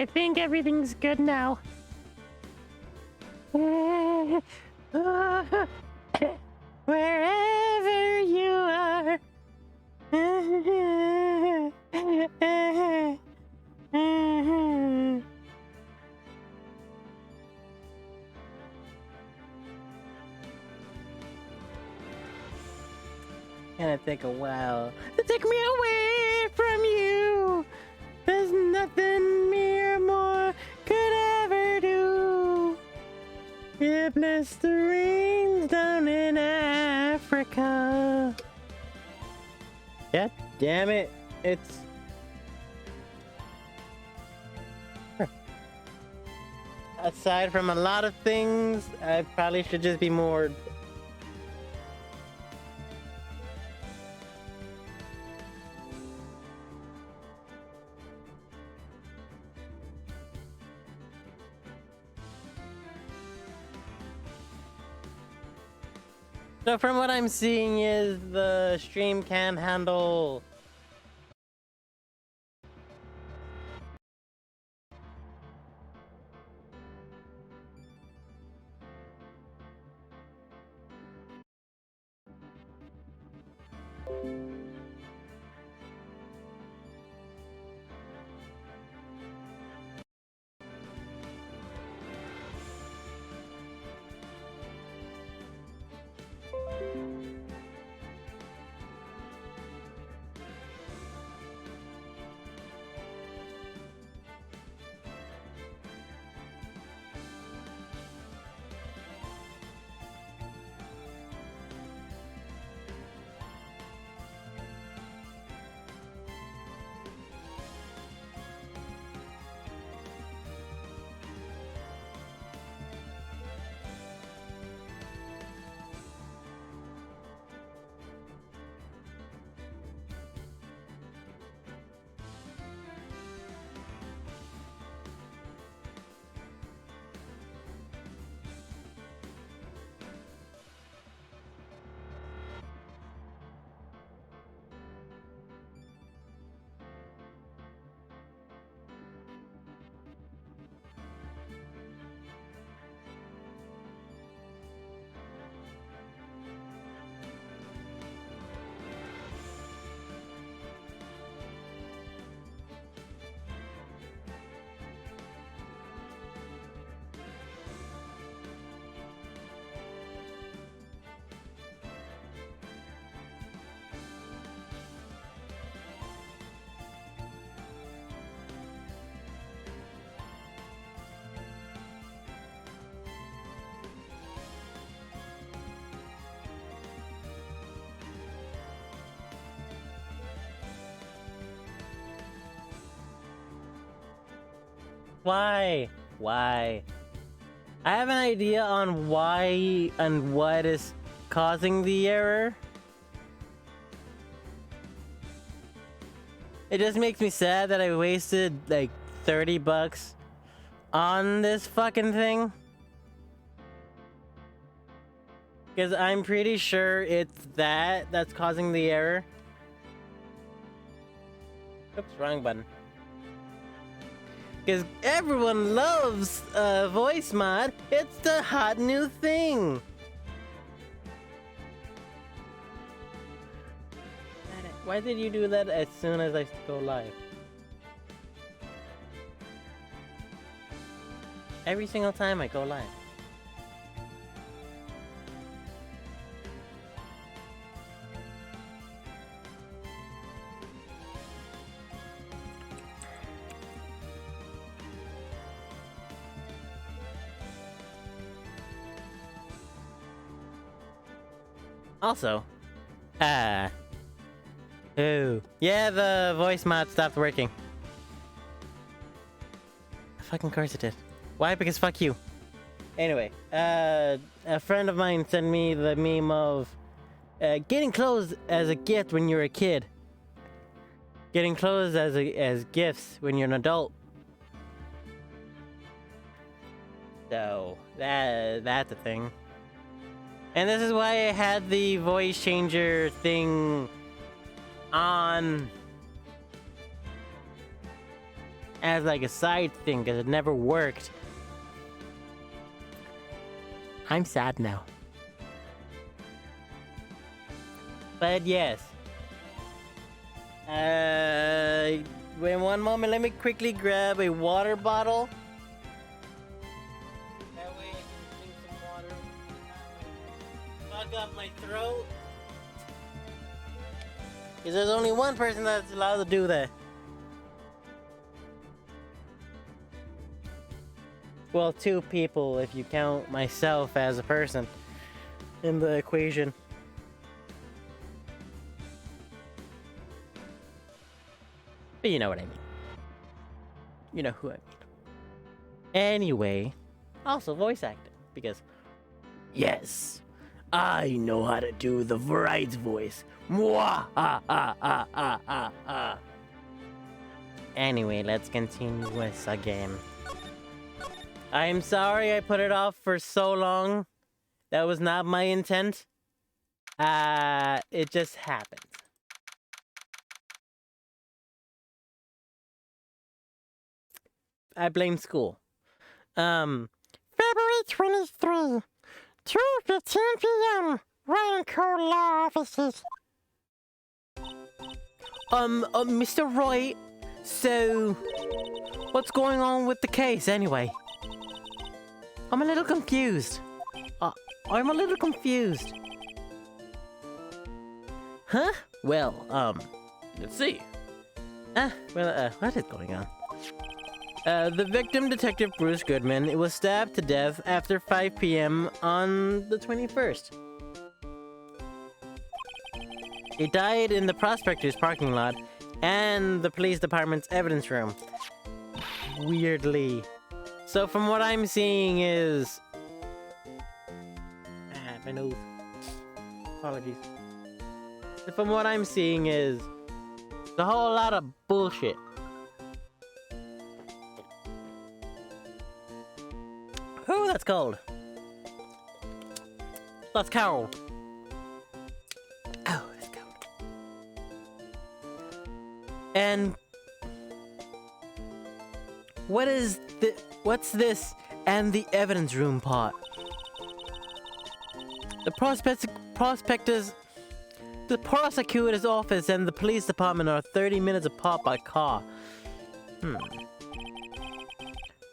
I think everything's good now. Wherever you are. Gonna take a while to take me away from you. There's nothing me or more could ever do. It blessed the rains down in Africa. God damn it. It's... Aside from a lot of things, I probably should just be more... So from what I'm seeing is the stream can't handle... Why? Why? I have an idea on why and what is causing the error. It just makes me sad that I wasted like $30 on this fucking thing. Because I'm pretty sure it's that's causing the error. Oops, wrong button. Because everyone loves voice mod. It's the hot new thing. Why did you do that as soon as I go live? Every single time I go live. Also, yeah, the voice mod stopped working. Fucking course it did. Why? Because fuck you. Anyway, a friend of mine sent me the meme of getting clothes as a gift when you're a kid. Getting clothes as gifts when you're an adult. So that's a thing. And this is why I had the voice changer thing on. as like a side thing because it never worked. I'm sad now. But yes. Wait one moment, let me quickly grab a water bottle. That way I can drink some water. Fog up my throat. Because there's only one person that's allowed to do that. Well, 2 people if you count myself as a person in the equation. But you know what I mean. You know who I mean. Anyway, also voice acting, because yes, I know how to do the Wright voice. Mwah, ah, ah, ah, ah, ah, ah. Anyway, let's continue with a game. I'm sorry I put it off for so long. That was not my intent. It just happened. I blame school. February 23, 2:15 p.m. Raincoat Law Offices. Mr. Wright, so what's going on with the case anyway? I'm a little confused. I'm a little confused. Huh? Well, let's see. What is going on? The victim, Detective Bruce Goodman, was stabbed to death after 5 p.m. on the 21st. He died in the prospector's parking lot and the police department's evidence room. Weirdly. So from what I'm seeing is... my nose. Apologies. From what I'm seeing is... a whole lot of bullshit. Ooh, that's cold. That's cold. Oh, that's cold. And what's this and the evidence room part? The prosecutor's office and the police department are 30 minutes apart by car.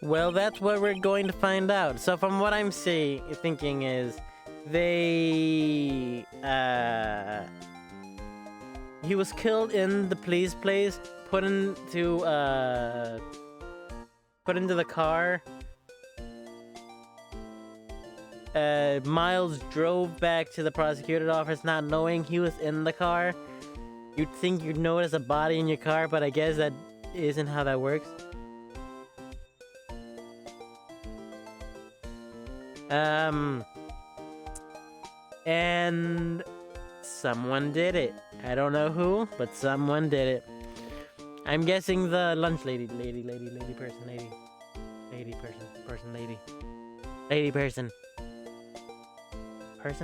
Well, that's what we're going to find out. So from what I'm thinking is, he was killed in the police place, put into the car. Miles drove back to the prosecutor's office not knowing he was in the car. You'd think you'd notice a body in your car, but I guess that isn't how that works. And someone did it. I don't know who, but someone did it. I'm guessing the lunch lady person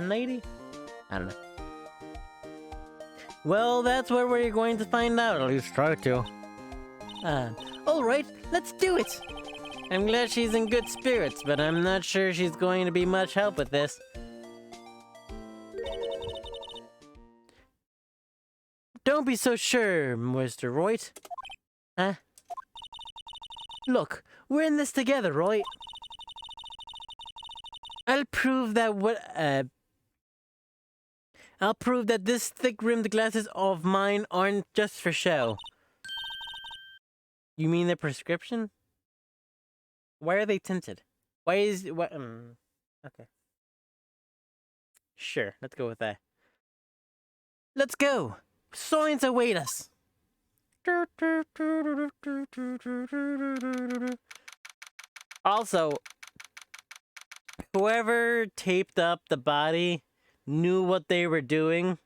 lady? I don't know. Well, that's what we're going to find out, at least try to. Alright, let's do it! I'm glad she's in good spirits, but I'm not sure she's going to be much help with this. Don't be so sure, Mr. Wright. Huh? Look, we're in this together, right? I'll prove that this thick-rimmed glasses of mine aren't just for show. You mean the prescription? Why are they tinted? Why is what? Okay. Sure, let's go with that. Let's go. Signs await us. Also, whoever taped up the body knew what they were doing.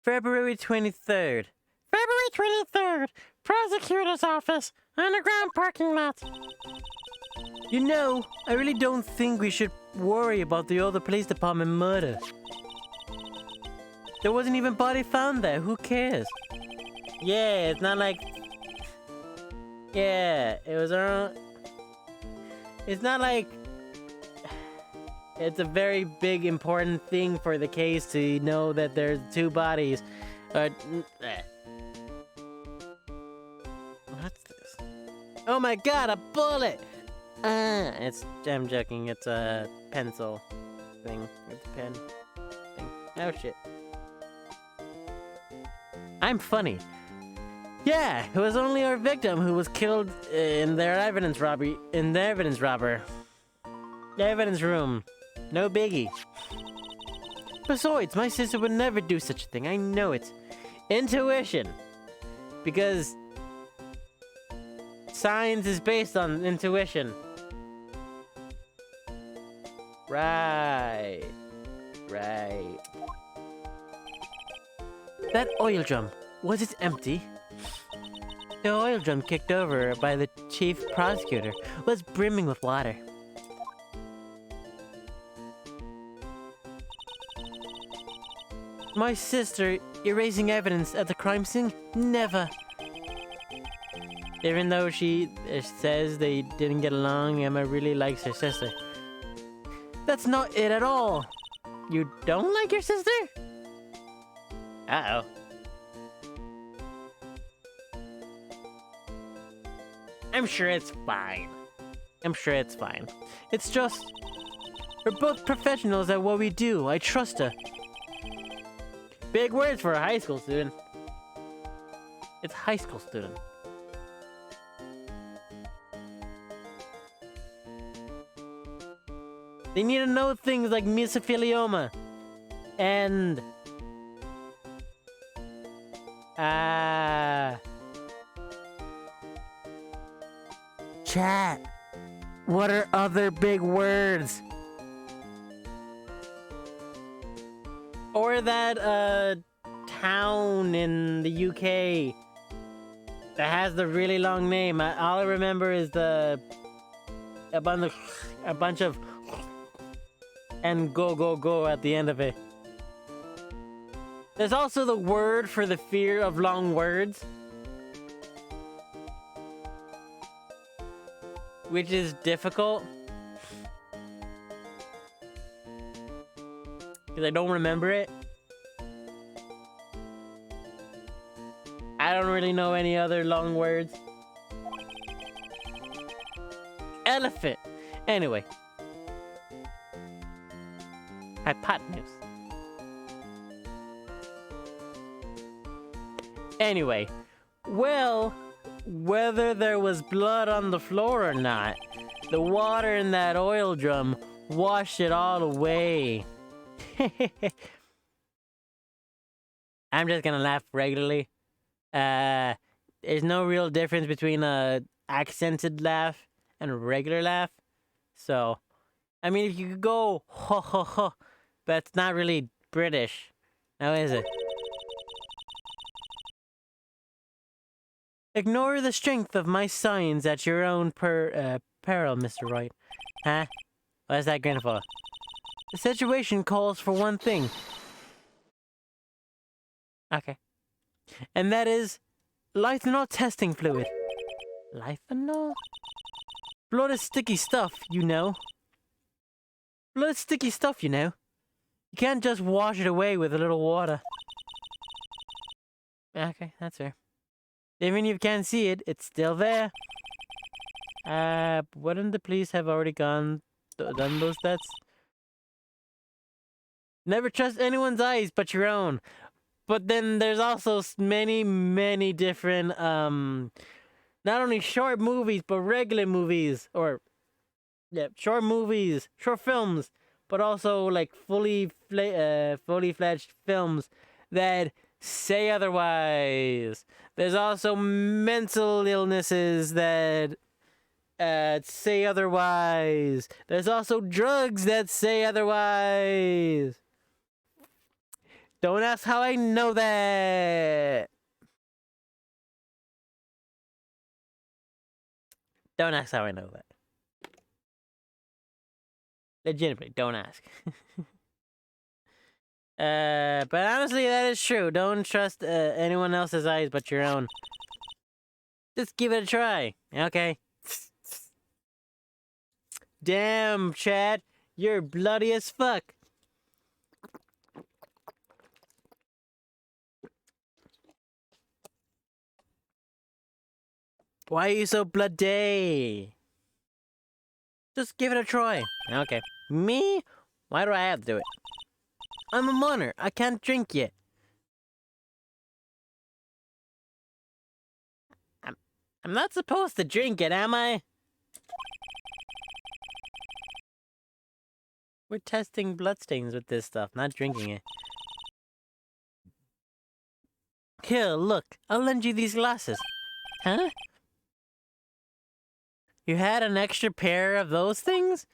February 23rd. February 23rd. Prosecutor's office. Underground parking lot. You know, I really don't think we should worry about the other police department murder. There wasn't even body found there. Who cares? Yeah, it's not like... Yeah, it was around... It's not like... It's a very big, important thing for the case to know that there's 2 bodies. What's this? Oh my god, a bullet! I'm joking, it's a pencil thing. It's a pen thing. Oh shit. I'm funny. Yeah, it was only our victim who was killed in their evidence robbery. In the evidence room. No biggie. Besides, my sister would never do such a thing. I know it. Intuition. Because science is based on intuition. Right. That oil drum, was it empty? The oil drum kicked over by the chief prosecutor was brimming with water. My sister erasing evidence at the crime scene? Never. Even though she says they didn't get along, Emma really likes her sister. That's not it at all. You don't like your sister? Uh-oh. I'm sure it's fine. It's just... We're both professionals at what we do. I trust her. Big words for a high school student. It's high school student. They need to know things like mesothelioma. And... Chat. What are other big words? Or that, town in the UK that has the really long name. All I remember is a bunch of and go at the end of it. There's also the word for the fear of long words, which is difficult because I don't remember it. I don't really know any other long words. Elephant. Anyway. Hypotenuse. Anyway. Well, whether there was blood on the floor or not, the water in that oil drum washed it all away. I'm just gonna laugh regularly. There's no real difference between a accented laugh and a regular laugh. So, I mean, if you could go ho ho ho, but it's not really British, now is it? Ignore the strength of my signs at your own peril, Mr. Wright. Huh? What's that grin for? The situation calls for one thing. Okay. And that is lithanol testing fluid. Lithanol? Blood is sticky stuff, you know. Blood is sticky stuff, you know. You can't just wash it away with a little water. Okay, that's fair. Even if you can't see it, it's still there. Wouldn't the police have already done those tests? Never trust anyone's eyes but your own. But then there's also many different, not only short movies, but regular movies. Or, yeah, short movies, short films. But also, like, fully fledged films that say otherwise. There's also mental illnesses that say otherwise. There's also drugs that say otherwise. Don't ask how I know that. Don't ask how I know that. Legitimately, don't ask. But honestly, that is true. Don't trust anyone else's eyes but your own. Just give it a try. Okay. Damn, Chad. You're bloody as fuck. Why are you so bloody? Just give it a try. Okay. Me? Why do I have to do it? I'm a minor. I can't drink yet. I'm not supposed to drink it, am I? We're testing bloodstains with this stuff, not drinking it. Here, look. I'll lend you these glasses. Huh? You had an extra pair of those things?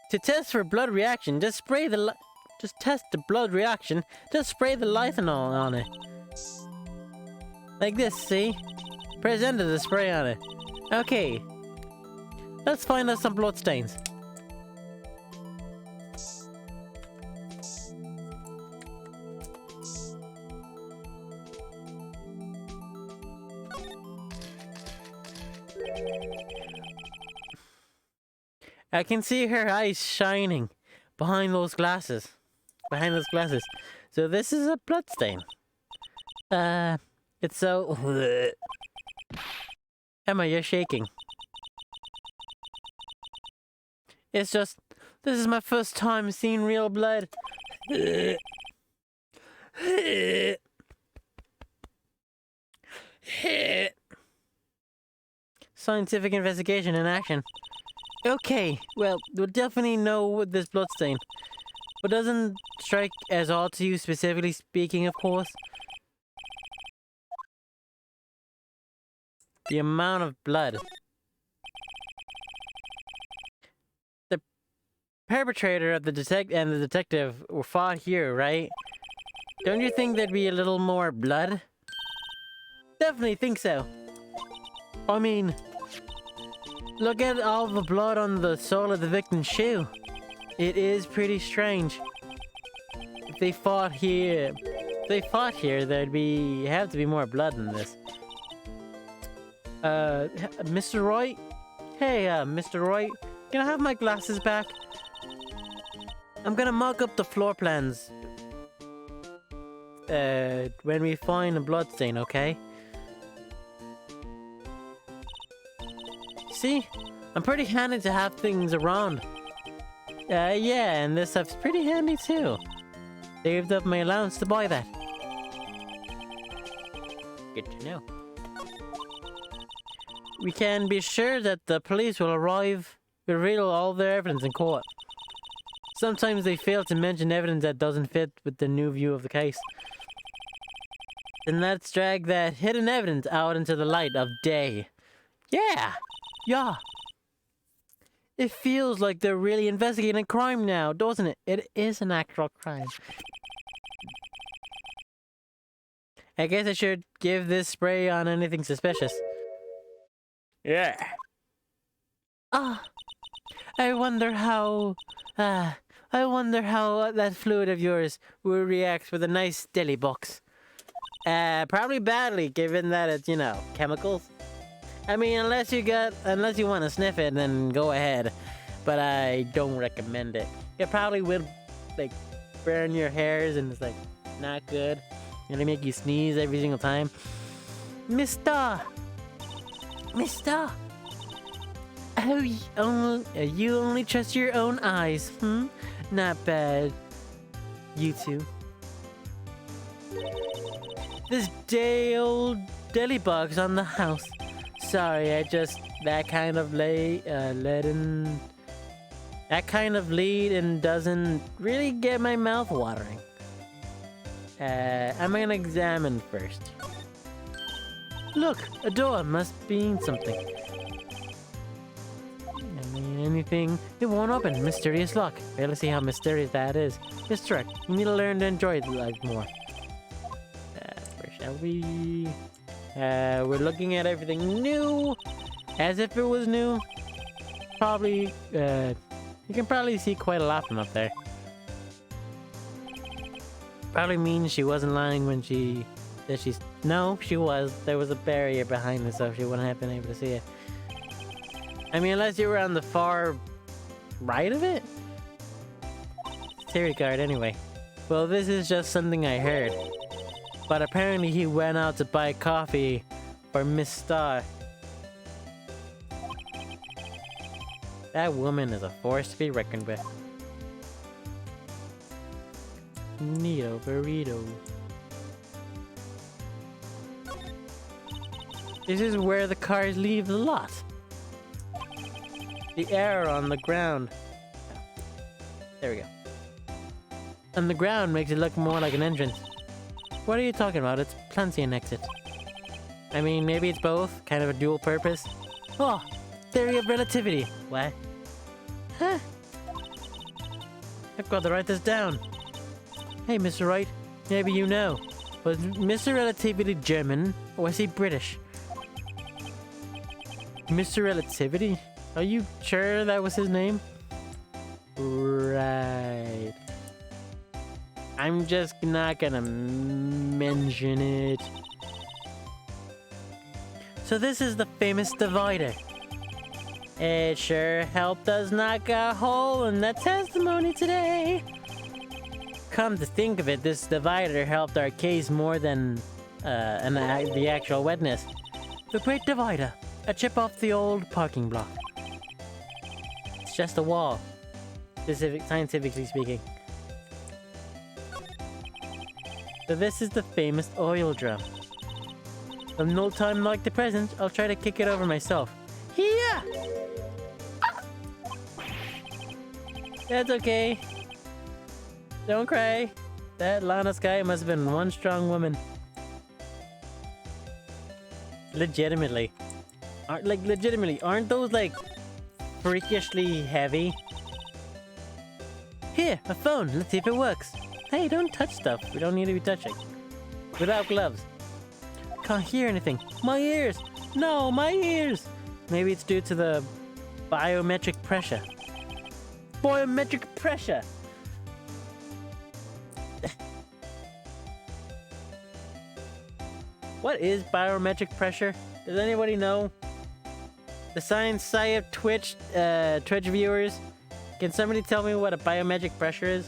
To test for blood reaction, just spray the just test the blood reaction. Just spray the lithanol on it. Like this, see? Press enter to spray on it. Okay. Let's find us some blood stains. I can see her eyes shining behind those glasses. So this is a blood stain. It's so... Emma, you're shaking. It's just... This is my first time seeing real blood. Scientific investigation in action. Okay, well, we'll definitely know with this bloodstain. But doesn't strike as odd to you, specifically speaking, of course? The amount of blood. The perpetrator of the detective were fought here, right? Don't you think there'd be a little more blood? Definitely think so. I mean... Look at all the blood on the sole of the victim's shoe. It is pretty strange. If they fought here, there'd have to be more blood than this. Mr. Wright? Hey, Mr. Wright, can I have my glasses back? I'm gonna mock up the floor plans. When we find a bloodstain, okay? See? I'm pretty handy to have things around. Yeah, and this stuff's pretty handy too. Saved up my allowance to buy that. Good to know. We can be sure that the police will reveal all their evidence in court. Sometimes they fail to mention evidence that doesn't fit with the new view of the case. And let's drag that hidden evidence out into the light of day. Yeah! Yeah. It feels like they're really investigating a crime now, doesn't it? It is an actual crime. I guess I should give this spray on anything suspicious. Yeah. I wonder how that fluid of yours will react with a nice deli box. Probably badly, given that it's, you know, chemicals. I mean, unless you want to sniff it, then go ahead. But I don't recommend it. It probably will, like, burn your hairs, and it's, like, not good. It'll make you sneeze every single time. Mister! Oh, you only trust your own eyes, Not bad. You two. This day old deli box on the house. Sorry, that kind of lead and doesn't really get my mouth watering. I'm gonna examine first. Look, a door must mean something. I mean, anything, it won't open. Mysterious lock. Okay, let's see how mysterious that is. Mr. Rick, you need to learn to enjoy life more. Where shall we? We're looking at everything new, as if it was new. Probably, You can probably see quite a lot from up there. Probably means she wasn't lying when she said she's... No, she was. There was a barrier behind her, so she wouldn't have been able to see it. I mean, unless you were on the far right of it? Security guard, anyway. Well, this is just something I heard. But apparently he went out to buy coffee for Miss Star. That woman is a force to be reckoned with. Neato burrito. This is where the cars leave the lot. The arrow on the ground. There we go. On the ground makes it look more like an entrance. What are you talking about? It's plenty an exit. I mean, maybe it's both. Kind of a dual purpose. Oh, theory of relativity. What? Huh? I've got to write this down. Hey, Mr. Wright. Maybe you know. Was Mr. Relativity German, or was he British? Mr. Relativity? Are you sure that was his name? Right. I'm just not gonna mention it. So this is the famous divider. It sure helped us knock a hole in the testimony today. Come to think of it, this divider helped our case more than the actual witness. The Great Divider, a chip off the old parking block. It's just a wall, scientifically speaking. So this is the famous oil drum. From no time like the present, I'll try to kick it over myself. Yeah! That's okay. Don't cry. That Lana Sky must have been one strong woman. Legitimately. Aren't those like freakishly heavy? Here, a phone. Let's see if it works. Hey, don't touch stuff. We don't need to be touching. Without gloves. Can't hear anything. My ears! No, my ears! Maybe it's due to the biometric pressure. Biometric pressure! What is biometric pressure? Does anybody know? The science side of Twitch viewers, can somebody tell me what a biometric pressure is?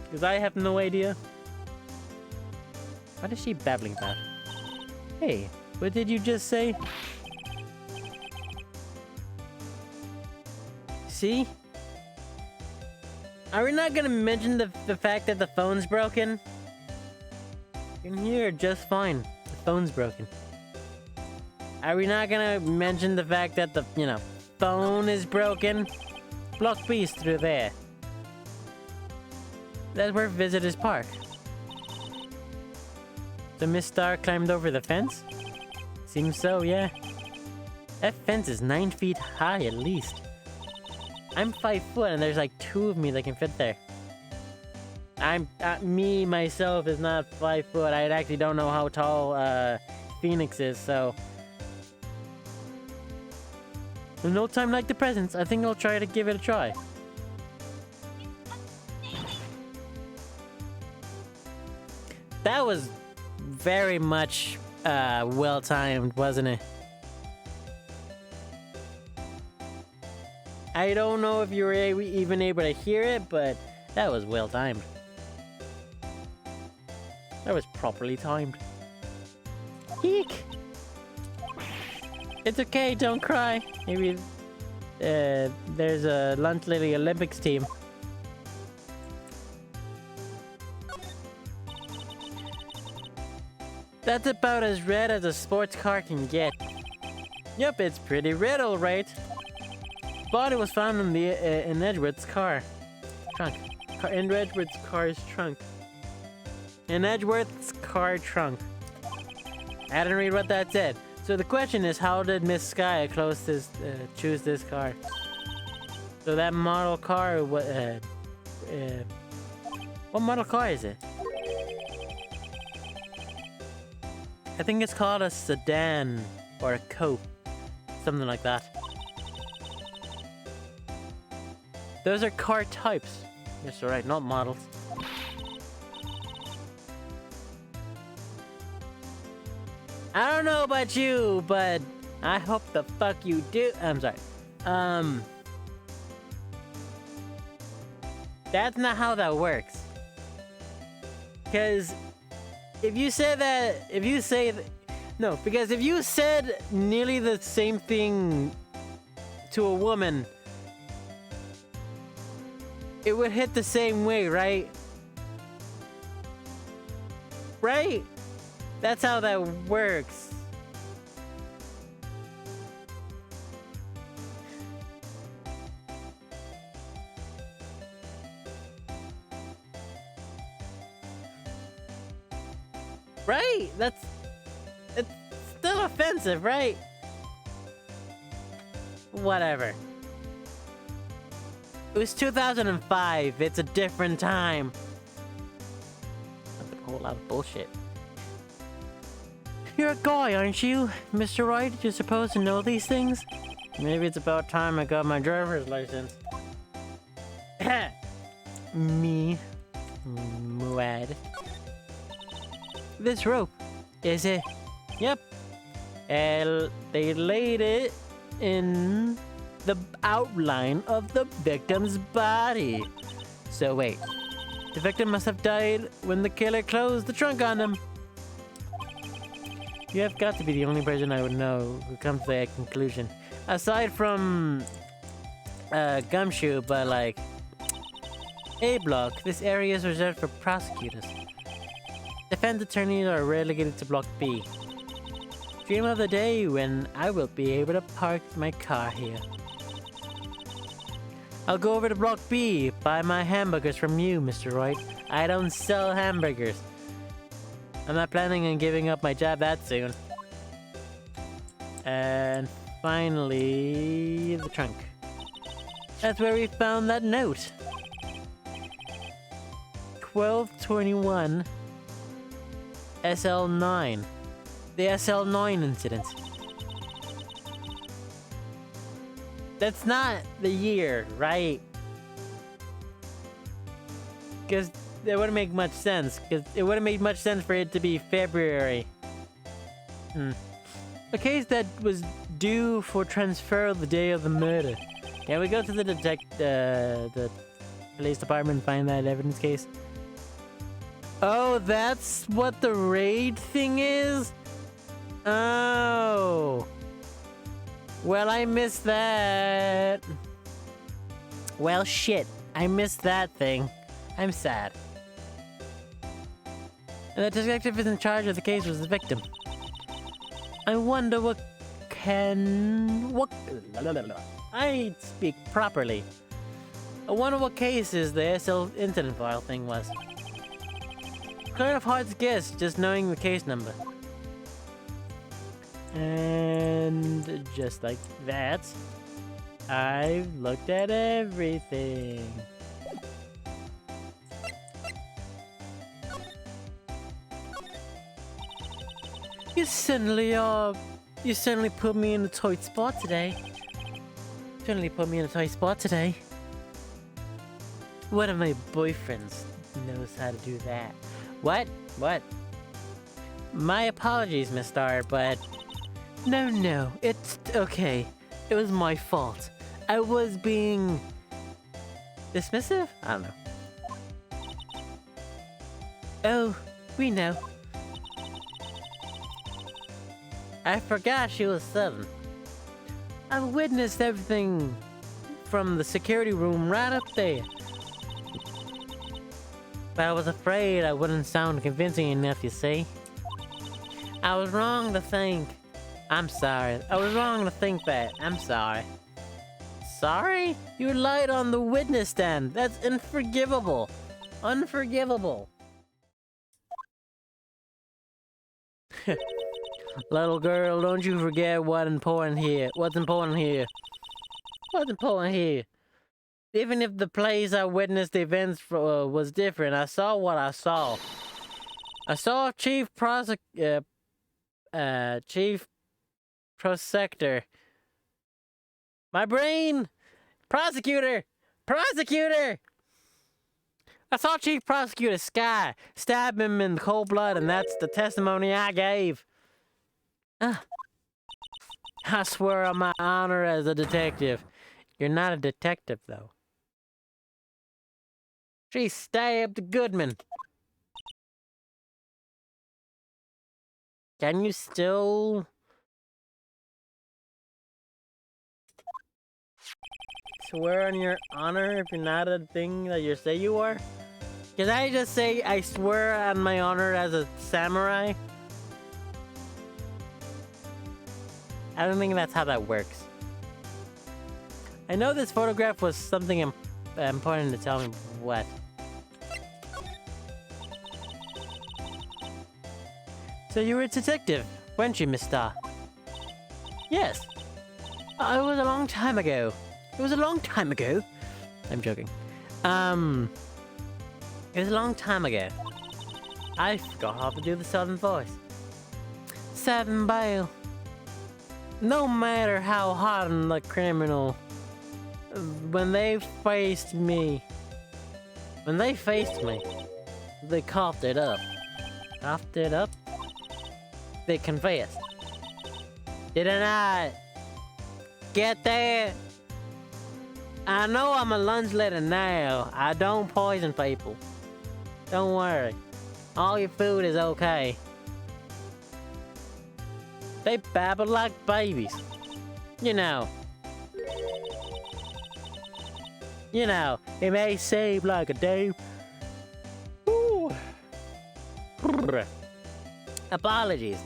Because I have no idea. What is she babbling about? Hey, what did you just say? See? Are we not gonna mention the fact that the phone's broken? You can hear just fine. The phone's broken. Are we not gonna mention the fact that the, phone is broken? Block B's through there. That's where visitors park. So Miss Star climbed over the fence? Seems so, yeah. That fence is 9 feet high at least. I'm 5 foot and there's like 2 of me that can fit there. Me, myself, is not 5 foot. I actually don't know how tall, Phoenix is, so... In no time like the present, I think I'll try to give it a try. That was very much, well-timed, wasn't it? I don't know if you were even able to hear it, but that was well-timed. That was properly timed. Eek! It's okay, don't cry. Maybe there's a Lunch Lady Olympics team. That's about as red as a sports car can get. Yep, it's pretty red, alright. Body was found in in Edward's car trunk. In Edward's car's trunk. In Edward's car trunk. I didn't read what that said. So the question is, how did Miss Sky choose this car? So that model car, what model car is it? I think it's called a sedan or a coupe, something like that. Those are car types. Yes, alright, not models. I don't know about you, but I hope the fuck you do. I'm sorry. That's not how that works. Because if you say that, no, because if you said nearly the same thing to a woman, it would hit the same way, right? Right? That's how that works. Right? It's still offensive, right? Whatever. It was 2005. It's a different time. That's a whole lot of bullshit. You're a guy, aren't you, Mr. Wright? You're supposed to know these things? Maybe it's about time I got my driver's license. Me. Muad. This rope, is it? Yep. They laid it in the outline of the victim's body. So wait, the victim must have died when the killer closed the trunk on him. You have got to be the only person I would know who comes to that conclusion. Aside from Gumshoe, but like A-block, this area is reserved for prosecutors. Defense attorneys are relegated to Block B. Dream of the day when I will be able to park my car here. I'll go over to Block B, buy my hamburgers from you, Mr. Wright. I don't sell hamburgers. I'm not planning on giving up my job that soon. And finally, the trunk. That's where we found that note. 1221 SL9. The SL9 incident. That's not the year, right? Because it wouldn't make much sense. Because it wouldn't make much sense for it to be February. A case that was due for transfer the day of the murder. Can we go to the police department and find that evidence case? Oh, that's what the raid thing is? Oh. Well, I missed that. Well, shit. I missed that thing. I'm sad. And the detective is in charge of the case was the victim. I wonder what I speak properly. I wonder what cases the SL incident file thing was. Kind of hard to guess just knowing the case number. And just like that, I've looked at everything. You certainly put me in a tight spot today. One of my boyfriends knows how to do that. What? My apologies, Miss Star, but... No, it's okay. It was my fault. I was being... dismissive? I don't know. Oh, we know. I forgot she was 7. I witnessed everything from the security room right up there. But I was afraid I wouldn't sound convincing enough, you see. I was wrong to think. I'm sorry. I was wrong to think that. I'm sorry. Sorry? You lied on the witness stand. That's unforgivable. Unforgivable. Little girl, don't you forget what's important here. Even if the place I witnessed the events was different, I saw what I saw. I saw Chief Prosecutor. My brain! Prosecutor! Prosecutor! I saw Chief Prosecutor Sky stab him in cold blood, and that's the testimony I gave. I swear on my honor as a detective. You're not a detective, though. She stabbed Goodman. Can you still... swear on your honor if you're not a thing that you say you are? Can I just say I swear on my honor as a samurai? I don't think that's how that works. I know this photograph was something important to tell me. What? So you were a detective, weren't you, Mister? Yes. It was a long time ago. It was a long time ago. I'm joking. It was a long time ago. I forgot how to do the southern voice. Southern Belle. No matter how hardened the criminal, when they faced me, they coughed it up. Coughed it up? They confessed. Didn't I? Get that? I know I'm a lunch lady now. I don't poison people. Don't worry. All your food is okay. They babble like babies. You know. It may seem like a day. Ooh. Apologies.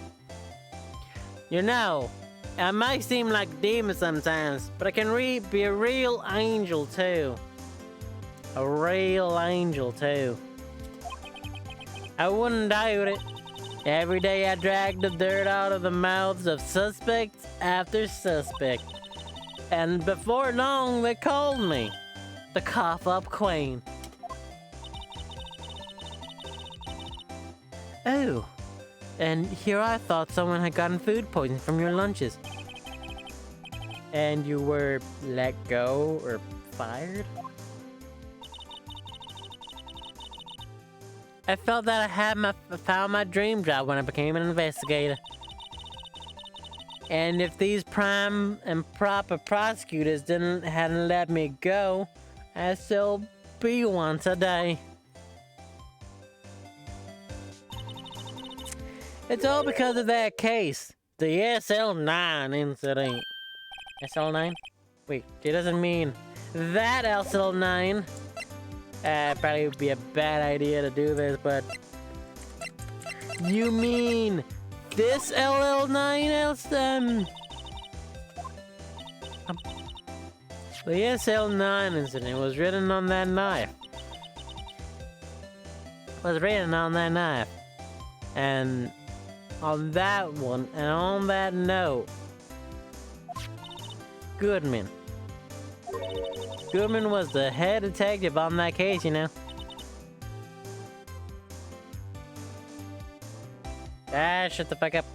You know, I might seem like a demon sometimes, but I can be a real angel too. A real angel too. I wouldn't doubt it. Every day I drag the dirt out of the mouths of suspects after suspect. And before long, they called me the cough-up queen. Oh, and here I thought someone had gotten food poisoning from your lunches. And you were let go or fired? I felt that I had found my dream job when I became an investigator. And if these prime and proper prosecutors hadn't let me go, I'd still be one today. It's all because of that case, the SL9 incident. SL9? Wait, it doesn't mean that SL9. Probably would be a bad idea to do this, but... You mean this LL9 the SL9 incident was written on that knife. And on that one, and on that note, Goodman was the head detective on that case, you know. Shut the fuck up.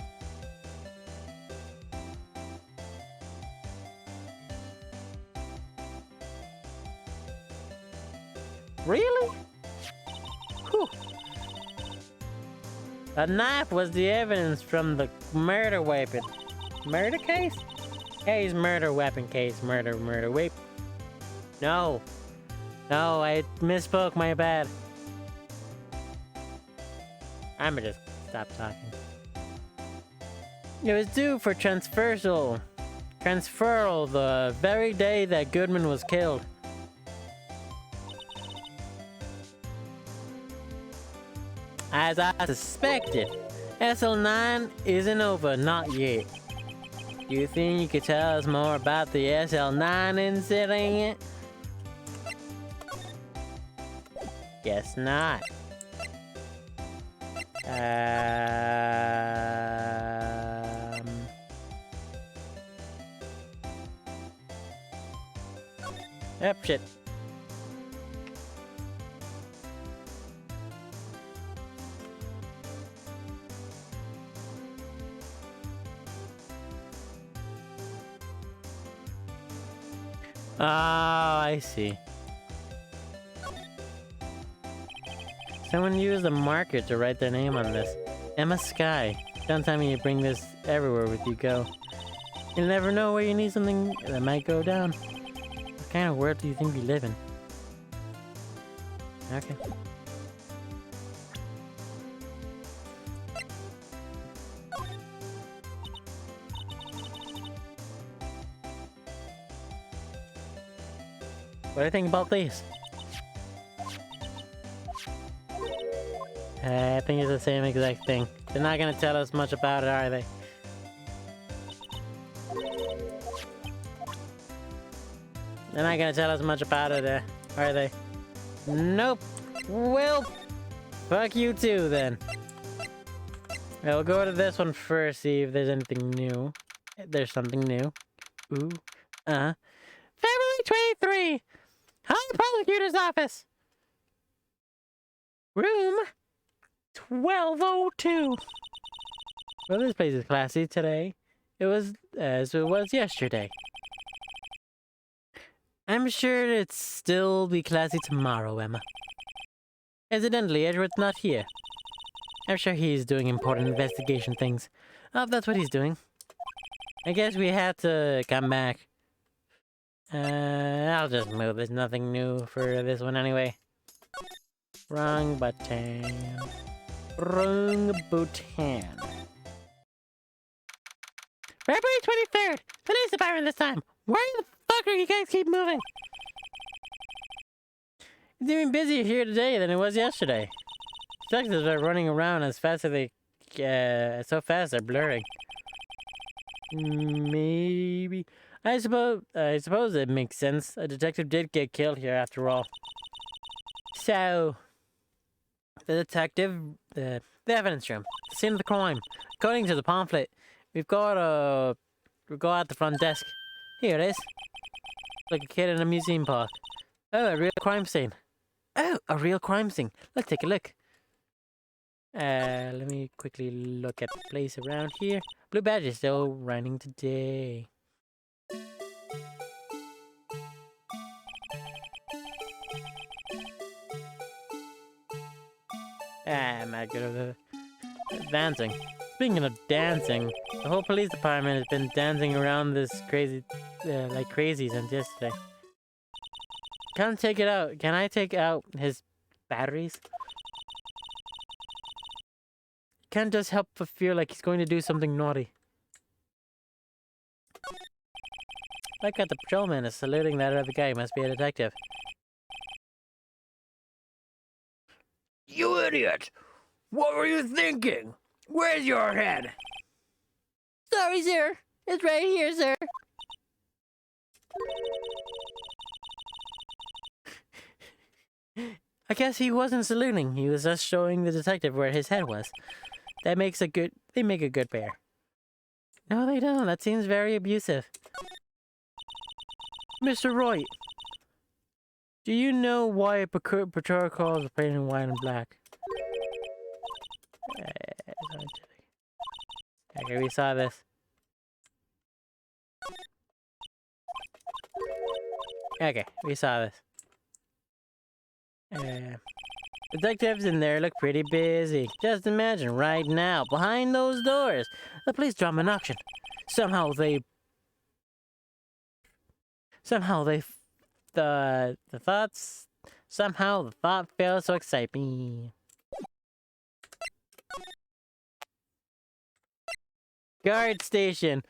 Really? Whew. A knife was the evidence from the murder weapon. Murder case? Case, murder weapon case, murder weapon. No, I misspoke, my bad. I'ma just stop talking. It was due for transferal the very day that Goodman was killed. As I suspected, SL9 isn't over, not yet. You think you could tell us more about the SL9 incident? Guess not. Yep, shit. Oh, I see. Someone used a marker to write their name on this. Emma Sky. Don't tell me you bring this everywhere with you go. You'll never know where you need something that might go down. What kind of world do you think we live in? Okay. What do you think about these? I think it's the same exact thing. They're not gonna tell us much about it, are they? They're not gonna tell us much about it, are they? Nope. Well, fuck you too, then. We'll go to this one first, see if there's anything new. There's something new. Ooh. February 23! High Prosecutor's Office! Room 1202. Well, this place is classy today. It was as it was yesterday. I'm sure it'd still be classy tomorrow, Emma. Incidentally, Edward's not here. I'm sure he's doing important investigation things. Oh, that's what he's doing. I guess we have to come back. I'll just move. There's nothing new for this one anyway. Wrong button. Wrong button. February 23rd! Police department this time! Why the fuck are you guys keep moving? It's even busier here today than it was yesterday. Detectives are running around as fast as they... so fast they're blurring. Maybe... I suppose it makes sense. A detective did get killed here after all. So... The detective... The evidence room. The scene of the crime. According to the pamphlet, we've got at the front desk. Here it is. Like a kid in a museum park. Oh, a real crime scene. Oh, a real crime scene. Let's take a look. Let me quickly look at the place around here. Blue badge is still running today. I'm not good at dancing. Speaking of dancing, the whole police department has been dancing around this crazy, like crazy since yesterday. Can't take it out. Can I take out his batteries? Can't just help but feel like he's going to do something naughty. Like the patrolman is saluting that other guy. He must be a detective. You idiot! What were you thinking? Where's your head? Sorry, sir. It's right here, sir. I guess he wasn't saluting. He was just showing the detective where his head was. They make a good pair. No, they don't. That seems very abusive. Mr. Wright, do you know why a patrol cars are painted white and black? Okay, we saw this. Okay, we saw this. Detectives in there look pretty busy. Just imagine right now, behind those doors, the police drum an auction. Somehow the thought fails to excite me. Guard station.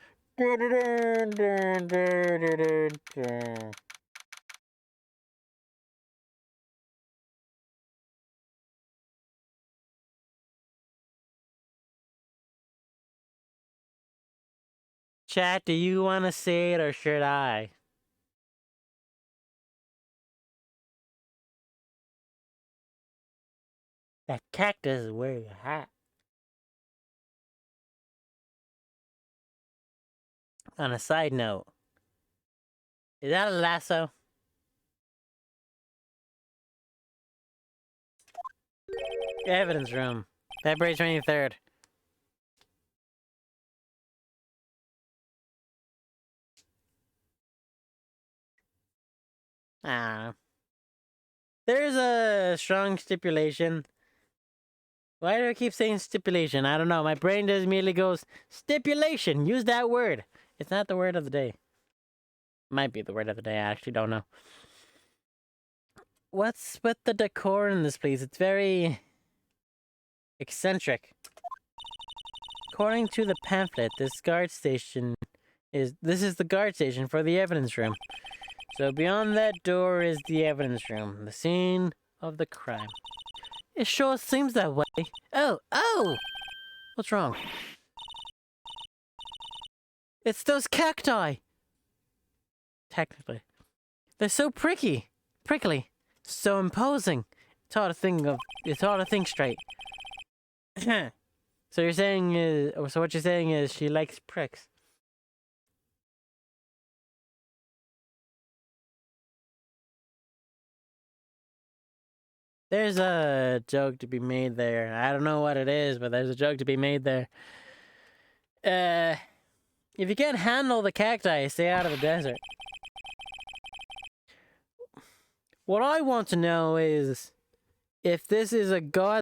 Chat, do you want to say it or should I? That cactus is wearing a hat. On a side note, is that a lasso? Evidence room, February 23rd. I don't know. There's a strong stipulation Why do I keep saying stipulation? I don't know. My brain just immediately goes, stipulation. Use that word. It's not the word of the day. Might be the word of the day. I actually don't know. What's with the decor in this place? It's very eccentric. According to the pamphlet, this is the guard station for the evidence room. So beyond that door is the evidence room, the scene of the crime. It sure seems that way. Oh! What's wrong? It's those cacti! Technically. They're so prickly, so imposing. It's hard to think straight. So what you're saying is she likes pricks. There's a joke to be made there. I don't know what it is, but there's a joke to be made there. If you can't handle the cacti, stay out of the desert. What I want to know is if this is a god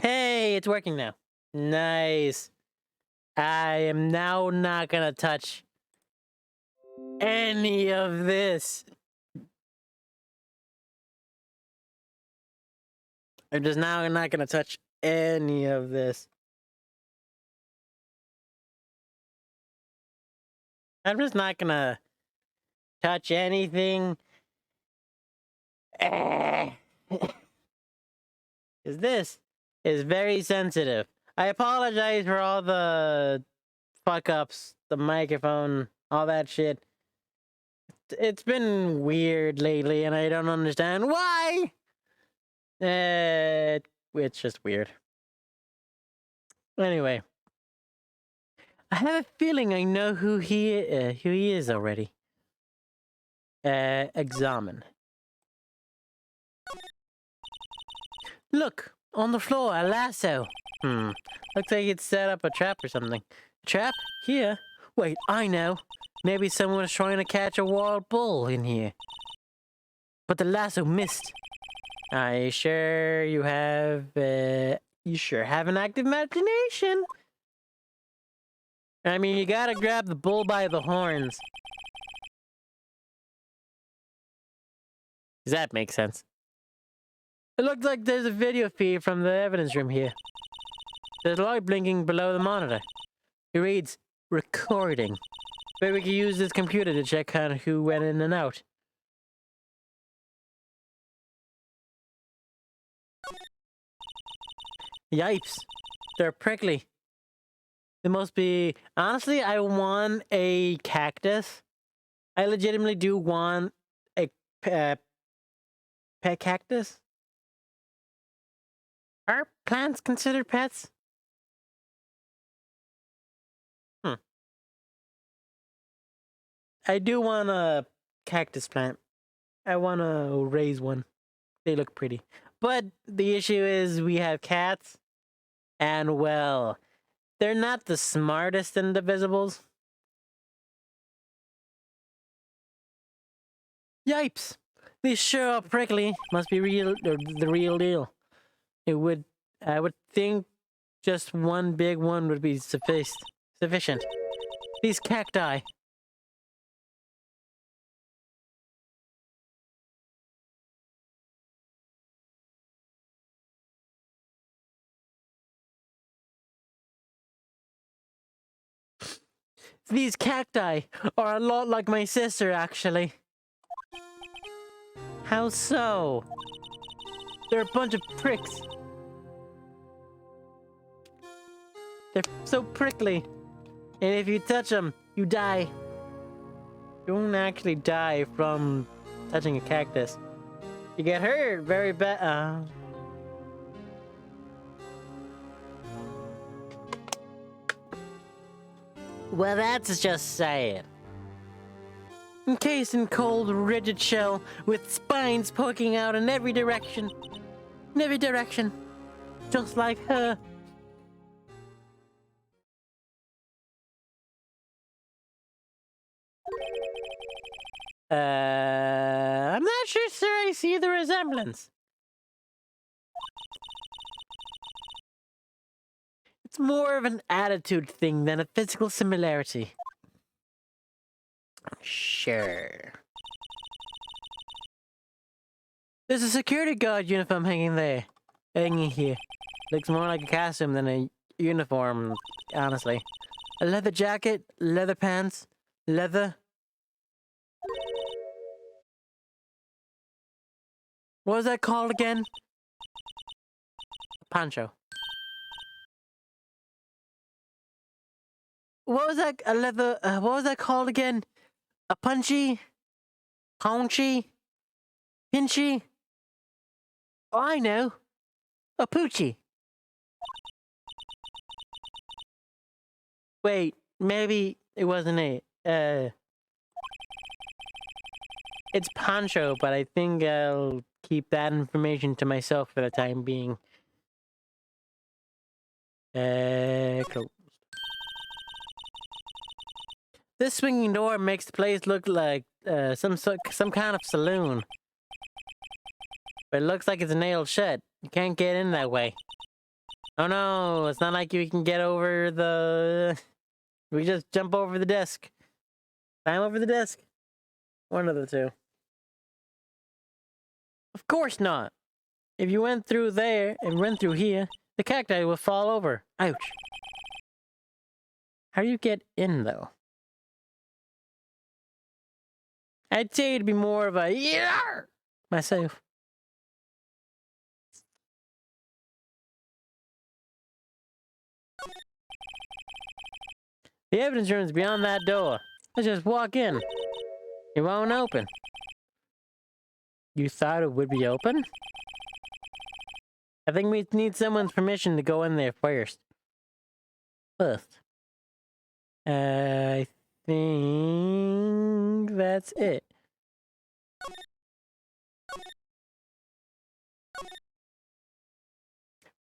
Hey, it's working now. Nice. I am now not gonna touch any of this. I'm just now not gonna touch any of this. I'm just not gonna touch anything. Because this is very sensitive. I apologize for all the fuck ups, the microphone, all that shit. It's been weird lately, and I don't understand why. It's just weird. Anyway, I have a feeling I know who he is already. Examine. Look, on the floor, a lasso. Looks like it's set up a trap or something. Trap? Here? Wait, I know. Maybe someone was trying to catch a wild bull in here. But the lasso missed. You sure you have, you sure have an active imagination. I mean, you gotta grab the bull by the horns. Does that make sense? It looks like there's a video feed from the evidence room here. There's a light blinking below the monitor. It reads, recording. Maybe we can use this computer to check on who went in and out. Yipes. They're prickly. They must be... Honestly, I want a cactus. I legitimately do want a pet cactus. Are plants considered pets? I do want a cactus plant. I want to raise one. They look pretty. But the issue is we have cats. And, well, they're not the smartest indivisibles. Yipes! These sure are prickly. Must be real, or the real deal. I would think just one big one would be sufficient. These cacti. These cacti are a lot like my sister, actually. How so? They're a bunch of pricks. They're so prickly. And if you touch them, you die. You don't actually die from touching a cactus. You get hurt very bad. Well, that's just saying. Encased in cold, rigid shell with spines poking out in every direction. In every direction. Just like her. I'm not sure, sir, I see the resemblance. It's more of an attitude thing than a physical similarity. Sure. There's a security guard uniform hanging here. Looks more like a costume than a uniform, honestly. A leather jacket, leather pants, leather. What was that called again? Poncho. What was that? A leather. What was that called again? A punchy? Paunchy? Pinchy? Oh, I know. A poochie. Wait, maybe it wasn't it. It's poncho, but I think I'll keep that information to myself for the time being. Closed. This swinging door makes the place look like some kind of saloon. But it looks like it's nailed shut. You can't get in that way. Oh no, it's not like we can get over the... We just jump over the desk. Climb over the desk. One of the two. Of course not. If you went through there and went through here, the cacti would fall over. Ouch. How do you get in, though? I'd say it'd be more of a yeah myself. The evidence room is beyond that door. Let's just walk in. It won't open. You thought it would be open? I think we need someone's permission to go in there first. I think that's it.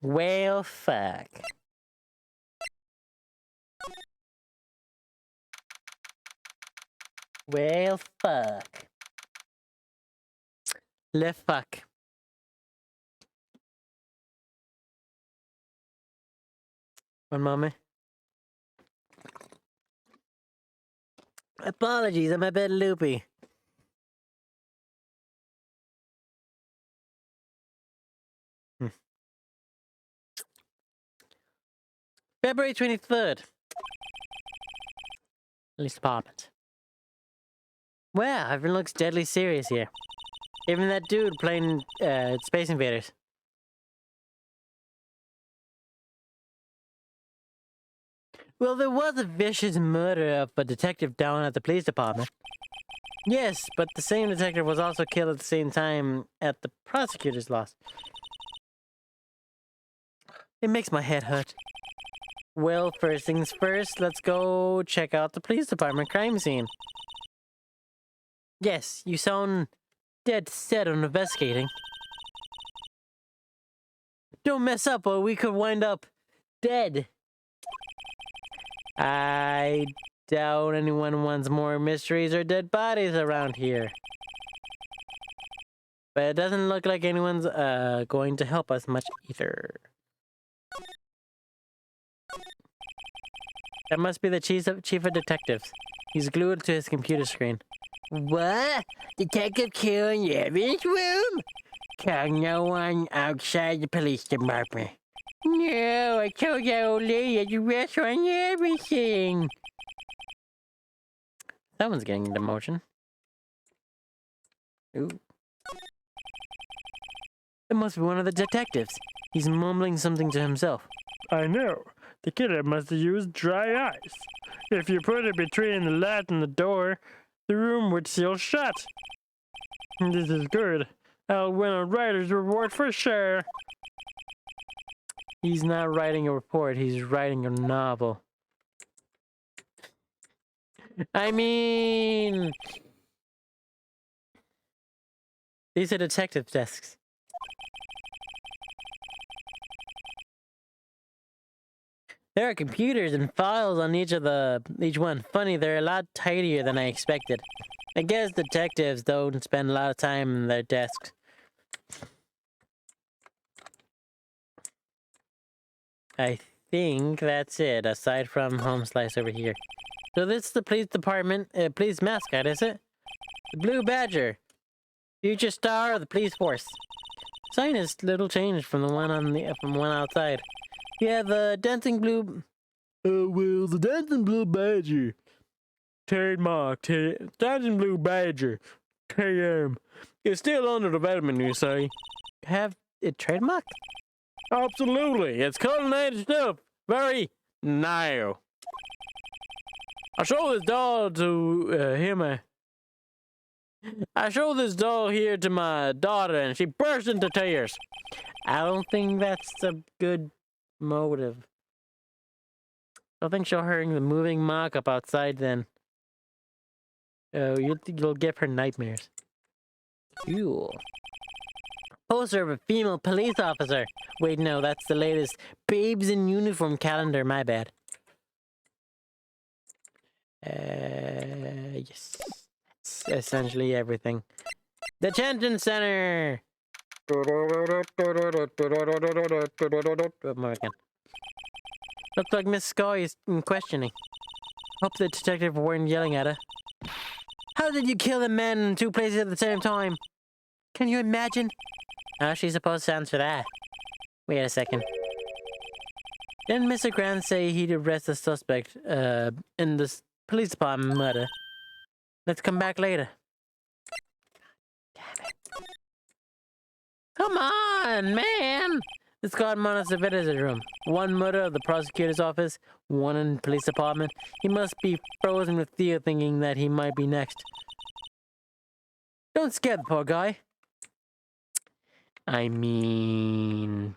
Well, fuck. Well, fuck. Le fuck. One moment. Apologies, I'm a bit loopy. February 23rd. Police department. Wow, everyone looks deadly serious here. Even that dude playing Space Invaders. Well, there was a vicious murder of a detective down at the police department. Yes, but the same detective was also killed at the same time at the prosecutor's loss. It makes my head hurt. Well, first things first, let's go check out the police department crime scene. Yes, you sound dead set on investigating. Don't mess up or we could wind up dead. I doubt anyone wants more mysteries or dead bodies around here. But it doesn't look like anyone's going to help us much either. That must be the chief of detectives. He's glued to his computer screen. What? Detective Q in the evidence room? Tell no one outside the police department. No, I told that old lady at the restaurant everything. That one's getting into motion. Ooh. It must be one of the detectives. He's mumbling something to himself. I know. The killer must have used dry ice. If you put it between the latch and the door, the room would seal shut. This is good. I'll win a writer's reward for sure. He's not writing a report, he's writing a novel. I mean... These are detective desks. There are computers and files on each one. Funny, they're a lot tidier than I expected. I guess detectives don't spend a lot of time in their desks. I think that's it, aside from Home Slice over here. So this is the police department, police mascot, is it? The Blue Badger. Future star of the police force. Sign is little changed from the one outside. Yeah, the dancing blue... well, the dancing blue badger. Trademark, dancing blue badger. TM. It's still under development, you say? Have it trademarked? Absolutely. It's coordinated stuff. Very now. I showed this doll to I showed this doll here to my daughter and she burst into tears. I don't think that's a good motive. I think she'll hang the moving mock-up outside then. Oh, you'll give her nightmares. Ew. Poster of a female police officer. Wait, no, that's the latest Babes in Uniform calendar, my bad. Yes. That's essentially everything. The Detention Center! More again. Looks like Miss Sky is questioning. Hope the detective weren't yelling at her. How did you kill a man in 2 places at the same time? Can you imagine? How's she supposed to answer that? Wait a second. Didn't Mr. Grant say he'd arrest the suspect in the police department murder? Let's come back later. Damn it. Come on, man! This guard monitors the visitor room. 1 murder of the prosecutor's office, 1 in the police department. He must be frozen with fear, thinking that he might be next. Don't scare the poor guy. I mean...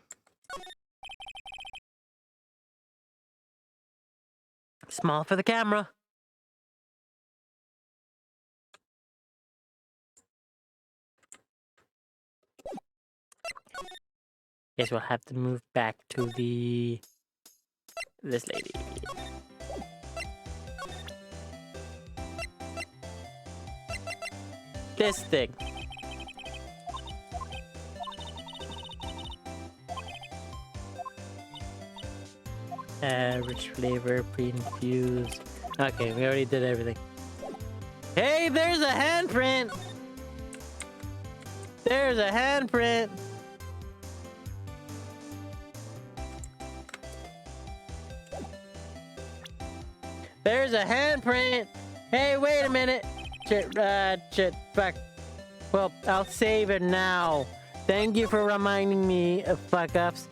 Smile for the camera. Guess we'll have to move back to this lady. This thing. Rich flavor, pre-infused. Okay, we already did everything. Hey, there's a handprint! There's a handprint! There's a handprint! Hey, wait a minute! Shit, fuck. Well, I'll save it now. Thank you for reminding me of fuck-ups.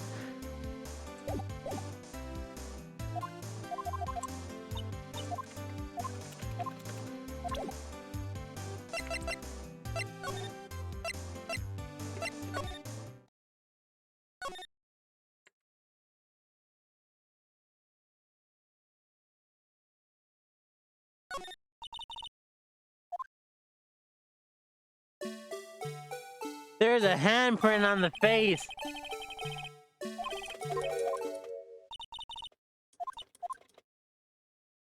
There's a handprint on the face.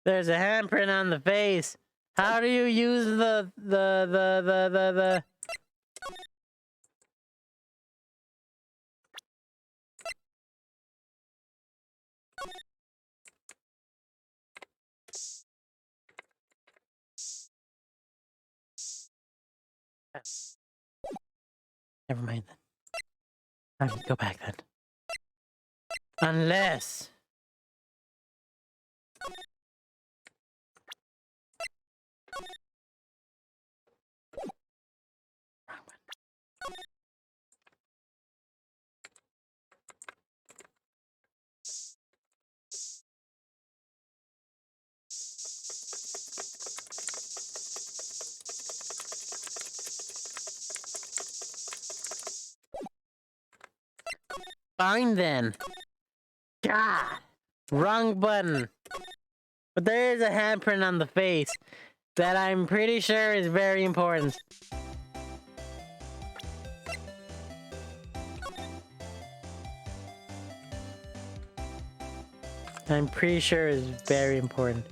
There's a handprint on the face. How do you use the Never mind then. I should go back then. Unless... Fine then. God! Wrong button. But there is a handprint on the face that I'm pretty sure is very important. I'm pretty sure is very important.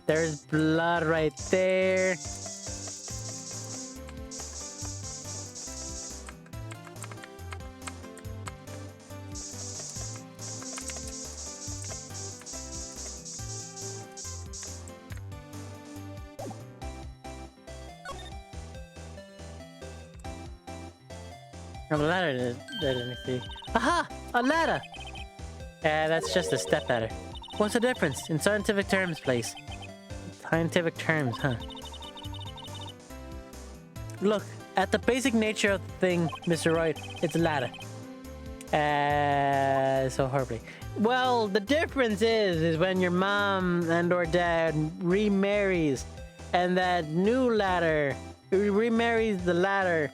There's blood right there. A ladder didn't see. Aha! A ladder! That's just a step ladder. What's the difference? In scientific terms, please. Scientific terms, huh? Look, at the basic nature of the thing, Mr. Wright, it's a ladder. So horribly. Well, the difference is when your mom and or dad remarries, and that new ladder remarries the ladder.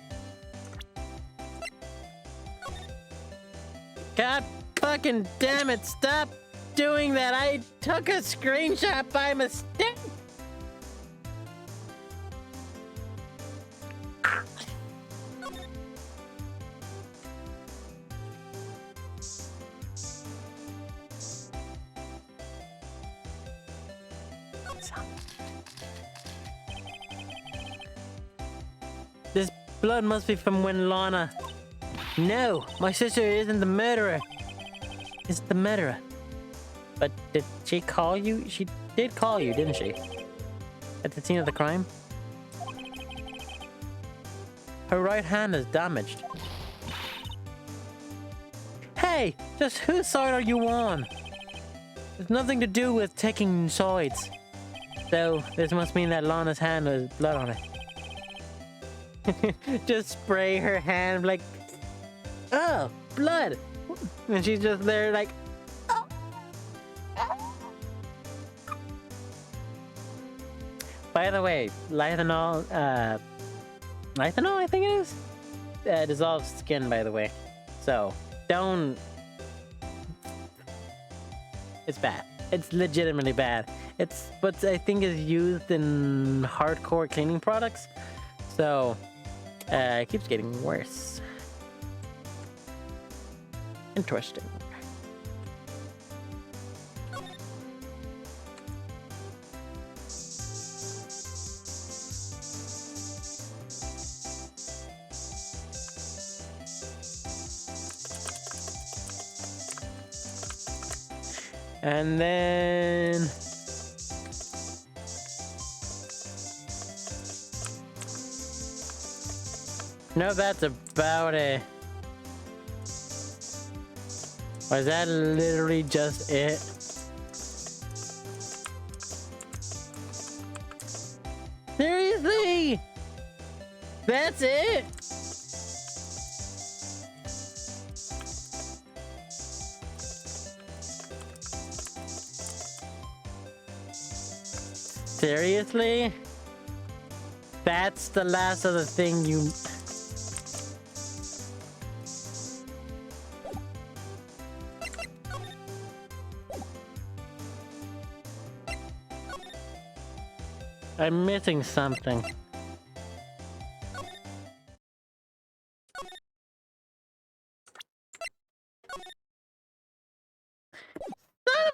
God fucking damn it, stop doing that. I took a screenshot by mistake. This blood must be from when Lana No, my sister isn't the murderer. Isn't the murderer. But did she call you? She did call you, didn't she? At the scene of the crime? Her right hand is damaged. Hey, just whose side are you on? There's nothing to do with taking sides. So, this must mean that Lana's hand has blood on it. Just spray her hand like, oh, blood. And she's just there like, oh. By the way, Lithanol, Lithanol, I think it is? Dissolves skin, by the way. So, don't... It's bad. It's legitimately bad. It's what I think is used in hardcore cleaning products. So, it keeps getting worse. Interesting. And then... No, that's about it. Was that literally just it? Seriously? That's it? Seriously? That's the last of the thing you... I'm missing something. Son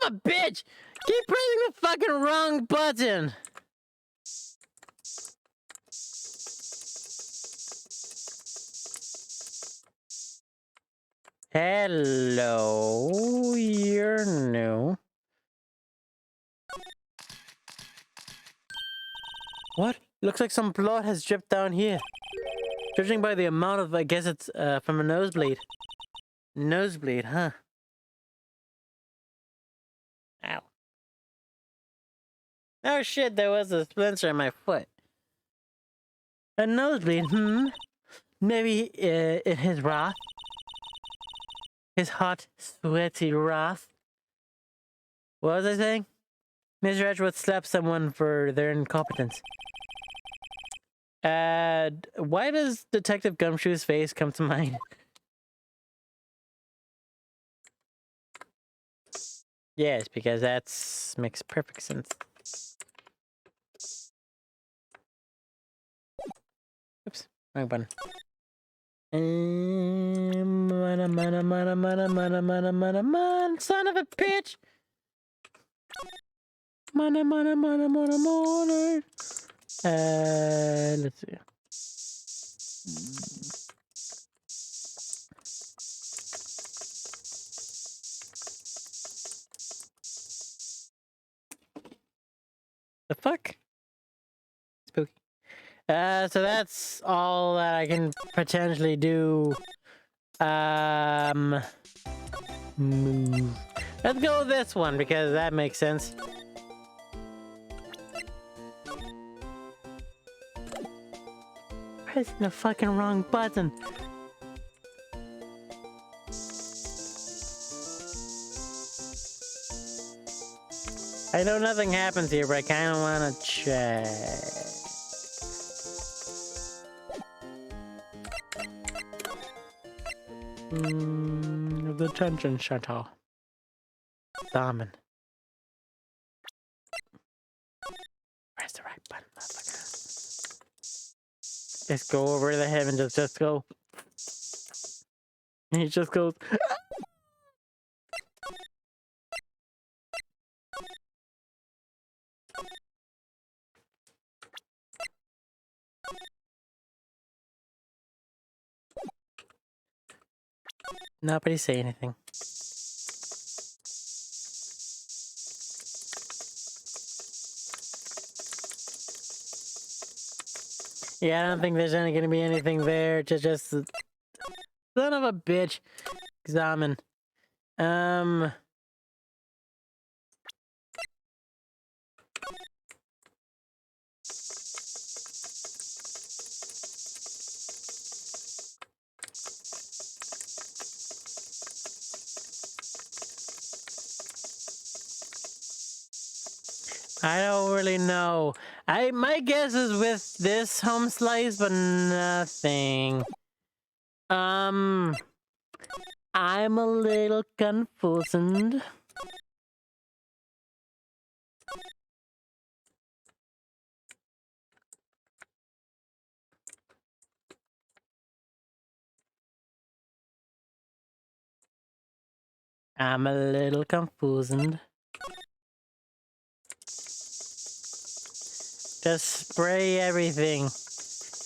of a bitch! Keep pressing the fucking wrong button! Hello, you're new. What? Looks like some blood has dripped down here. Judging by the amount of, I guess it's from a nosebleed. Nosebleed, huh? Ow. Oh shit, there was a splinter in my foot. A nosebleed, Maybe in his wrath? His hot, sweaty wrath? What was I saying? Mr. Edgeworth slapped someone for their incompetence. Why does Detective Gumshoe's face come to mind? Yes, because that's makes perfect sense. Oops, wrong button. Son of a bitch! Mana. Let's see. The fuck? Spooky. So that's all that I can potentially do. Move. Let's go with this one because that makes sense. Pressing the fucking wrong button. I know nothing happens here, but I kind of want to check. The tension shuttle. Salmon. Press the right button, motherfucker. Just go over the head and just go. And he just goes. Nobody say anything. Yeah, I don't think there's gonna be anything there. Just son of a bitch. Examine. I don't really know. My guess is with this home slice, but nothing. I'm a little confused. I'm a little confused. Just spray everything.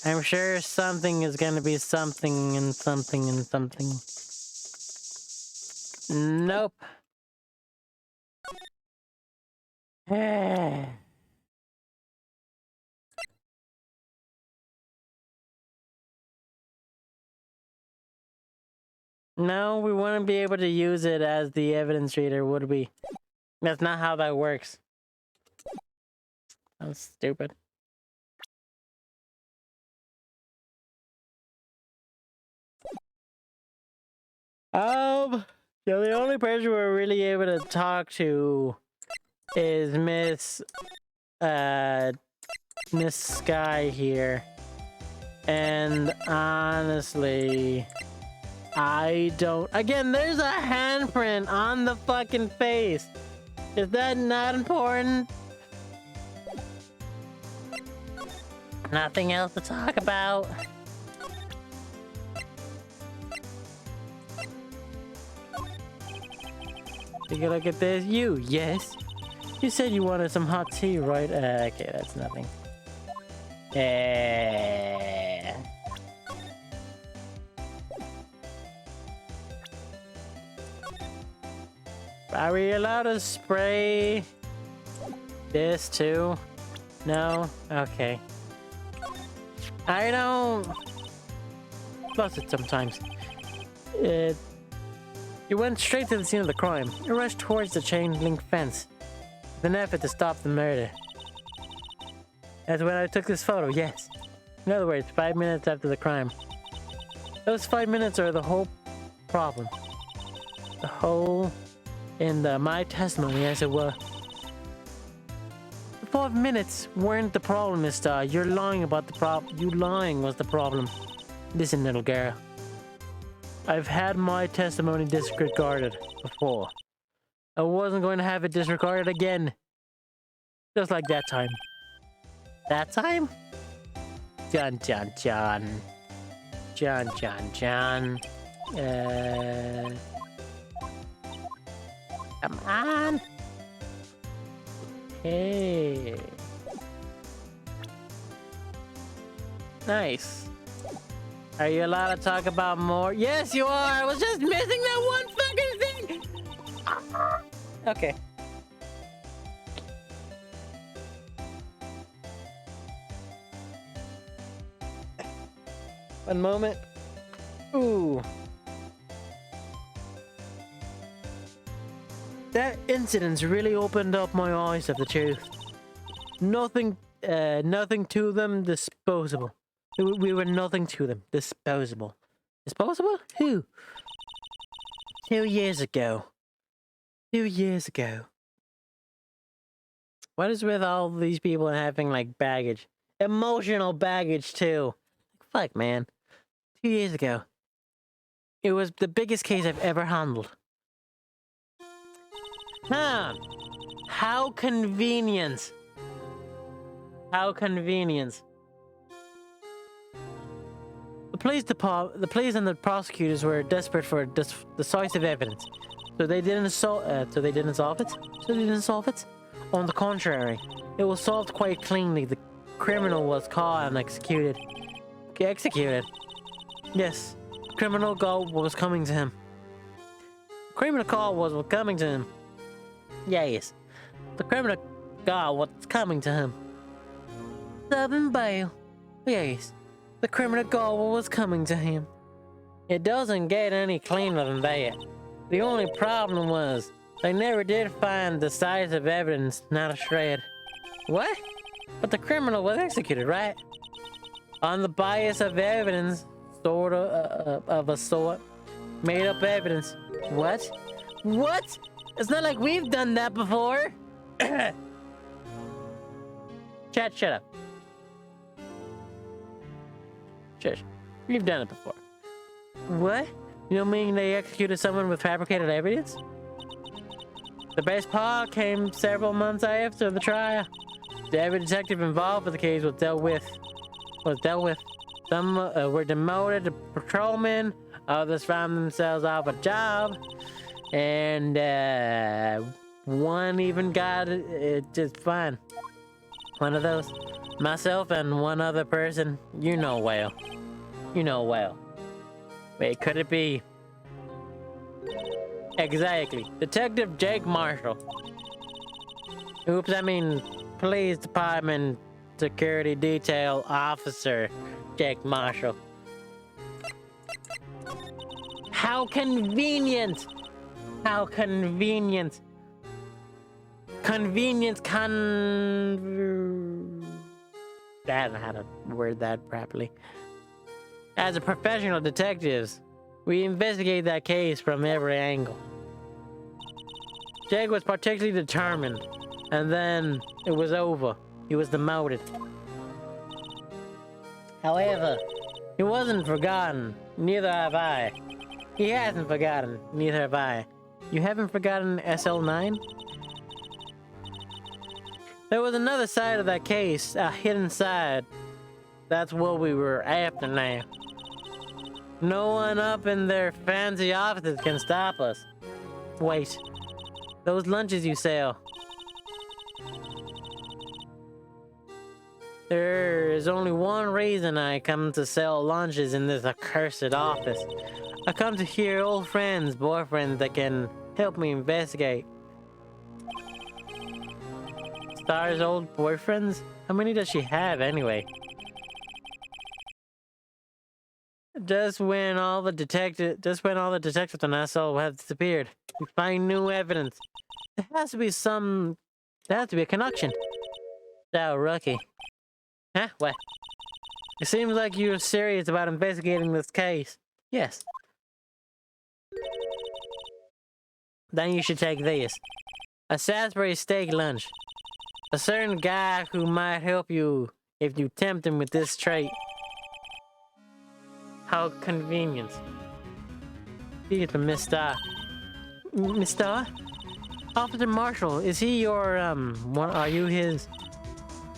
I'm sure something is gonna be something and something and something. Nope. No, we wouldn't be able to use it as the evidence reader, would we? That's not how that works. That's stupid. Yeah, the only person we're really able to talk to is Miss Sky here. And honestly, I don't... Again, there's a handprint on the fucking face. Is that not important? Nothing else to talk about. Take a look at this. Yes. You said you wanted some hot tea, right? Okay, that's nothing. Are we allowed to spray this too? No? Okay. I don't... Plus it sometimes. You went straight to the scene of the crime. You rushed towards the chain link fence with an effort to stop the murder. That's when I took this photo, yes. In other words, 5 minutes after the crime. Those 5 minutes are the whole problem. The whole... in my testimony, as it were. The 5 minutes weren't the problem, mister. You're lying about the problem. You lying was the problem. Listen, little girl. I've had my testimony disregarded before. I wasn't going to have it disregarded again. Just like that time. That time? John. Come on. Hey. Nice. Are you allowed to talk about more? Yes, you are. I was just missing that one fucking thing. Okay. One moment. Ooh. That incident's really opened up my eyes to the truth. Nothing to them disposable. We were nothing to them. Disposable. Disposable? Who? 2 years ago. 2 years ago. What is with all these people having, like, baggage? Emotional baggage, too. Fuck, man. 2 years ago. It was the biggest case I've ever handled. Huh. How convenient. How convenient. The police and the prosecutors were desperate for decisive evidence, so they didn't solve it. On the contrary, it was solved quite cleanly. The criminal was caught and executed. Executed. Yes, criminal goal was coming to him. criminal call was coming to him. Yes, the criminal call was coming to him. Southern bail. Yes, the criminal call was coming to him. It doesn't get any cleaner than that. The only problem was they never did find decisive evidence, not a shred. What? But the criminal was executed, right? On the bias of evidence, sort of a sort. Made up evidence. What? What? It's not like we've done that before. Chat, shut up. Shush. We've done it before. What? You don't mean they executed someone with fabricated evidence? The best part came several months after the trial. Every detective involved with the case was dealt with. Some were demoted to patrolmen. Others found themselves off a job. And one even got it just fine. One of those. Myself and one other person. You know well. You know well. Wait, could it be? Exactly. Detective Jake Marshall. Oops, I mean Police Department Security Detail Officer Jake Marshall. How convenient! How convenient! Convenience I don't know how to word that properly. As a professional detectives, we investigate that case from every angle. Jake was particularly determined, and then it was over. He was demoted. However, he wasn't forgotten. Neither have I. He hasn't forgotten. Neither have I. You haven't forgotten SL9? There was another side of that case, a hidden side. That's what we were after now. No one up in their fancy offices can stop us. Wait. Those lunches you sell. There is only one reason I come to sell lunches in this accursed office. I come to hear old friends, boyfriends that can help me investigate. Star's old boyfriends? How many does she have anyway? Just when all the detectives and I saw have disappeared, we find new evidence. There has to be a connection. So rookie. Huh? What? It seems like you're serious about investigating this case. Yes. Then you should take this. A Salisbury steak lunch. A certain guy who might help you if you tempt him with this trait. How convenient. Speaking to Miss Star. Miss Star? Officer Marshall, is he your, are you his...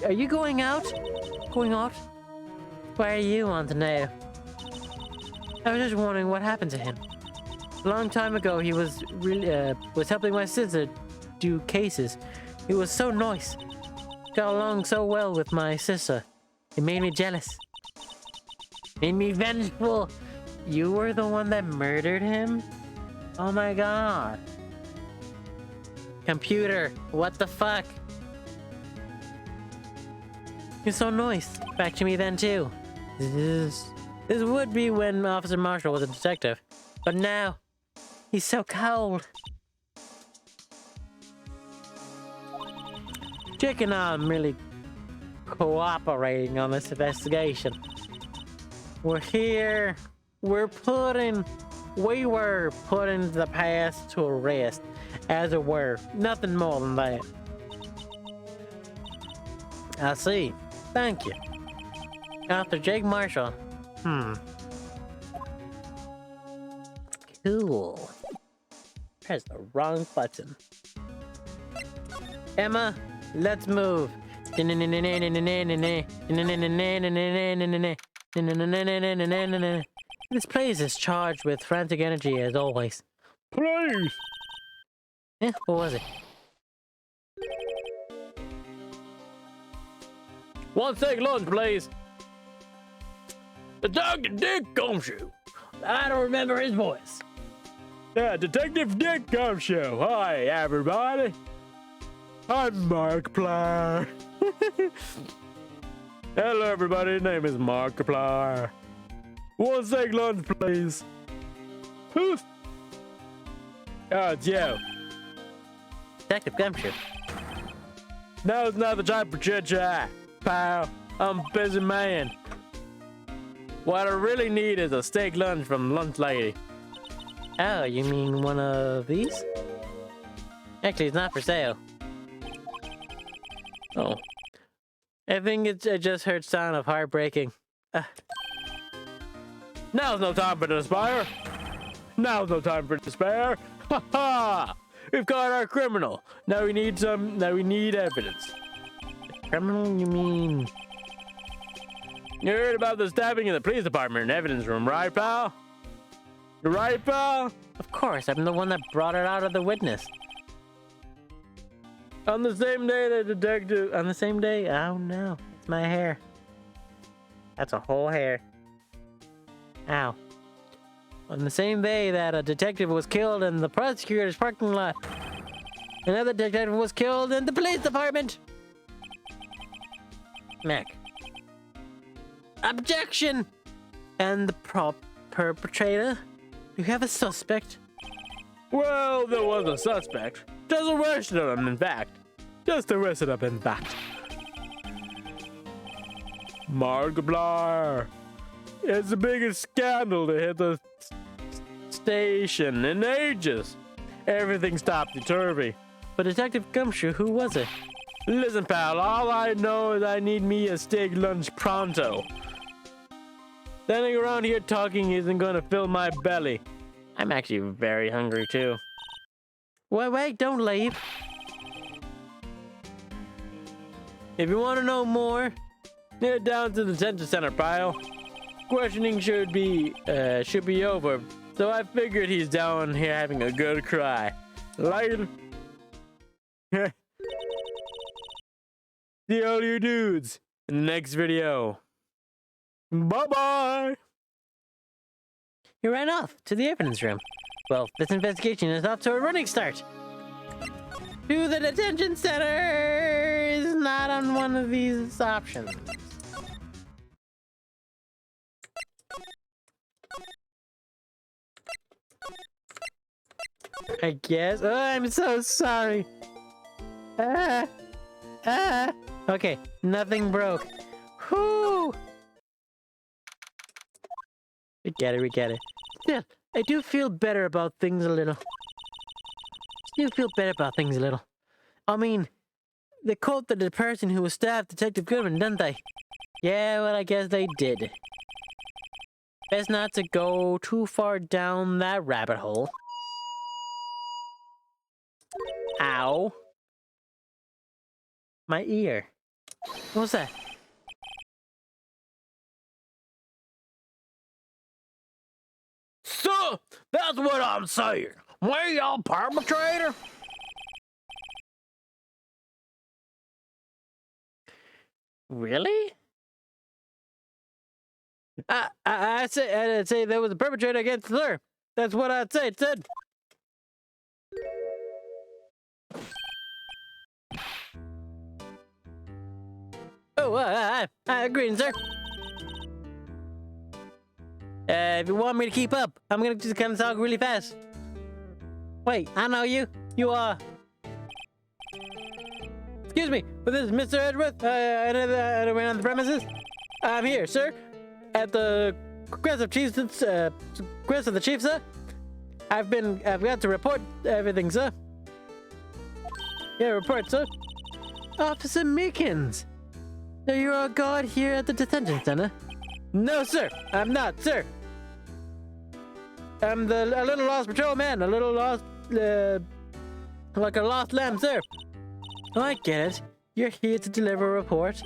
Are you going out? Going out? Why are you on to know? I was just wondering what happened to him. A long time ago, he was helping my sister do cases. He was so nice. Got along so well with my sister. It made me jealous. Made me vengeful. You were the one that murdered him? Oh my god. Computer, what the fuck? You're so nice. Back to me then too. This would be when Officer Marshall was a detective. But now, he's so cold. Jake and I are merely cooperating on this investigation. We're here. We were put in the past to arrest, as it were. Nothing more than that. I see. Thank you. After Jake Marshall. Cool. Press the wrong button. Emma, let's move. This place is charged with frantic energy as always. Please! What was it? One steak lunch, please. The Dr. Dick Gumshoe. I don't remember his voice. Yeah, Detective Dick Gumshoe. Hi, everybody. I'm Markiplier. Hello, everybody. Name is Markiplier. One steak lunch, please. Who's? Oh, it's you. Detective Gumshoe. Now's not the time for chit-chat, pal. I'm a busy man. What I really need is a steak lunch from Lunch Lady. Oh, you mean one of these? Actually, it's not for sale. Oh. I think I just heard sound of heartbreaking. Now's no time for despair. Now's no time for despair. Ha ha! We've caught our criminal. Now we need evidence. Criminal, you mean? You heard about the stabbing in the police department in evidence room, right, pal? You right, pal? Of course, I'm the one that brought it out of the witness. On the same day the detective... On the same day? Oh no, it's my hair. That's a whole hair. Ow. On the same day that a detective was killed in the prosecutor's parking lot, another detective was killed in the police department. Mac. Objection! And the perpetrator? You have a suspect? Well, there was a suspect. Just arrested him, in fact. Markiplier. It's the biggest scandal to hit the station in ages. Everything's topsy-turvy. But Detective Gumshoe, who was it? Listen, pal, all I know is I need me a steak lunch pronto. Standing around here talking isn't going to fill my belly. I'm actually very hungry, too. Wait, don't leave. If you want to know more, head down to the detention center, pal. Questioning should be over, so I figured he's down here having a good cry. Later. See all you dudes in the next video. Bye-bye. He ran off to the evidence room. Well, this investigation is off to a running start. To the detention center is not on one of these options. I guess. Oh, I'm so sorry. Okay, nothing broke. Whoo! We get it. Still, I do feel better about things a little. I mean, they caught the person who was stabbed Detective Goodman, didn't they? Yeah, well, I guess they did. Best not to go too far down that rabbit hole. Ow. My ear. What was that? So, that's what I'm saying. Me, a perpetrator? Really? I'd say there was a perpetrator against her. That's what I'd say. It said. Oh, greetings, sir. If you want me to keep up, I'm gonna just kind of talk really fast. Wait, I know you. You are. Excuse me, but this is Mr. Edgeworth. Anyone on the premises? I'm here, sir. At the request of the chief, sir. I've got to report everything, sir. Yeah, report, sir. Officer Meekins. So you're a guard here at the detention center? No, sir. I'm not, sir. I'm a little lost patrolman. A little lost, like a lost lamb, sir. Oh, I get it. You're here to deliver a report.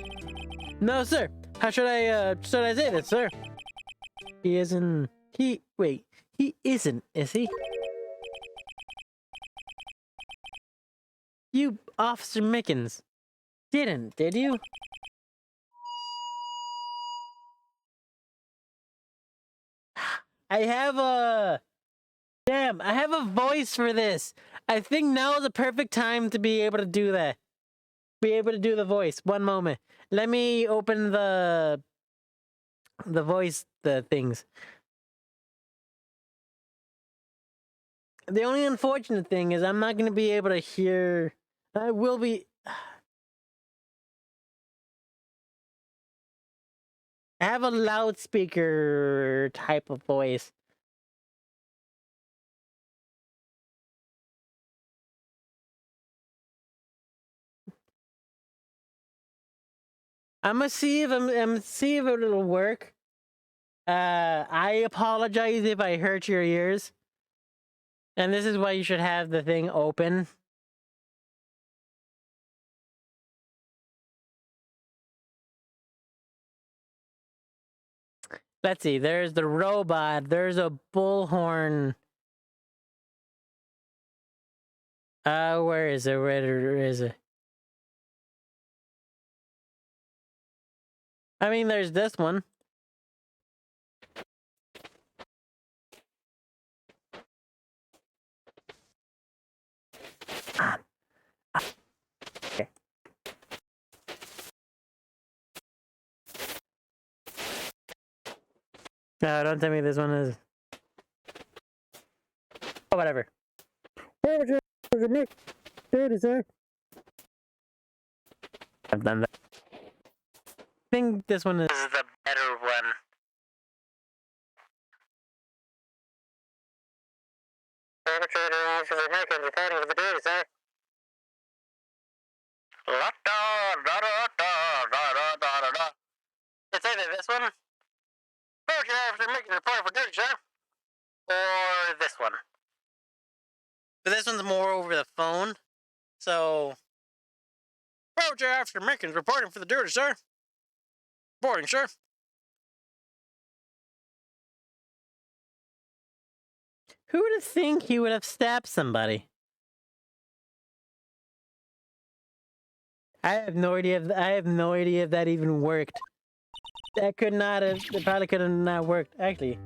No, sir. How should I say this, sir? He isn't, is he? You, Officer Mickens, did you? I have Damn, I have a voice for this. I think now is the perfect time to be able to do that. Be able to do the voice. One moment. Let me open the voice, the things. The only unfortunate thing is I'm not going to be able to hear. I will be. I have a loudspeaker type of voice. I'm gonna see if see if it'll work. I apologize if I hurt your ears. And this is why you should have the thing open. Let's see, there's the robot, there's a bullhorn. Where is it? Where is it? I mean, there's this one. Okay. No, don't tell me this one is. Oh, whatever. I've done that. I think this one is the better one. Perpetrator officers Americans reporting for the duty, sir. It's either this one. Perpetrator officers Americans reporting for duty, sir. Or this one. But this one's more over the phone. So. Perpetrator officers Americans reporting for the duty, sir. Reporting, sir. Who would have think he would have stabbed somebody? I have no idea if that even worked. That could not have. It probably could have not worked. Actually.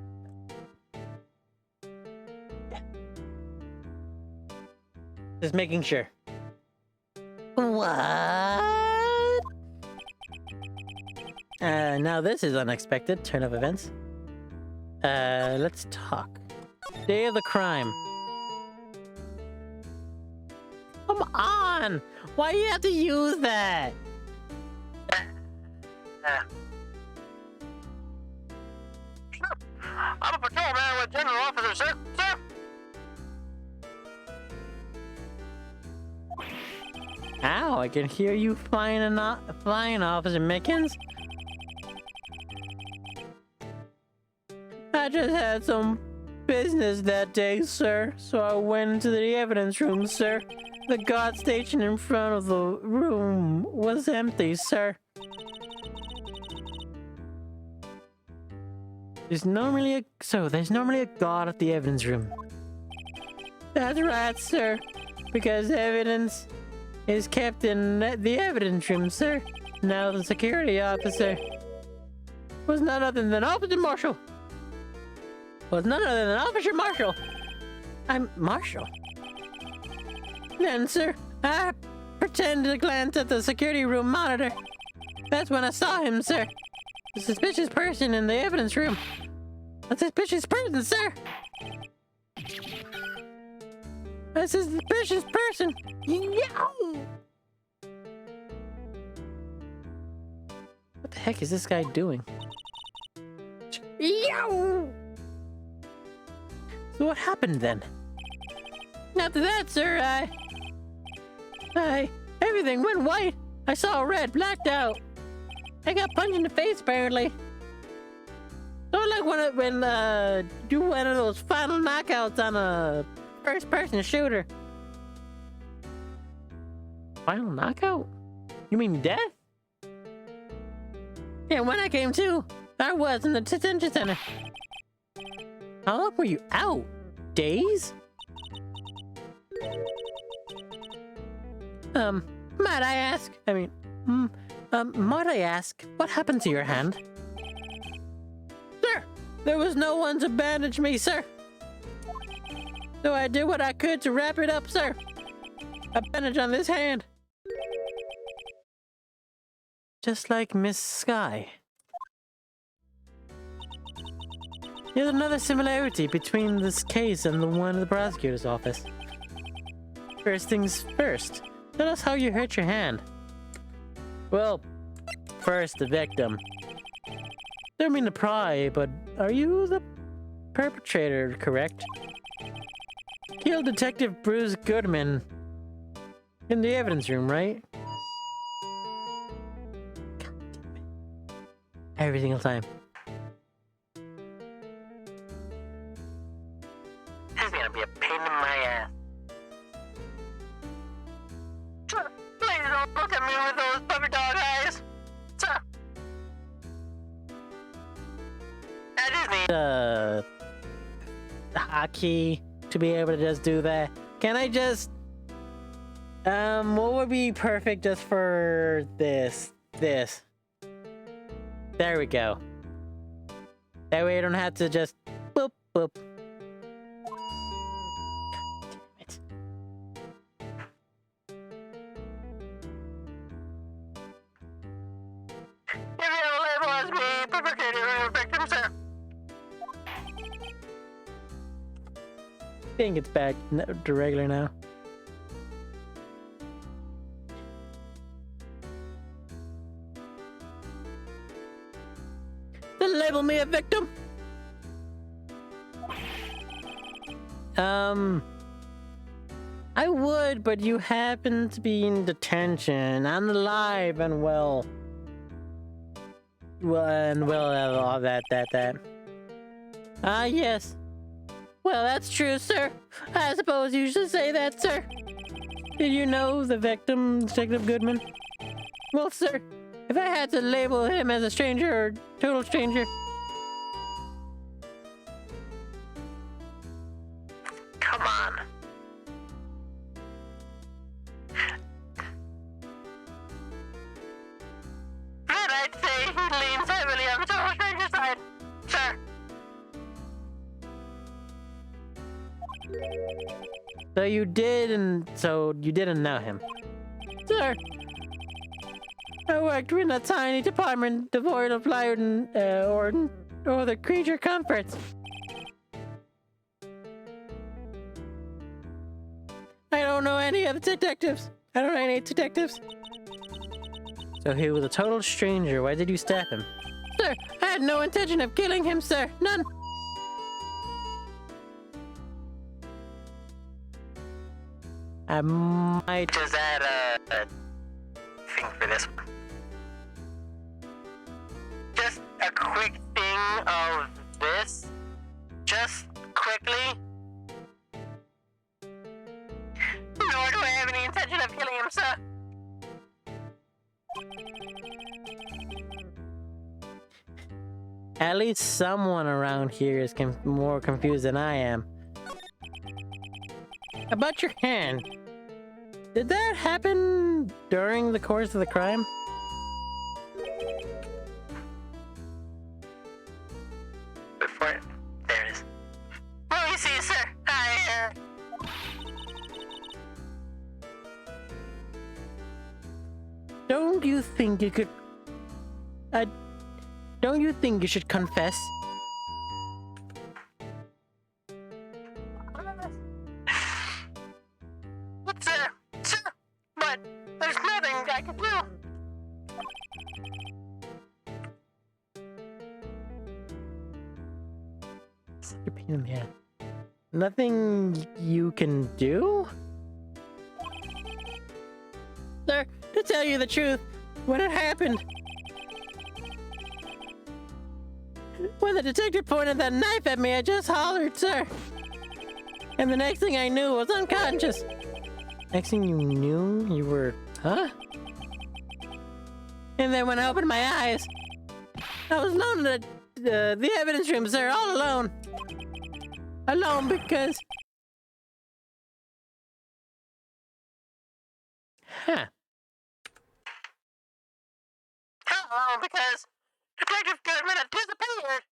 Just making sure. What? Now this is unexpected. Turn of events. Let's talk. Day of the crime. Come on! Why do you have to use that? I'm a patrolman with General Officer, sir. Sir! Ow, I can hear you flying, Officer Mickens. I just had some business that day, sir, so I went into the evidence room, sir. The guard station in front of the room was empty, sir. There's normally a guard at the evidence room. That's right, sir, because evidence is kept in the evidence room, sir. Now the security officer was none other than Officer Marshall. I'm Marshall. Then, sir, I pretended to glance at the security room monitor. That's when I saw him, sir. A suspicious person in the evidence room. A suspicious person, sir. A suspicious person. Yow! What the heck is this guy doing? Yow! So what happened then? After that, sir, everything went white. I saw red, blacked out. I got punched in the face, apparently. Sort of like when do one of those final knockouts on a first-person shooter. Final knockout? You mean death? Yeah, when I came to, I was in the detention center. How long were you out? Days? Might I ask? Might I ask, what happened to your hand? Sir, there was no one to bandage me, sir. So I did what I could to wrap it up, sir. A bandage on this hand. Just like Miss Sky. There's another similarity between this case and the one in the prosecutor's office. First things first, tell us how you hurt your hand. Well, first the victim. Don't mean to pry, but are you the perpetrator, correct? Killed Detective Bruce Goodman in the evidence room, right? God damn it. Every single time. This is gonna be a pain in my ass. Sir, please don't look at me with those puppy dog eyes. Sir. I just need a hotkey to be able to just do that. Can I just what would be perfect just for this? There we go. That way I don't have to just boop boop. Damn it. If you have a label as me, perpetrator or victim, sir. I think it's back to regular now. Then label me a victim. I would, but you happen to be in detention and alive and well, all that. Ah, yes. Well, that's true, sir. I suppose you should say that, sir. Did you know the victim, Detective Goodman? Well, sir, if I had to label him as a stranger or total stranger... Come on. Then I'd say he leans heavily on the total stranger side, sir. So you didn't know him. Sir, I worked in a tiny department devoid of light or the creature comforts. I don't know any other detectives. I don't know any detectives. So he was a total stranger. Why did you stab him? Sir, I had no intention of killing him, sir. None. I might just add a thing for this one. Just a quick thing of this. Just quickly. Nor do I have any intention of killing him, sir. At least someone around here is more confused than I am. About your hand. Did that happen during the course of the crime? Before there it is. Well, you see, sir, Don't you think you could... don't you think you should confess? Sir, but there's nothing I can do. Such a pain in the ass. Nothing you can do? Sir, to tell you the truth, when it happened, when the detective pointed that knife at me, I just hollered, sir. And the next thing I knew, I was unconscious. Next thing you knew, you were... Huh? And then when I opened my eyes, I was alone in the evidence room, sir, all alone. Alone because... Huh. Alone because Detective Goodman had disappeared.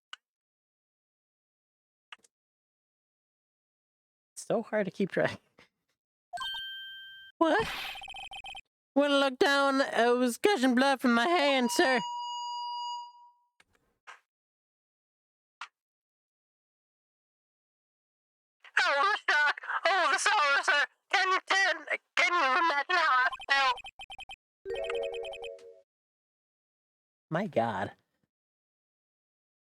so hard to keep track. What? When I looked down, it was gushing blood from my hand, sir. Oh, the shock! Oh, the sorrow, sir! Can you imagine how I felt? My God.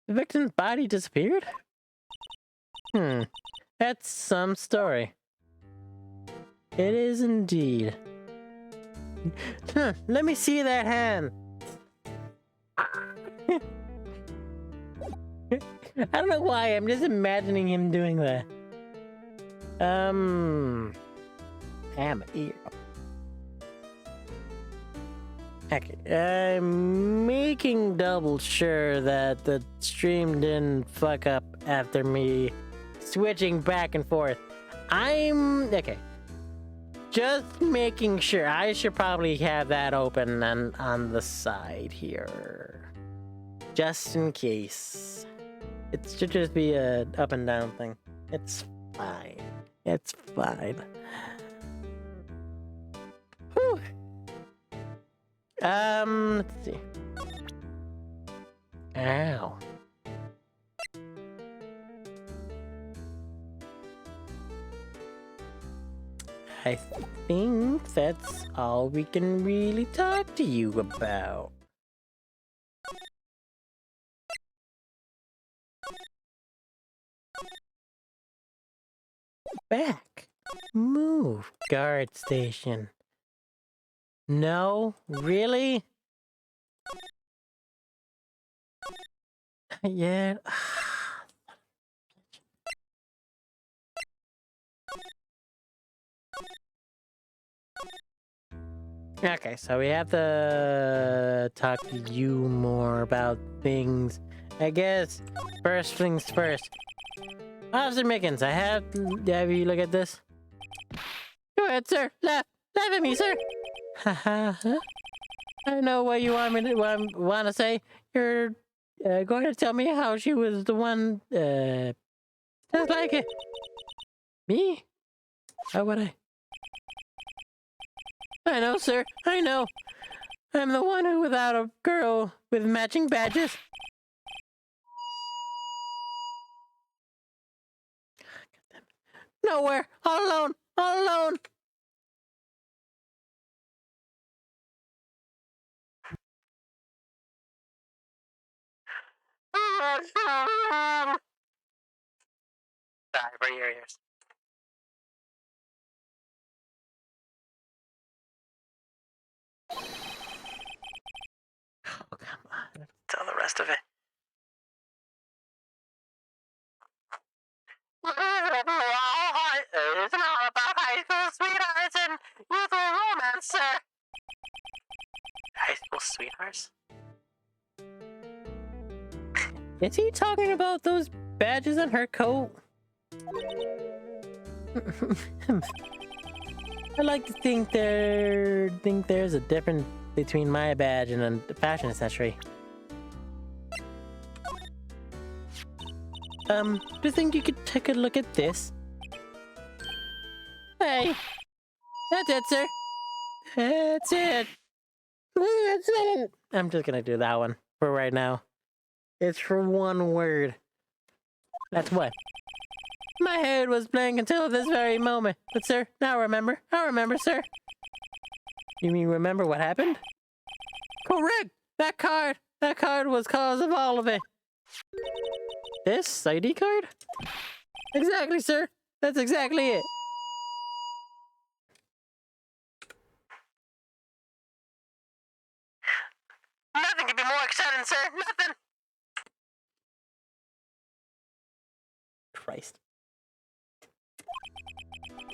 The victim's body disappeared? That's some story. It is indeed. Let me see that hand. I don't know why, I'm just imagining him doing that. Ham ear. Okay, I'm making double sure that the stream didn't fuck up after me switching back and forth. Okay. Just making sure. I should probably have that open and on the side here. Just in case. It should just be a up and down thing. It's fine. It's fine. Whew. Let's see. Ow. I think that's all we can really talk to you about. Back. Move, guard station. No? Really? Yeah. Okay, so we have to talk to you more about things. I guess first things first. Officer Mickens, I have you look at this. Go ahead, sir. Laugh at me, sir. Haha. I know what you want me to want to say. You're going to tell me how she was the one just like it. Me? How would I? I know, sir. I know. I'm the one who without a girl with matching badges. Nowhere. All alone. All alone. Sorry for your ears. Oh, come on. Tell the rest of it. It's all about high school sweethearts and youthful romance, sir. High school sweethearts? Is he talking about those badges on her coat? I like to think there's a difference between my badge and a fashion accessory. Do you think you could take a look at this? Hey! That's it, sir! That's it! That's it! I'm just gonna do that one for right now. It's for one word. That's what? My head was blank until this very moment. But sir, now remember. I remember, sir. You mean remember what happened? Correct! That card was cause of all of it. This ID card? Exactly, sir. That's exactly it. Nothing could be more exciting, sir. Nothing. Christ.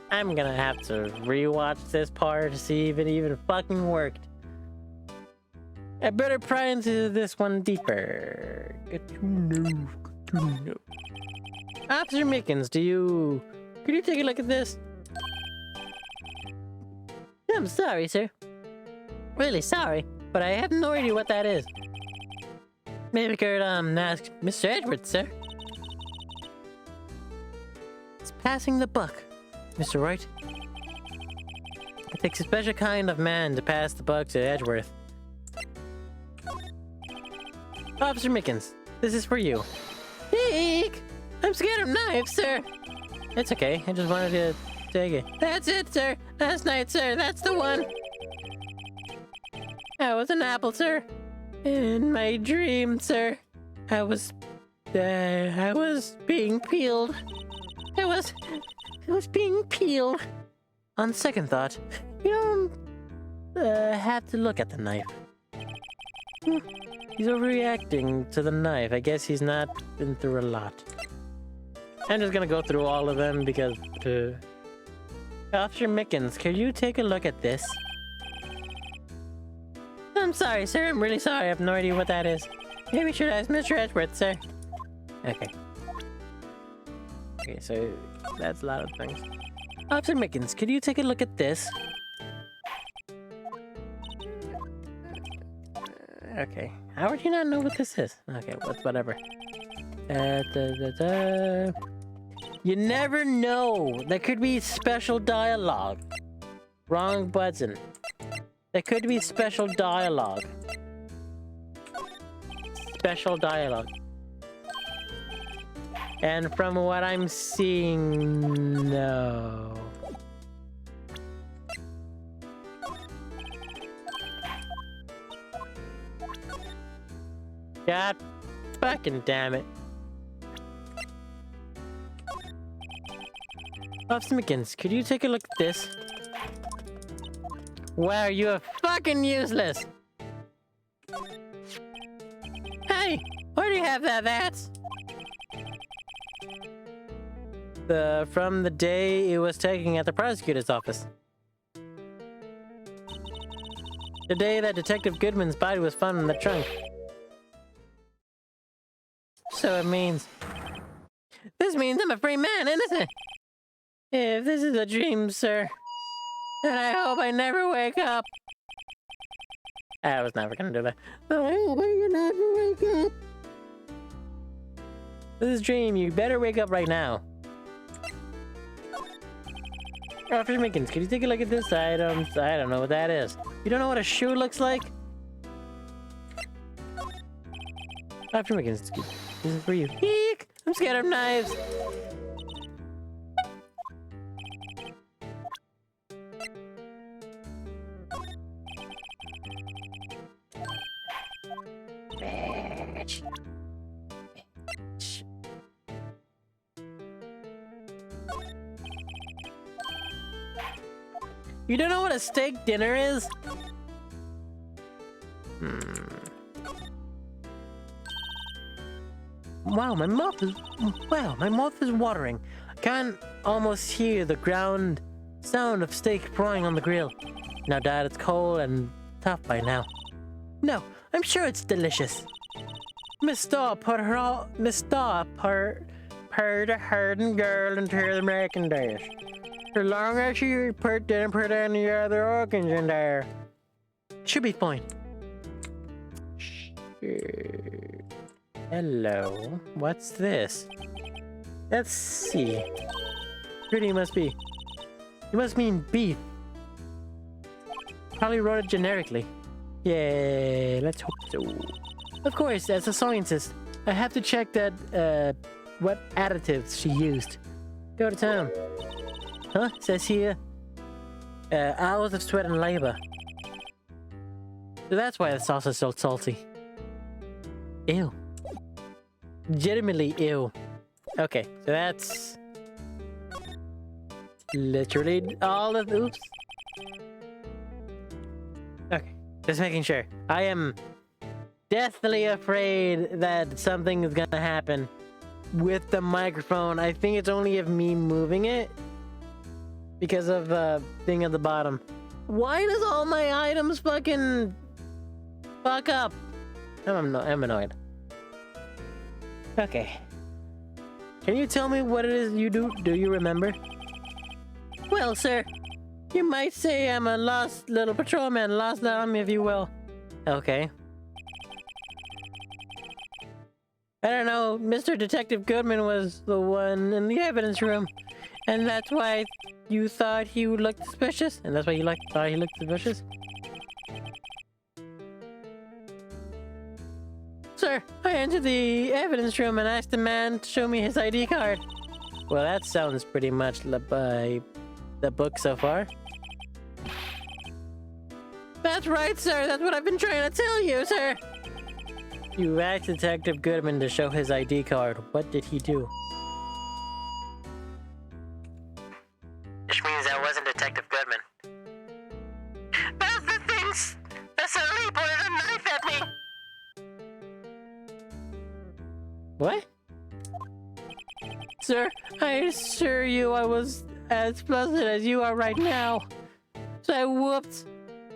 I'm gonna have to rewatch this part to see if it even fucking worked. I better pry into this one deeper. Good to know. Good to know. Officer Mickens, could you take a look at this? I'm sorry, sir. Really sorry, but I have no idea what that is. Maybe we could ask Mr. Edwards, sir. It's passing the buck. Mr. Wright? It takes a special kind of man to pass the buck to Edgeworth. Officer Mickens, this is for you. Eek! I'm scared of knives, sir. It's okay. I just wanted to take it. That's it, sir. Last night, sir. That's the one. I was an apple, sir. In my dream, sir. I was being peeled. I was being peeled. On second thought, you don't have to look at the knife. He's overreacting to the knife. I guess he's not been through a lot. I'm just gonna go through all of them because... Officer Mickens, can you take a look at this? I'm sorry, sir. I'm really sorry. I have no idea what that is. Maybe we should ask Mr. Edgeworth, sir. Okay. Okay, so that's a lot of things. Officer Mickens, could you take a look at this? Okay. How would you not know what this is? Okay, whatever. You never know. There could be special dialogue. Wrong button. There could be special dialogue. Special dialogue. And from what I'm seeing, no. God fucking damn it. Officer Mickens, could you take a look at this? Wow, you are fucking useless! Hey! Where do you have that? From the day it was taken at the prosecutor's office. The day that Detective Goodman's body was found in the trunk. So it means... This means I'm a free man, innocent! If this is a dream, sir, then I hope I never wake up. I was never gonna do that. I hope I never wake up. This is a dream. You better wake up right now. Officer Mickens, can you take a look at this item? I don't know what that is. You don't know what a shoe looks like? Officer Mickens, this is for you. Eek! I'm scared of knives. You don't know what a steak dinner is? Wow, my mouth is watering. I can almost hear the ground sound of steak frying on the grill. Now, Dad, it's cold and tough by now. No, I'm sure it's delicious. Miss Starr put the herding girl into the American dish. As long as she didn't put any other organs in there. Should be fine. Hello. What's this? Let's see. Pretty must be. You must mean beef. Probably wrote it generically. Yeah, let's hope so. Of course, as a scientist, I have to check that, what additives she used. Go to town. Huh? Says here, hours of sweat and labor. So that's why the sauce is so salty. Ew. Legitimately ew. Okay, so that's... literally all of... Oops. Okay, just making sure. I am deathly afraid that something is gonna happen with the microphone. I think it's only of me moving it. Because of the thing at the bottom. Why does all my items fucking fuck up? I'm annoyed. Okay. Can you tell me what it is you do? Do you remember? Well, sir, you might say I'm a lost little patrolman, lost army, if you will. Okay. I don't know, Mr. Detective Goodman was the one in the evidence room. And that's why you thought he would look suspicious? And that's why you thought he looked suspicious? Sir, I entered the evidence room and asked the man to show me his ID card. Well, that sounds pretty much by the book so far. That's right, sir. That's what I've been trying to tell you, sir. You asked Detective Goodman to show his ID card. What did he do? Which means that wasn't Detective Goodman. That's the things! That's a leap or a knife at me! What? Sir, I assure you I was as flustered as you are right now. So I whooped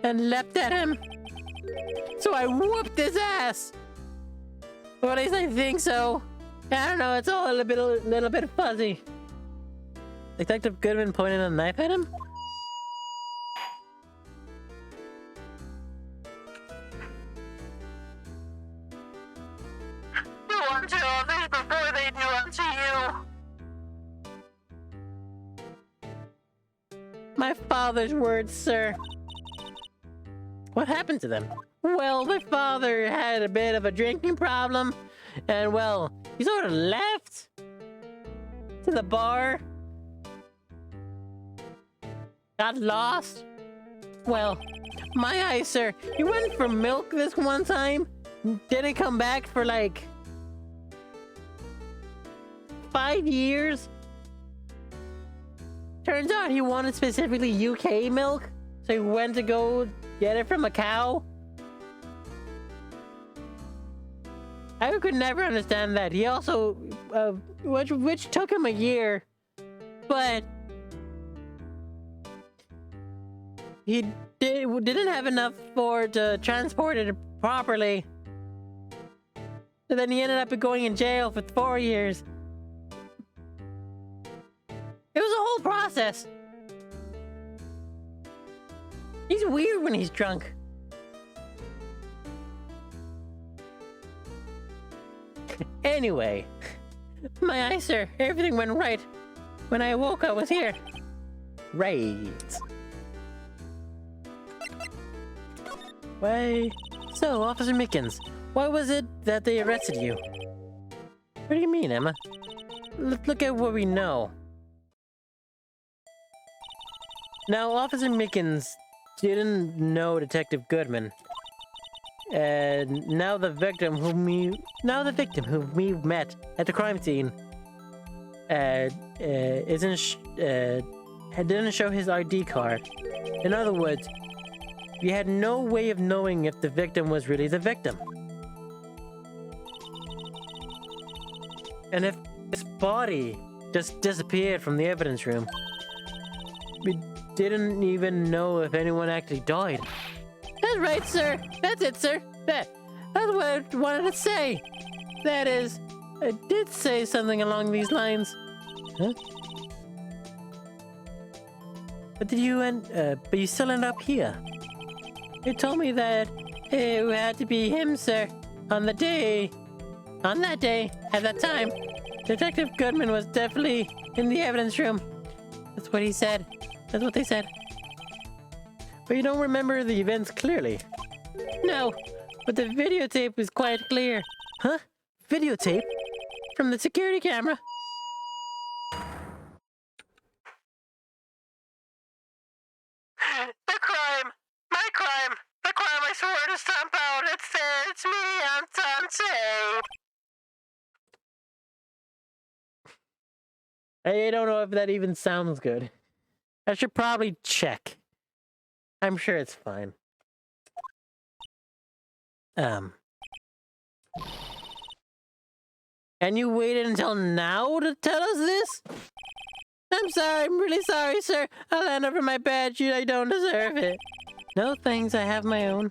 and leapt at him. So I whooped his ass! Or at least I think so. I don't know, it's all a little bit fuzzy. Detective Goodman pointed a knife at him? Do unto others before they do unto you. My father's words, sir. What happened to them? Well, my father had a bit of a drinking problem, and well, he sort of left to the bar. Got lost. Well, my eyes, sir, he went for milk this one time, didn't come back for like 5 years. Turns out he wanted specifically UK milk, so he went to go get it from a cow. I could never understand that. He also, which took him a year, but he didn't have enough to transport it properly. So then he ended up going in jail for 4 years. It was a whole process. He's weird when he's drunk. Anyway, my eyes, sir, everything went right. When I woke, I was here. Right. Why? So, Officer Mickens, why was it that they arrested you? What do you mean, Emma? Look at what we know. Now, Officer Mickens didn't know Detective Goodman. And now the victim whom we met at the crime scene didn't show his ID card. In other words, we had no way of knowing if the victim was really the victim. And if this body just disappeared from the evidence room, we didn't even know if anyone actually died. That's right, sir. That's it, sir. That's what I wanted to say. That is, I did say something along these lines. Huh? But you still end up here. You told me that it had to be him, sir. On that day, at that time, Detective Goodman was definitely in the evidence room. That's what he said. That's what they said. But you don't remember the events clearly. No, but the videotape is quite clear. Huh? Videotape? From the security camera? The crime! My crime! The crime I swore to stomp out! It's me, I'm Tante! I don't know if that even sounds good. I should probably check. I'm sure it's fine. And you waited until now to tell us this? I'm sorry, I'm really sorry, sir. I'll hand over my badge. I don't deserve it. No thanks, I have my own.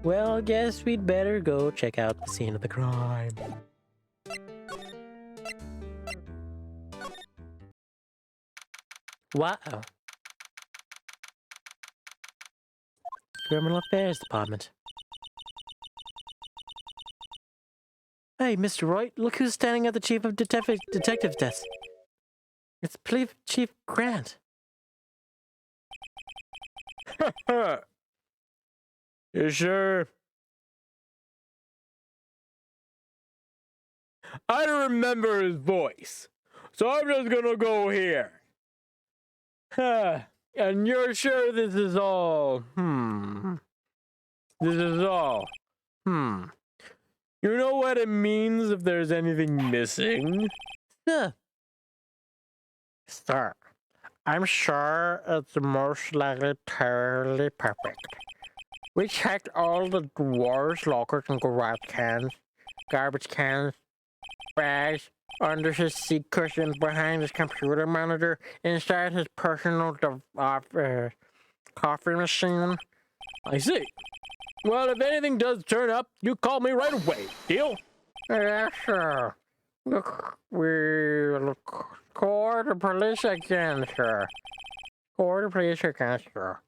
Well, guess we'd better go check out the scene of the crime. Wow. Criminal Affairs Department. Hey, Mr. Wright, look who's standing at the Chief of Detective's desk. It's Chief Grant. You sure? I don't remember his voice, so I'm just gonna go here. And you're sure this is all? This is all? You know what it means if there's anything missing? Sir, I'm sure it's most likely totally perfect. We checked all the drawers, lockers, and garbage cans, bags, under his seat cushion, behind his computer monitor, inside his personal coffee machine. I see. Well, if anything does turn up, you call me right away. Deal? Yeah, sure. We'll call the police again, sir. Call the police again, sir.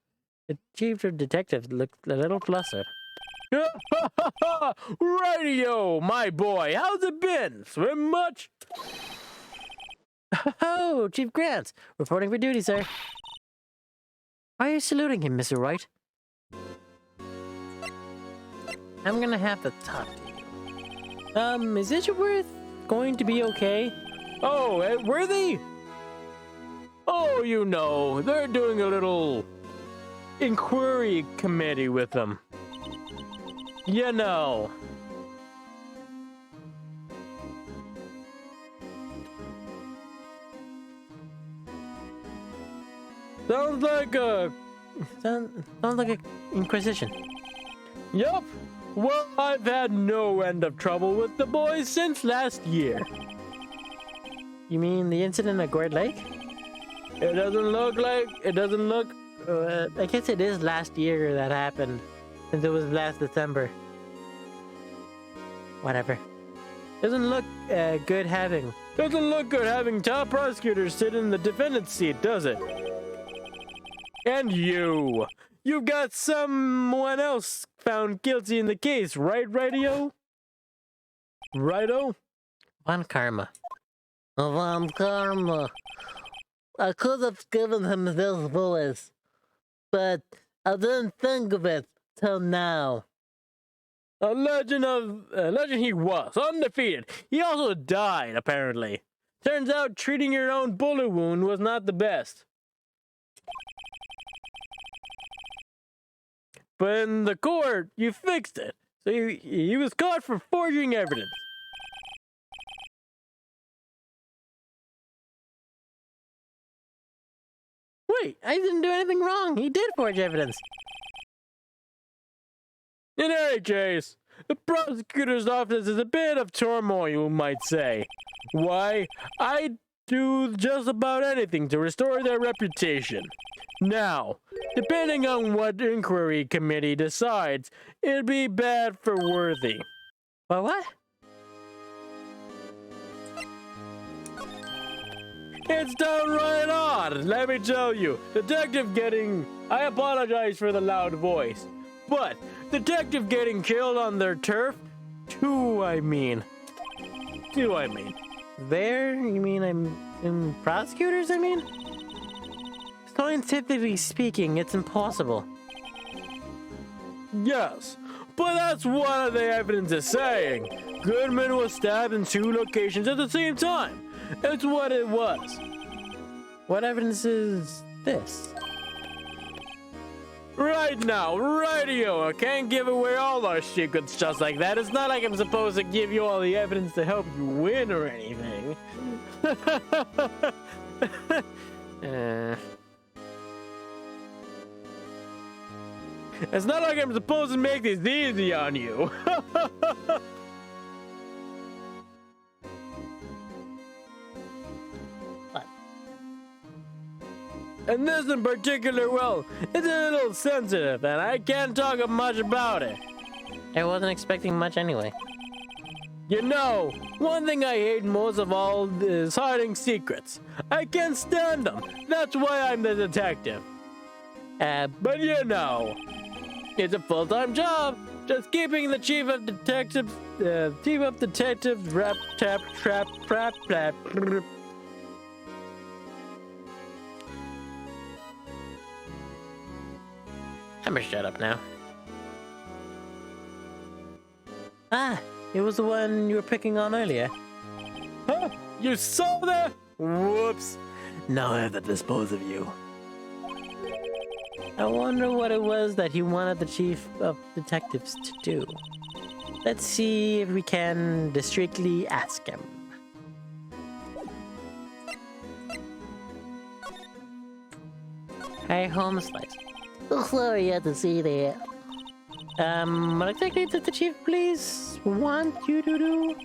The chief of detectives looked a little flustered. Radio, my boy. How's it been? Swim much? Oh, Chief Grant. Reporting for duty, sir. Why are you saluting him, Mr. Wright? I'm gonna have to talk to you. Is Edgeworth going to be okay? Oh, Edworthy? Oh, you know, they're doing a little inquiry committee with them. You know. Sounds like a inquisition. Yup. Well, I've had no end of trouble with the boys since last year. You mean the incident at Gourd Lake? It doesn't look. I guess it is last year that happened, since it was last December. Whatever. Doesn't look good having top prosecutors sit in the defendant's seat, does it? And you've got someone else found guilty in the case, right, Radio? Righto? Von Karma. Von Karma. I could have given him this voice, but I didn't think of it till now. A legend he was, undefeated. He also died, apparently. Turns out treating your own bullet wound was not the best. But in the court, you fixed it. So he was caught for forging evidence. Wait, I didn't do anything wrong. He did forge evidence. In any case, the prosecutor's office is a bit of turmoil, you might say. Why? I'd do just about anything to restore their reputation. Now, depending on what inquiry committee decides, it'd be bad for Worthy. What? It's downright odd, let me tell you. I apologize for the loud voice, but detective getting killed on their turf? I mean. There? You mean in prosecutors, I mean? Scientifically speaking, it's impossible. Yes, but that's what the evidence is saying. Goodman was stabbed in 2 locations at the same time. It's what it was. What evidence is this? Right now, Radio, I can't give away all our secrets just like that. It's not like I'm supposed to give you all the evidence to help you win or anything. It's not like I'm supposed to make this easy on you. And this in particular, well, it's a little sensitive, and I can't talk much about it. I wasn't expecting much anyway. You know, one thing I hate most of all is hiding secrets. I can't stand them. That's why I'm the detective. But you know, it's a full-time job. Just keeping the chief of detectives, rap, tap, trap, trap. I'm gonna shut up now. Ah, it was the one you were picking on earlier. Huh? You saw that? Whoops. Now I have to dispose of you. I wonder what it was that he wanted the chief of detectives to do. Let's see if we can discreetly ask him. Hey, Holmes Slice. Oh, sorry you had to see that. What exactly did the chief please want you to do?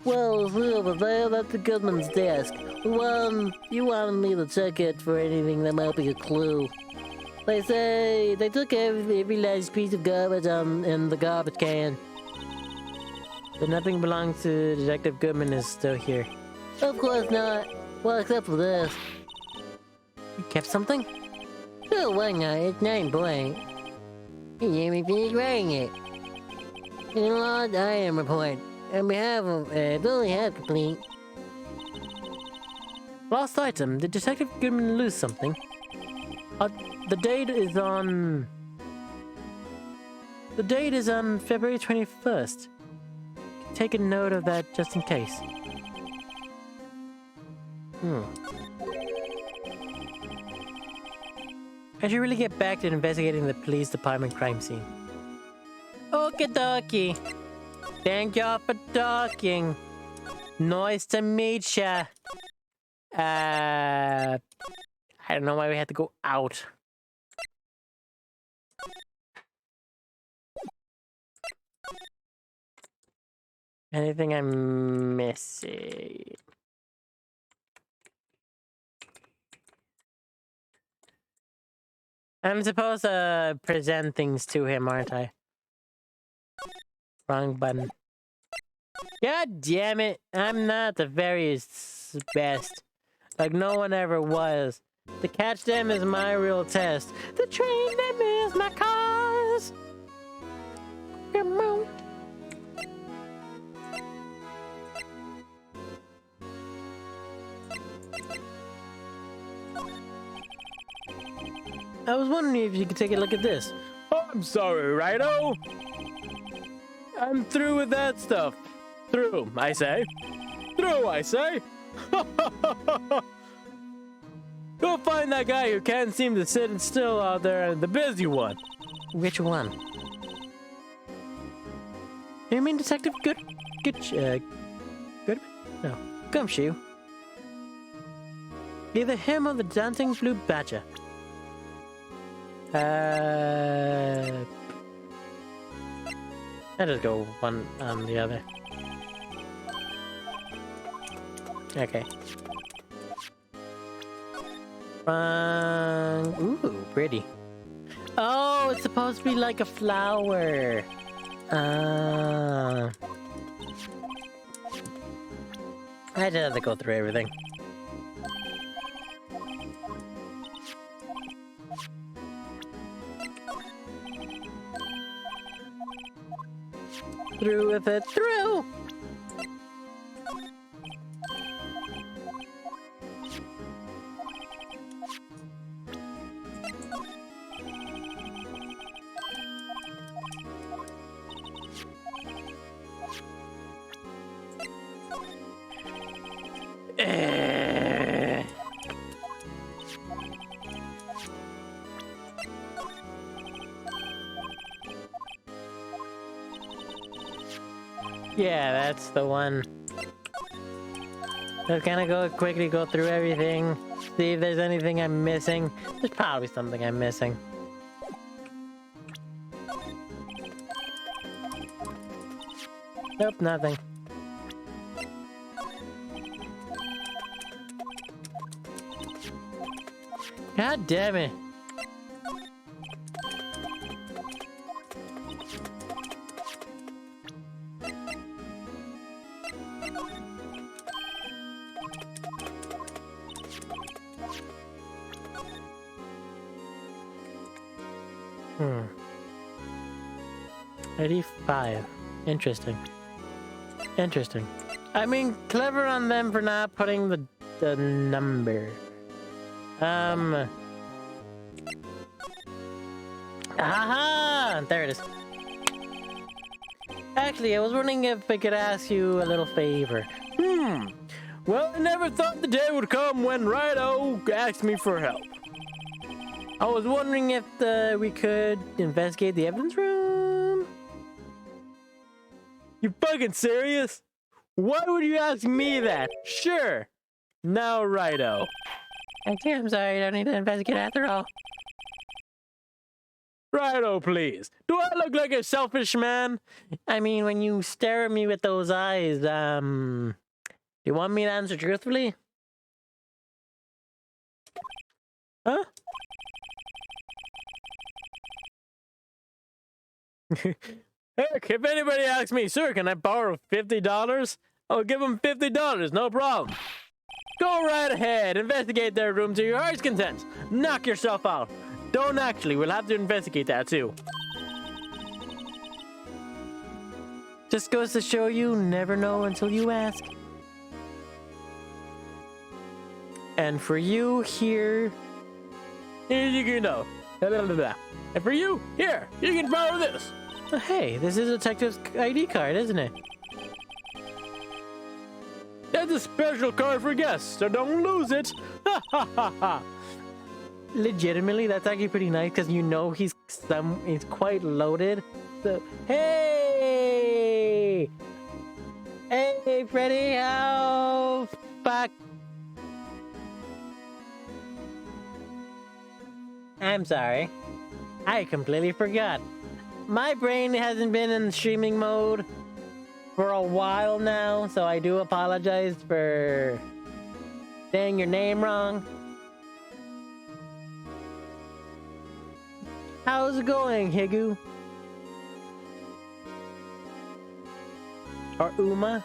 Well, it was over there at the Goodman's desk. You wanted me to check it for anything that might be a clue. They say they took every last piece of garbage in the garbage can. But nothing belongs to Detective Goodman is still here. Of course not. Well, except for this. You kept something? Sure, why not? It's not important. You hear me finish writing it. In a large IM report, on behalf of Billy Half Complete. Lost item. Did Detective Goodman lose something? The date is on... The date is on February 21st. Take a note of that just in case. I should really get back to investigating the police department crime scene. Okie dokie. Thank y'all for talking. Nice to meet ya. I don't know why we had to go out. Anything I'm missing? I'm supposed to present things to him, aren't I? Wrong button. God damn it! I'm not the very best. Like no one ever was. To catch them is my real test. To train them is my cause. Come on. I was wondering if you could take a look at this. Oh, I'm sorry, Righto. I'm through with that stuff. Through, I say. Through, I say. Go find that guy who can't seem to sit still out there, the busy one. Which one? You mean Detective Goodman? No, Gumshoe. Either him or the dancing blue badger. I'll just go one on the other. Okay. Ooh, pretty. Oh, it's supposed to be like a flower. I just have to go through everything. Through with it, through! Yeah, that's the one. Just gonna quickly go through everything, see if there's anything I'm missing. There's probably something I'm missing. Nope, nothing. God damn it. Hmm. 85. Interesting. Interesting. I mean, clever on them for not putting the number. Aha! There it is. Actually, I was wondering if I could ask you a little favor. Well, I never thought the day would come when Righto asked me for help. I was wondering if we could investigate the evidence room. You fucking serious? Why would you ask me that? Sure. Now, Righto. Okay, I'm sorry. I don't need to investigate after all. Righto, please. Do I look like a selfish man? I mean, when you stare at me with those eyes, do you want me to answer truthfully? Huh? Heck, if anybody asks me, sir, can I borrow $50? I'll give them $50, no problem. Go right ahead, investigate their room to your heart's content. Knock yourself out. Don't actually, we'll have to investigate that too. Just goes to show you never know until you ask. And for you here you can know. And for you, here, you can borrow this. oh, hey, this is a detective's ID card, isn't it? That's a special card for guests, so don't lose it. Ha ha ha ha. Legitimately, that's actually pretty nice because you know he's quite loaded. So, hey, Freddy, how fuck? I'm sorry, I completely forgot. My brain hasn't been in streaming mode for a while now, so I do apologize for saying your name wrong. How's it going, Higu? Or Uma,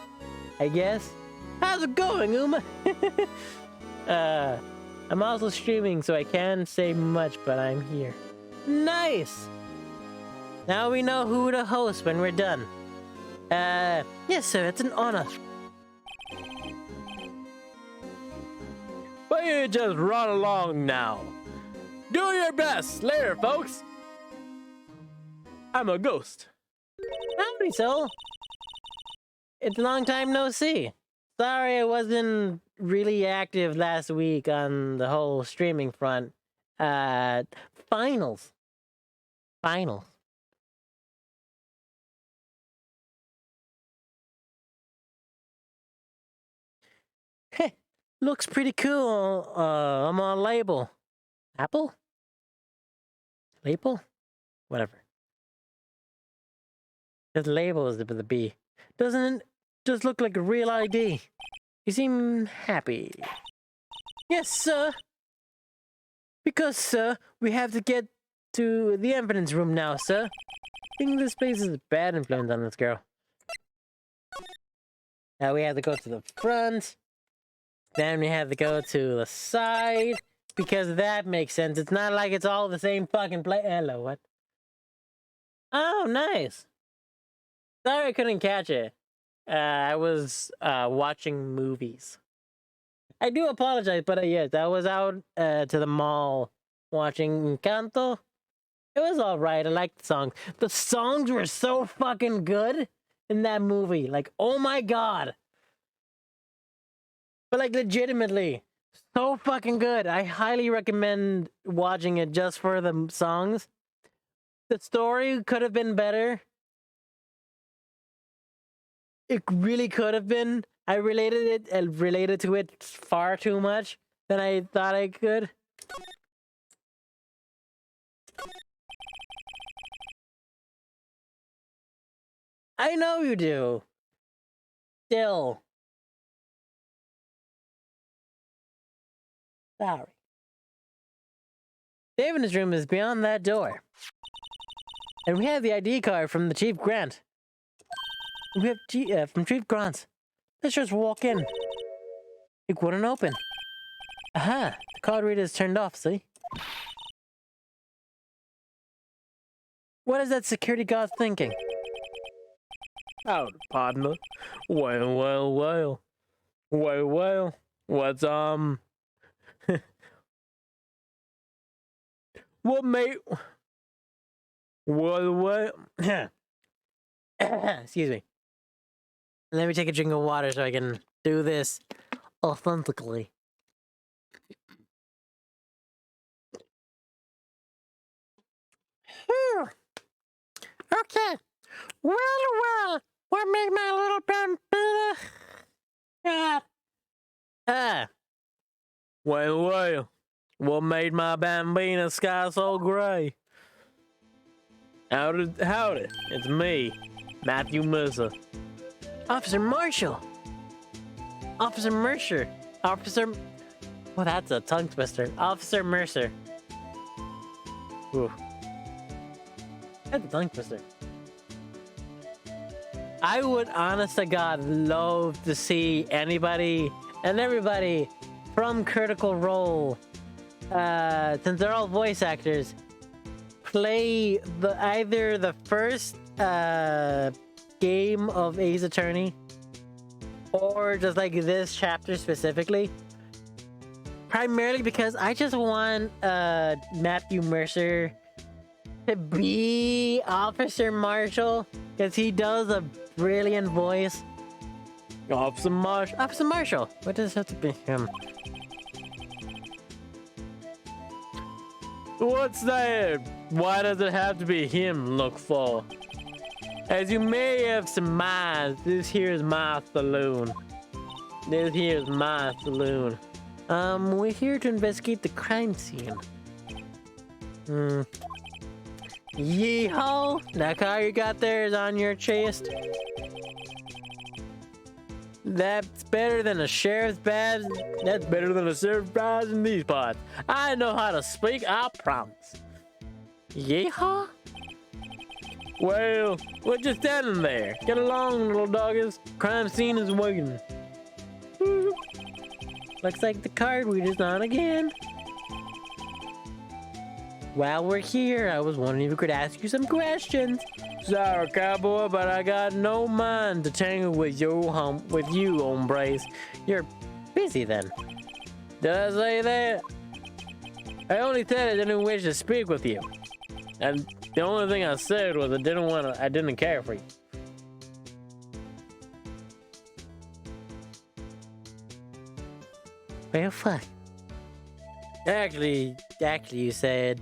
I guess. How's it going, Uma? I'm also streaming, so I can't say much, but I'm here. Nice! Now we know who to host when we're done. Yes, sir, it's an honor. But you just run along now. Do your best. Later, folks. I'm a ghost. Howdy, soul. It's a long time no see. Sorry I wasn't really active last week on the whole streaming front. Finals. Heh, looks pretty cool. I'm on label. Apple? Label? Whatever. This label is with the B. Doesn't it just look like a real ID? You seem happy. Yes, sir. Because, sir, we have to get to the evidence room now, sir. I think this place is a bad influence on this girl. Now we have to go to the front. Then we have to go to the side. Because that makes sense. It's not like it's all the same fucking place. Hello, what? Oh, nice. Sorry I couldn't catch it. I was watching movies. I do apologize, but yes, I was out to the mall watching Encanto. It was alright. I liked the songs. The songs were so fucking good in that movie. Like, oh my god. But like, legitimately, so fucking good. I highly recommend watching it just for the songs. The story could have been better. It really could have been. I related to it far too much than I thought I could. I know you do. Still. Sorry. The evidence room is beyond that door. And we have the ID card from the Chief Grant. We have from Chief Grant. Let's just walk in. It wouldn't open. Aha, the card reader is turned off, see? What is that security guard thinking? Howdy, partner. Well. What's, what What? Excuse me. Let me take a drink of water so I can do this authentically. Whew. Okay. Well, what made my little bambina? Ah, Well, what made my bambina sky so gray? Howdy, it's me, Matthew Mercer. Officer Marshall. Officer Mercer. Officer. Well, that's a tongue twister. Officer Mercer. Ooh. That's a tongue twister. I would, honest to God, love to see anybody and everybody from Critical Role, since they're all voice actors, play either the first game of Ace Attorney or just like this chapter specifically. Primarily because I just want Matthew Mercer to be Officer Marshall, because he does a brilliant voice. Officer Marshall. Officer Marshall. What does it have to be him? What's that? Why does it have to be him, look for? As you may have surmised, this here is my saloon. This here is my saloon. We're here to investigate the crime scene. Yeehaw! That car you got there is on your chest. That's better than a sheriff's badge. That's better than a sheriff's badge in these parts. I know how to speak, I promise. Yeehaw? Well, we're just standing there. Get along, little doggies. Crime scene is waiting. Looks like the card reader's on again. While we're here, I was wondering if we could ask you some questions. Sorry, cowboy, but I got no mind to tangle with you, hombres. You're busy then. Did I say that? I only said I didn't wish to speak with you. And the only thing I said was I didn't care for you. Well, fuck. Actually, you said.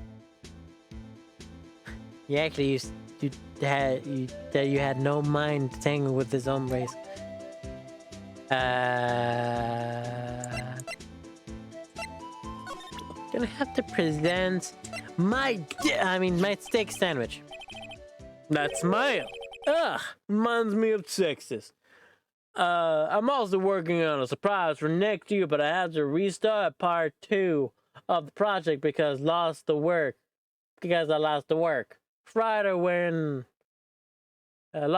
You had no mind to tangle with his own race. Gonna have to present my steak sandwich. That's mail. Ugh, reminds me of Texas. I'm also working on a surprise for next year, but I had to restart part 2 of the project because I lost the work. Friday when there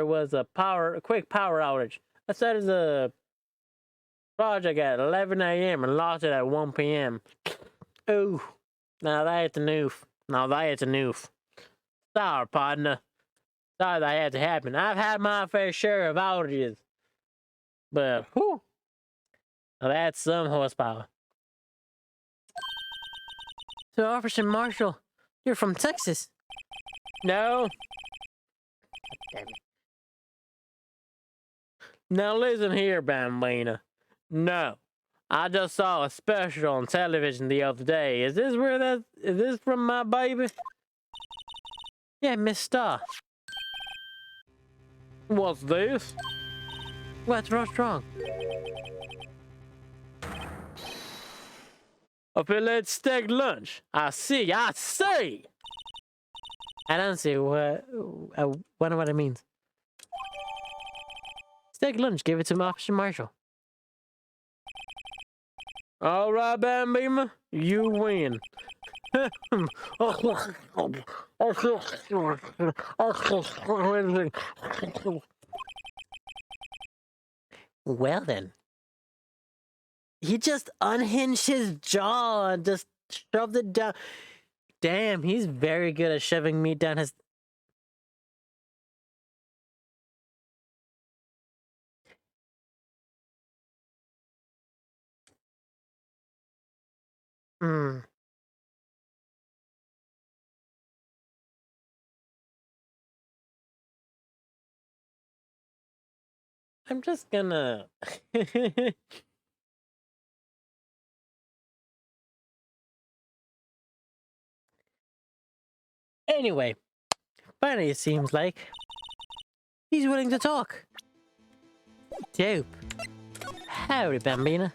was a quick power outage. I started the project at 11 a.m. and lost it at 1 p.m. Ooh, now that's a noof. Sorry, partner. Sorry that had to happen. I've had my fair share of outages. But, whew, now that's some horsepower. So, Officer Marshall, you're from Texas. No. Damn it. Now listen here, Bambina. No. I just saw a special on television the other day. Is this from my baby? Yeah, Miss Starr. What's this? What's wrong? A filet steak lunch. I see. I don't see what it means. Steak lunch, give it to Officer Marshall. All right, Bambina, you win. Well then. He just unhinged his jaw and just shoved it down. Damn, he's very good at shoving meat down his... I'm just gonna... Anyway, finally it seems like he's willing to talk. Dope. Howdy, Bambina.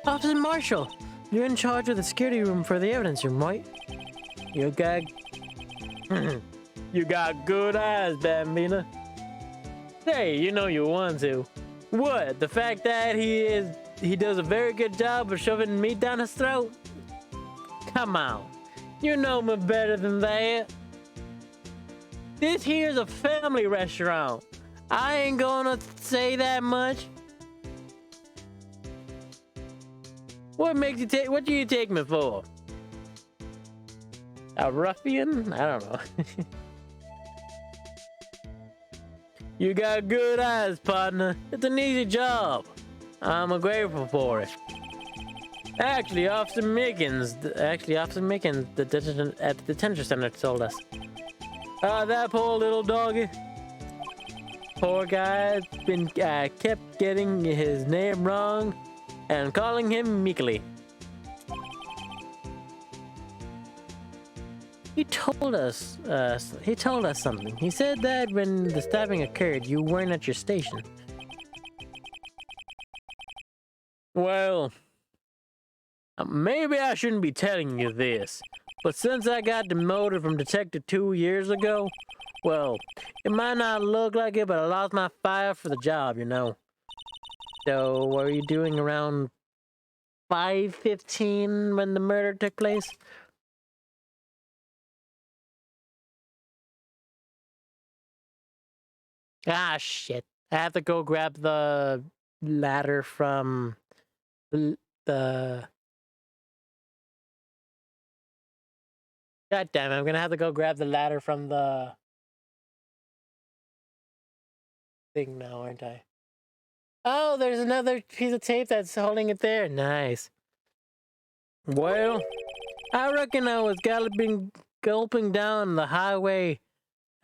Officer Marshall, you're in charge of the security room for the evidence room, right? You got... you got good eyes, Bambina. Hey, you know you want to. What? The fact that he does a very good job of shoving meat down his throat? Come on. You know me better than that. This here's a family restaurant. I ain't gonna say that much. What makes you take? What do you take me for? A ruffian? I don't know. You got good eyes, partner. It's an easy job. I'm grateful for it. Actually, Officer Mickens, at the detention center told us. That poor little doggy. Poor guy's been kept getting his name wrong and calling him Meekly. He told us something. He said that when the stabbing occurred, you weren't at your station. Well, maybe I shouldn't be telling you this, but since I got demoted from detective 2 years ago, well, it might not look like it, but I lost my fire for the job, you know. So, what were you doing around 5:15 when the murder took place? Ah, shit. I have to go grab the ladder from the... God damn it, I'm gonna have to go grab the ladder from the thing now, aren't I? Oh, there's another piece of tape that's holding it there. Nice. Well, I reckon I was gulping down the highway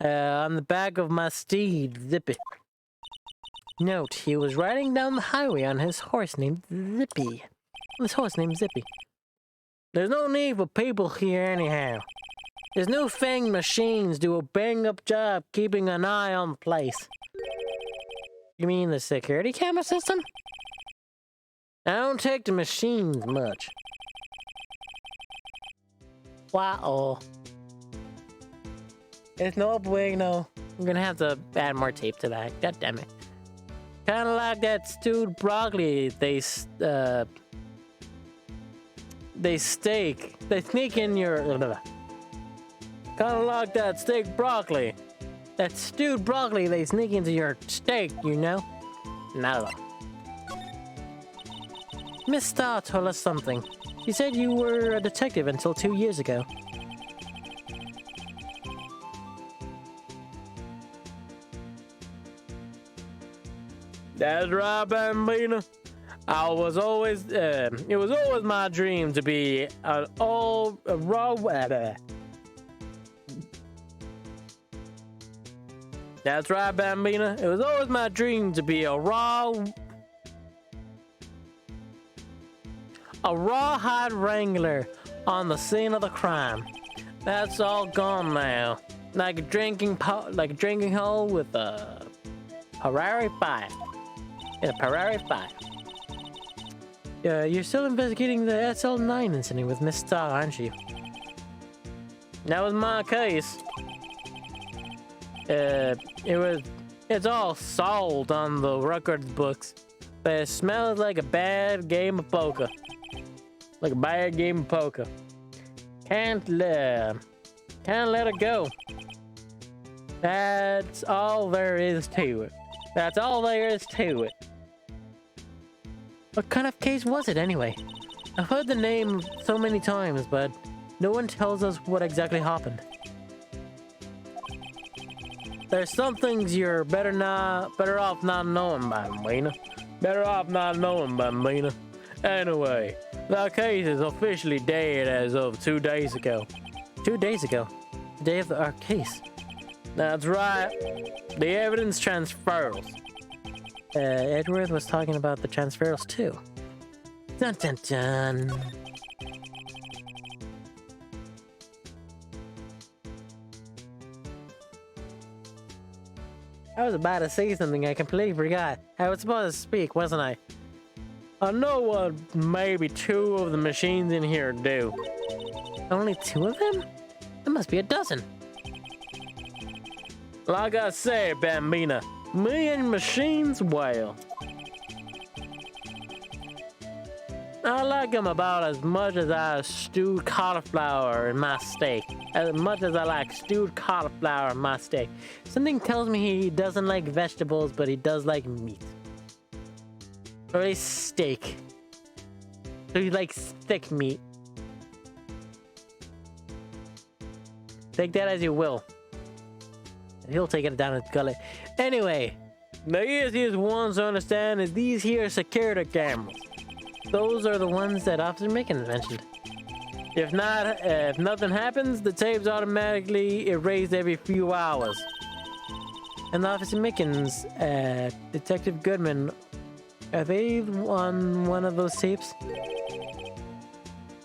on the back of my steed, Zippy. Note, he was riding down the highway on his horse named Zippy. There's no need for people here anyhow. His new fang machines do a bang-up job keeping an eye on the place. You mean the security camera system? I don't take the machines much. Wow. It's no bueno. I'm gonna have to add more tape to that. God damn it. Kind of like that stewed broccoli they sneak in your... Kind of like that steak broccoli. That stewed broccoli they sneak into your steak, you know? No. Miss Starr told us something. She said you were a detective until 2 years ago. that's right, Bambina. It was always my dream to be an That's right, Bambina. It was always my dream to be a rawhide wrangler on the scene of the crime. That's all gone now. Like a drinking hole with a Harari fire. In a Harari fire. You're still investigating the SL9 incident with Miss Starr, aren't you? That was my case. It's all solved on the records books, but it smells like a bad game of poker. Like a bad game of poker. Can't let it go. That's all there is to it. That's all there is to it. What kind of case was it anyway? I've heard the name so many times, but no one tells us what exactly happened. There's some things you're better off not knowing, Bambina. Better off not knowing, Bambina. Anyway, the case is officially dead as of 2 days ago. 2 days ago? The day of our case? That's right. The evidence transfers. Edward was talking about the transfers too. Dun dun dun. I was about to say something, I completely forgot. I was supposed to speak, wasn't I? I know what maybe 2 of the machines in here do. Only 2 of them? There must be a dozen. Like I said, Bambina, me and machines, well, I like them about as much as I stewed cauliflower in my steak. As much as I like stewed cauliflower in my steak. Something tells me he doesn't like vegetables, but he does like meat. Or at least steak. So he likes thick meat. Take that as you will. He'll take it down his gullet. Anyway, the easiest ones to understand is these here security cameras. those are the ones that Officer Mickens mentioned. If nothing happens, the tape's automatically erased every few hours. And Officer Mickens, Detective Goodman, are they on one of those tapes?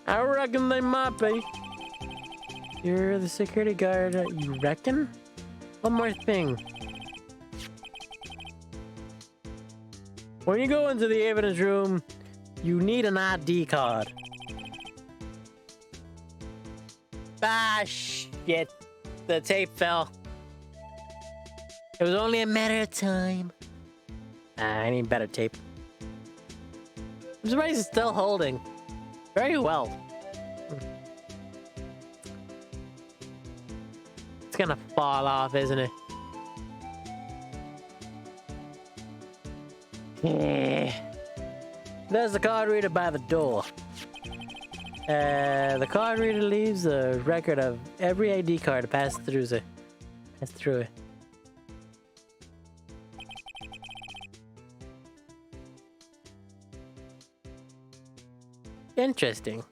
I reckon they might be. You're the security guard, you reckon? One more thing. When you go into the evidence room, you need an ID card. Ah, shit. The tape fell. It was only a matter of time. I need better tape. I'm surprised it's still holding. Very well. It's gonna fall off, isn't it? There's the card reader by the door. The card reader leaves a record of every ID card passed through it. Interesting.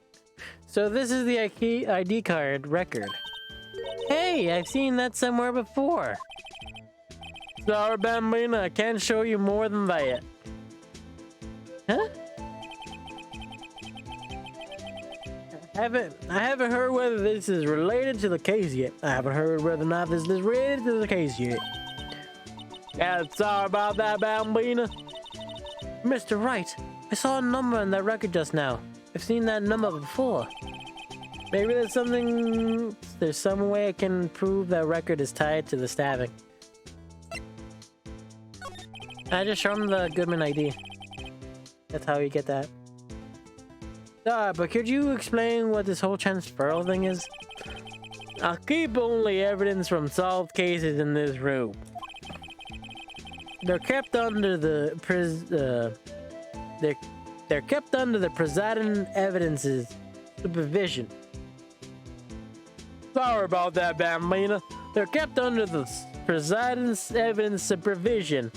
So this is the ID card record. Hey, I've seen that somewhere before. Sorry, Bambina, I can't show you more than that. Huh? I haven't heard whether this is related to the case yet. I haven't heard whether or not this is related to the case yet. Yeah, sorry about that, Bambina. Mr. Wright, I saw a number on that record just now. I've seen that number before. Maybe there's some way I can prove that record is tied to the stabbing. I just show him the Goodman ID. That's how you get that. But could you explain what this whole transferal thing is? I'll keep only evidence from solved cases in this room. They're kept under the they're kept under the presiding evidence's supervision. Sorry about that, Bambina. They're kept under the presiding evidence supervision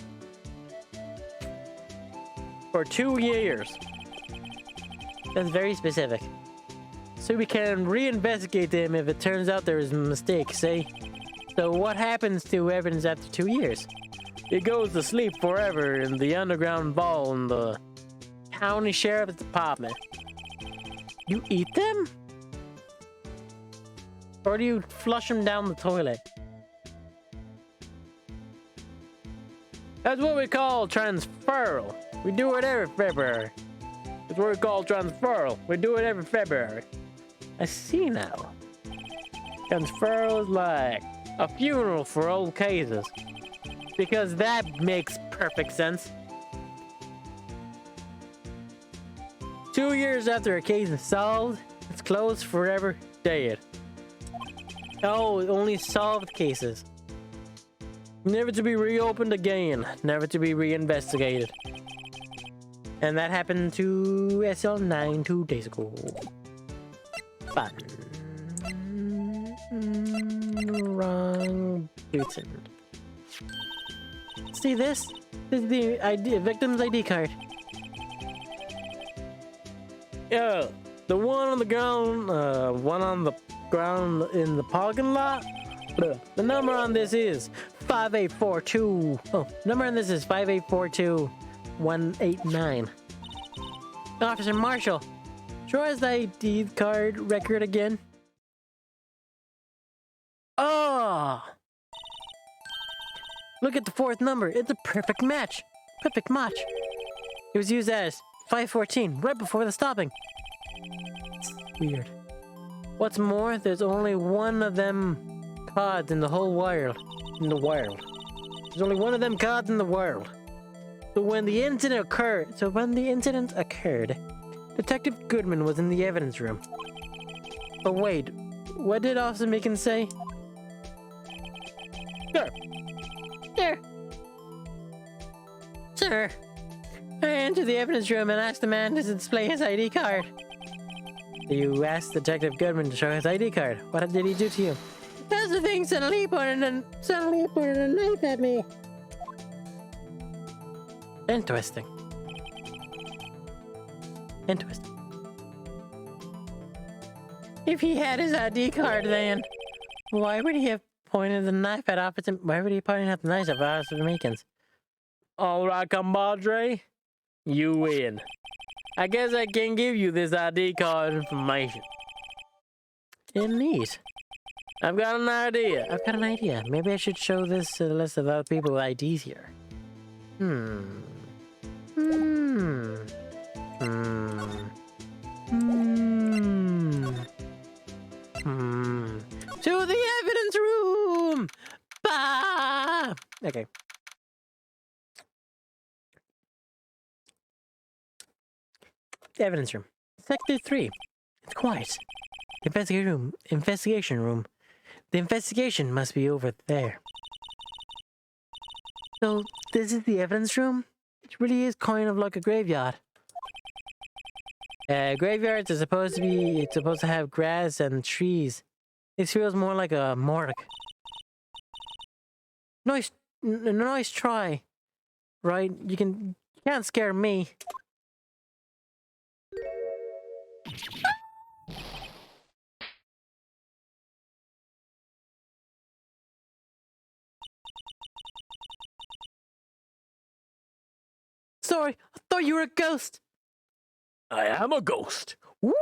for 2 years. That's very specific. So we can reinvestigate them if it turns out there is a mistake, see? So what happens to evidence after 2 years? It goes to sleep forever in the underground vault in the county sheriff's department. You eat them? Or do you flush them down the toilet? That's what we call transferal. We do it every February. That's what we call transferal. We do it every February. I see now. Transferal is like a funeral for old cases. Because that makes perfect sense. 2 years after a case is solved, it's closed forever, dead. Oh, only solved cases. Never to be reopened again. Never to be reinvestigated. And that happened to SL9 2 days ago. Fun. Wrong button. See this? This is the victim's ID card. Yeah, the one on the ground in the parking lot. The number on this is 5842. Oh, number on this is 5842189. Officer Marshall, show us the ID card record again. Oh! Look at the fourth number. It's a perfect match. Perfect match. It was used as 514 right before the stopping. It's weird. What's more, there's only one of them cards in the whole world. There's only one of them cards in the world. So when the incident occurred, Detective Goodman was in the evidence room. But wait, what did Officer Meekins say? Sir, I entered the evidence room and asked the man to display his ID card. You asked Detective Goodman to show his ID card. What did he do to you? That's the thing. Suddenly he pointed a knife at me. Interesting. If he had his ID card, then why would he have pointed the knife at Officer? Why would he point at the knife at Officer Meekins? All right, compadre, you win. I guess I can give you this ID card information. Neat. I've got an idea. Maybe I should show this to the list of other people with IDs here. To the evidence room! Bah! Okay. Evidence room. Sector 3. It's quiet. Investigation room. The investigation must be over there. So, this is the evidence room? It really is kind of like a graveyard. Graveyards are supposed to have grass and trees. This feels more like a morgue. Nice try. Right? You can't scare me. Sorry, I thought you were a ghost. I am a ghost. Woo!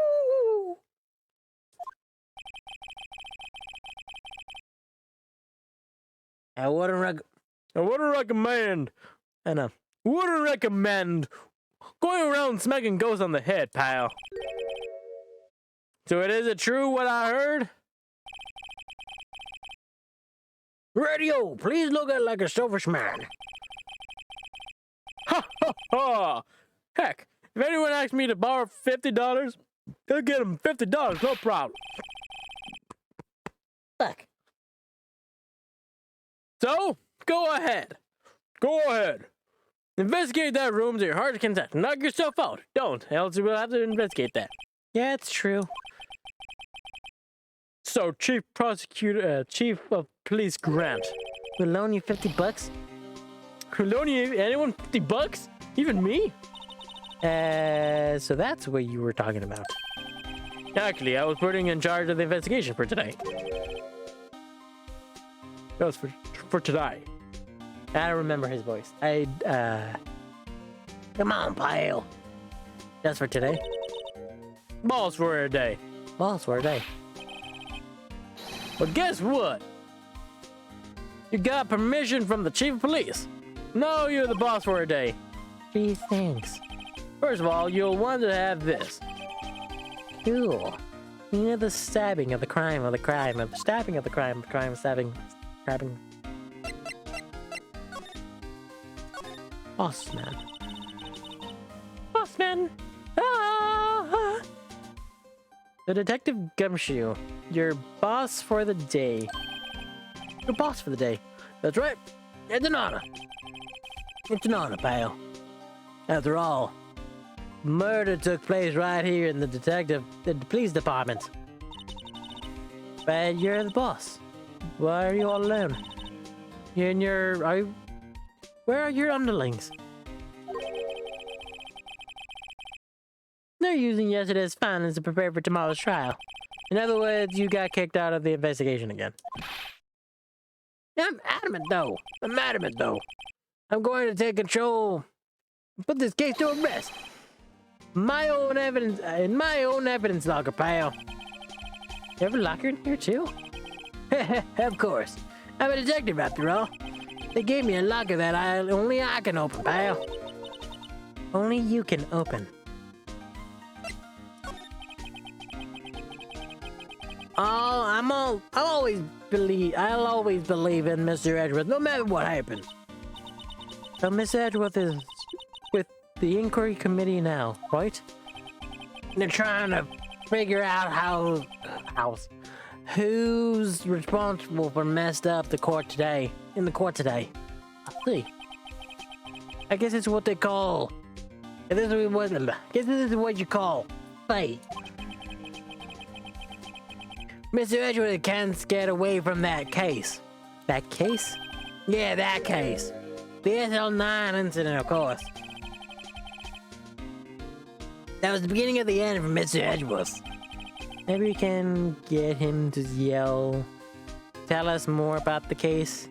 I wouldn't recommend going around smacking ghosts on the head, pal. So is it true what I heard? Radio, please look at like a selfish man. Ha ha ha! Heck, if anyone asks me to borrow $50, they'll get them $50, no problem. Fuck. So, go ahead. Investigate that room to your heart's content. Knock yourself out. Don't, else you will have to investigate that. Yeah, it's true. So, Chief of Police Grant. We'll loan you $50? We'll loan you anyone $50? Even me? So that's what you were talking about. Actually, I was putting in charge of the investigation for today. That was for today. I don't remember his voice. Come on, pal. That's for today. Balls for a day. But guess what? You got permission from the chief of police. No, you're the boss for a day. Gee, thanks. First of all, you'll want to have this. Cool. You know the stabbing of the crime of the crime of the stabbing of the crime stabbing. Bossman. Ah! The Detective Gumshoe. Your boss for the day. That's right. It's an honor. Pal. After all, murder took place right here in the police department. But you're the boss. Why are you all alone? Where are your underlings? They're using yesterday's findings to prepare for tomorrow's trial. In other words, you got kicked out of the investigation again. I'm adamant, though. I'm going to take control and put this case to rest. My own evidence, in my own evidence locker, pal. You have a locker in here, too? Of course. I'm a detective, after all. They gave me a locker that only I can open, pal. Only you can open. I'll always believe in Mr. Edgeworth, no matter what happens. So Miss Edgeworth is with the inquiry committee now, right? They're trying to figure out who's responsible for messed up in the court today. I see. I guess it's what they call. This is what you call fate. Mr. Edgeworth can't get away from that case. That case? Yeah, that case. The SL9 incident, of course. That was the beginning of the end for Mr. Edgeworth. Maybe we can get him to tell us more about the case.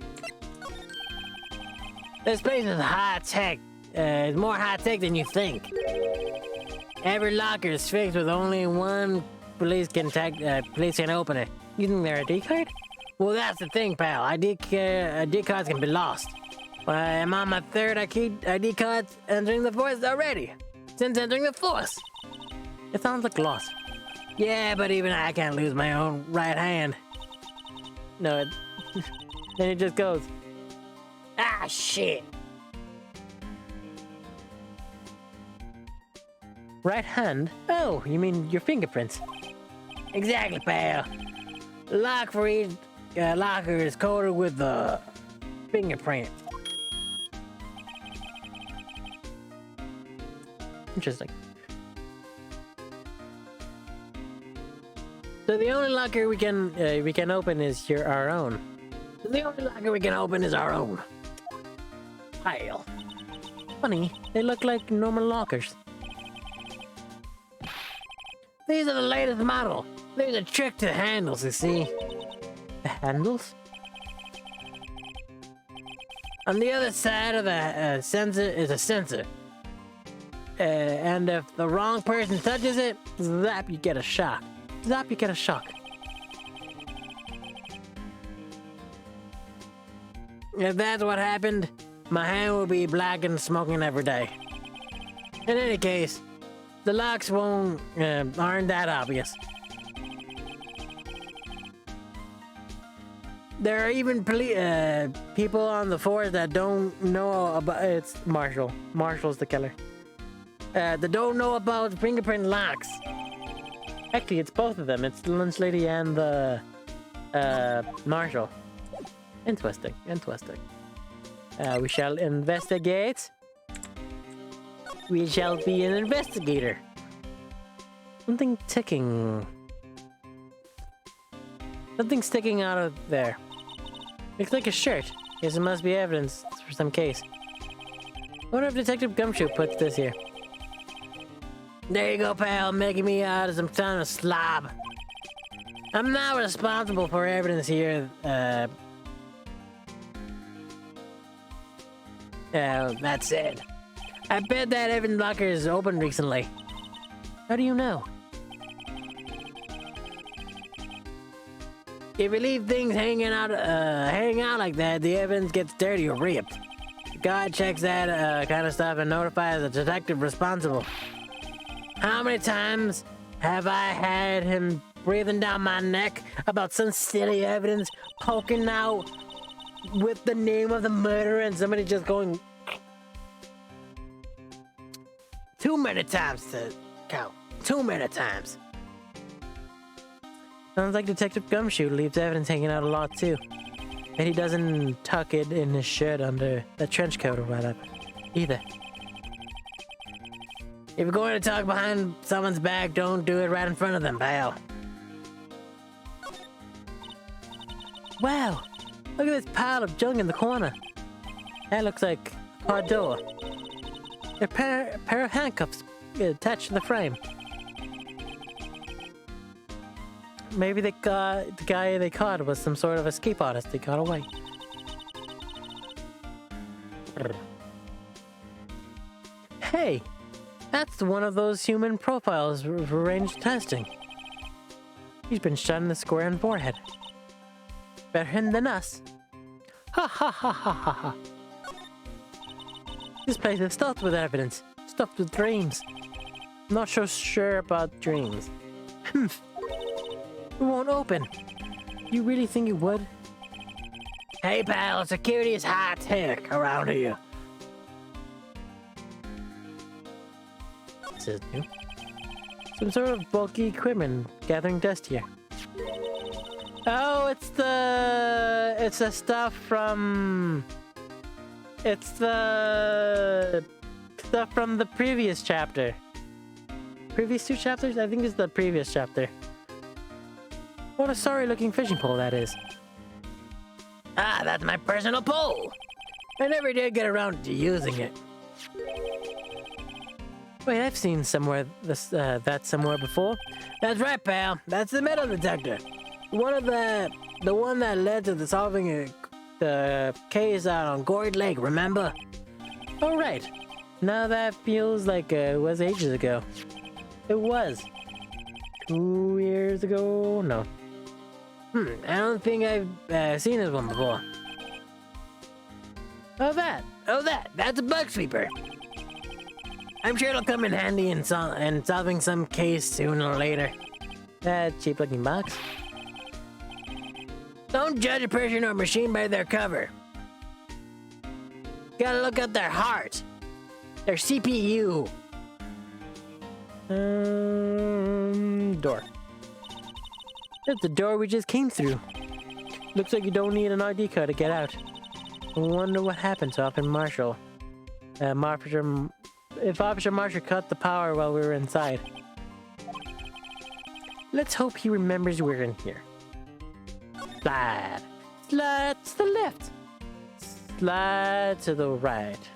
This place is high-tech. It's more high-tech than you think. Every locker is fixed with only one police can open it. Using their ID card? Well, that's the thing, pal. ID cards can be lost. I'm on my third ID card entering the force already. Since entering the force. It sounds like loss. Yeah, but even I can't lose my own right hand. No, then it just goes. Ah, shit. Right hand? Oh, you mean your fingerprints? Exactly, pal. Lock for each locker is coded with the fingerprint. Interesting. So the only locker we can open is our own. The only locker we can open is our own. Pile. Funny, they look like normal lockers. These are the latest model. There's a trick to the handles, you see. The handles? On the other side of the sensor is a sensor. And if the wrong person touches it, zap, you get a shock. Zap, you get a shock. If that's what happened, my hand will be black and smoking every day. In any case, the locks aren't that obvious. There are even people on the force that don't know about. It's Marshall. Marshall's the killer. That don't know about fingerprint locks. Actually, it's both of them. It's the lunch lady and the Marshall. Interesting. We shall investigate. We shall be an investigator. Something ticking. Something sticking out of there. Looks like a shirt. Guess it must be evidence for some case. I wonder if Detective Gumshoe puts this here. There you go, pal, making me out of some kind of slob. I'm not responsible for evidence here. That said, I bet that evidence locker is open recently. How do you know? If you leave things hanging out like that, the evidence gets dirty or ripped. The guard checks that kind of stuff and notifies the detective responsible. How many times have I had him breathing down my neck about some silly evidence poking out with the name of the murderer and somebody just going... Too many times to count. Too many times. Sounds like Detective Gumshoe leaves evidence hanging out a lot too. And he doesn't tuck it in his shirt under the trench coat or whatever. Either. If you're going to talk behind someone's back, don't do it right in front of them, pal. Wow! Look at this pile of junk in the corner. That looks like a car door. A pair of handcuffs attached to the frame. Maybe the guy they caught was some sort of escape artist. They got away. Hey, that's one of those human profiles for range testing. He's been shot in the square and forehead. Better him than us. Ha ha ha ha ha ha. This place is stuffed with evidence, stuffed with dreams. Not so sure about dreams. It won't open. You really think it would? Hey pal, security is high tech around here. This is new. Some sort of bulky equipment gathering dust here. Oh, it's the stuff from... It's the stuff from the previous chapter. Previous 2 chapters? I think it's the previous chapter. What a sorry-looking fishing pole that is. Ah, that's my personal pole! I never did get around to using it. Wait, I've seen that somewhere before. That's right, pal. That's the metal detector. The one that led to the solving the case out on Gourd Lake, remember? Oh, right. Now that feels like it was ages ago. It was. 2 years ago? No. I don't think I've seen this one before. Oh, that's a bug sweeper. I'm sure it'll come in handy in solving some case sooner or later. That cheap-looking box. Don't judge a person or machine by their cover. Gotta look at their heart. Their CPU. Door. That's the door we just came through. Looks like you don't need an ID card to get out. I wonder what happened to Officer Marshall. If Officer Marshall cut the power while we were inside. Let's hope he remembers we're in here. Slide. Slide to the left. Slide to the right.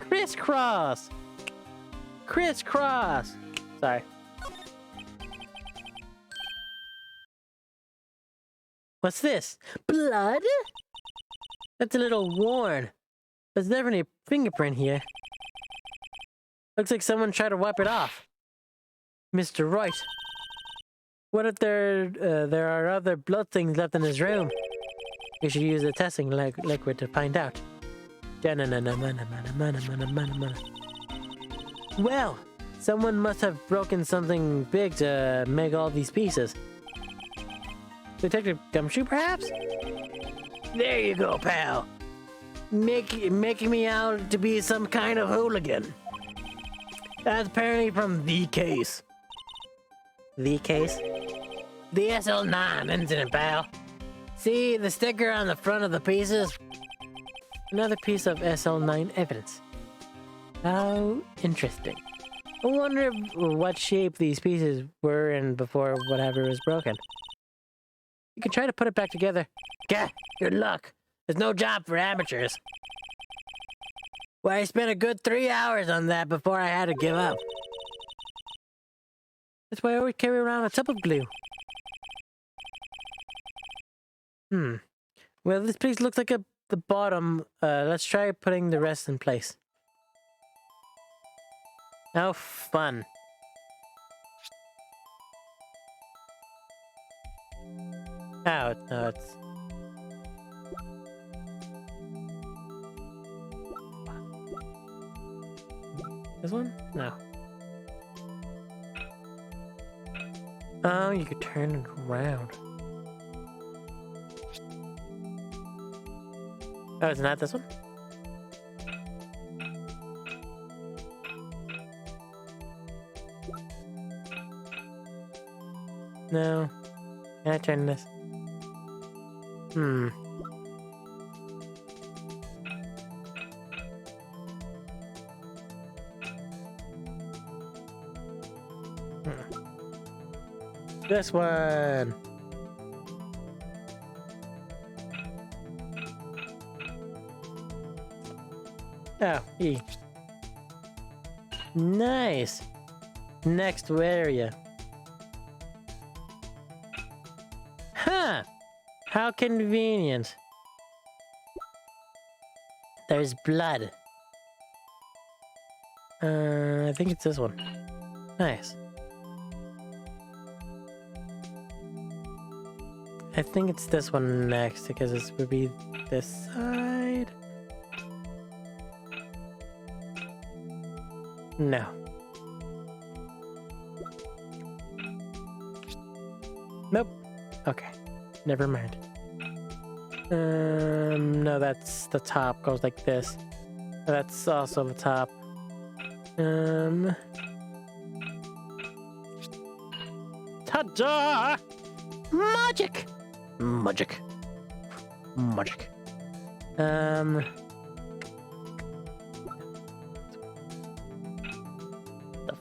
Crisscross. Crisscross. Sorry. What's this? Blood? That's a little worn. There's definitely a fingerprint here. Looks like someone tried to wipe it off. Mr. Wright. What if there are other blood things left in his room? We should use a testing liquid to find out. Well, someone must have broken something big to make all these pieces. Detective Gumshoe, perhaps? There you go, pal. Making me out to be some kind of hooligan. That's apparently from The Case. The Case? The SL9 incident, pal. See the sticker on the front of the pieces? Another piece of SL9 evidence. How interesting. I wonder what shape these pieces were in before whatever was broken. You can try to put it back together. Gah! Good luck. There's no job for amateurs. Well, I spent a good 3 hours on that before I had to give up. That's why I always carry around a tub of glue. Well, this piece looks like the bottom. Let's try putting the rest in place. How fun. Oh, no, it's... This one? No. Oh, you could turn it around. Oh, it's not this one? No. Can I turn this? This one. Oh, E. Nice. Next area. Huh. How convenient. There's blood. I think it's this one. Nice. I think it's this one next because this would be this side. No. Nope. Okay. Never mind. No, that's the top. Goes like this. That's also the top. Ta-da! Magic! Magic. Magic. The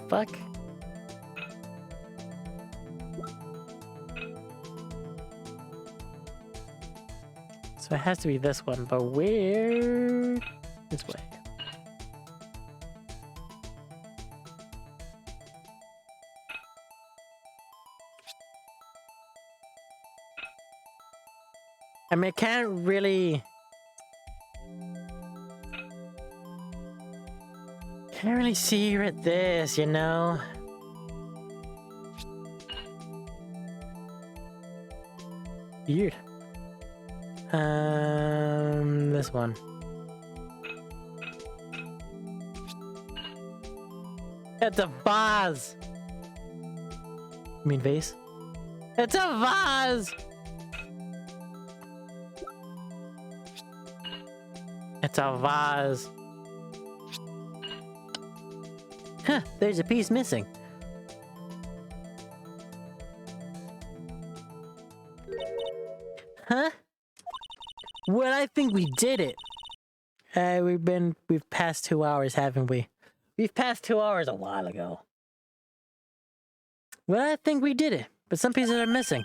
fuck? So it has to be this one, but where? This way. I mean, I can't really see at this, you know? Weird. This one. It's a vase! You mean vase? It's a vase! It's a vase. Huh, there's a piece missing. Huh? Well, I think we did it. We've passed 2 hours, haven't we? We've passed 2 hours a while ago. Well, I think we did it, but some pieces are missing.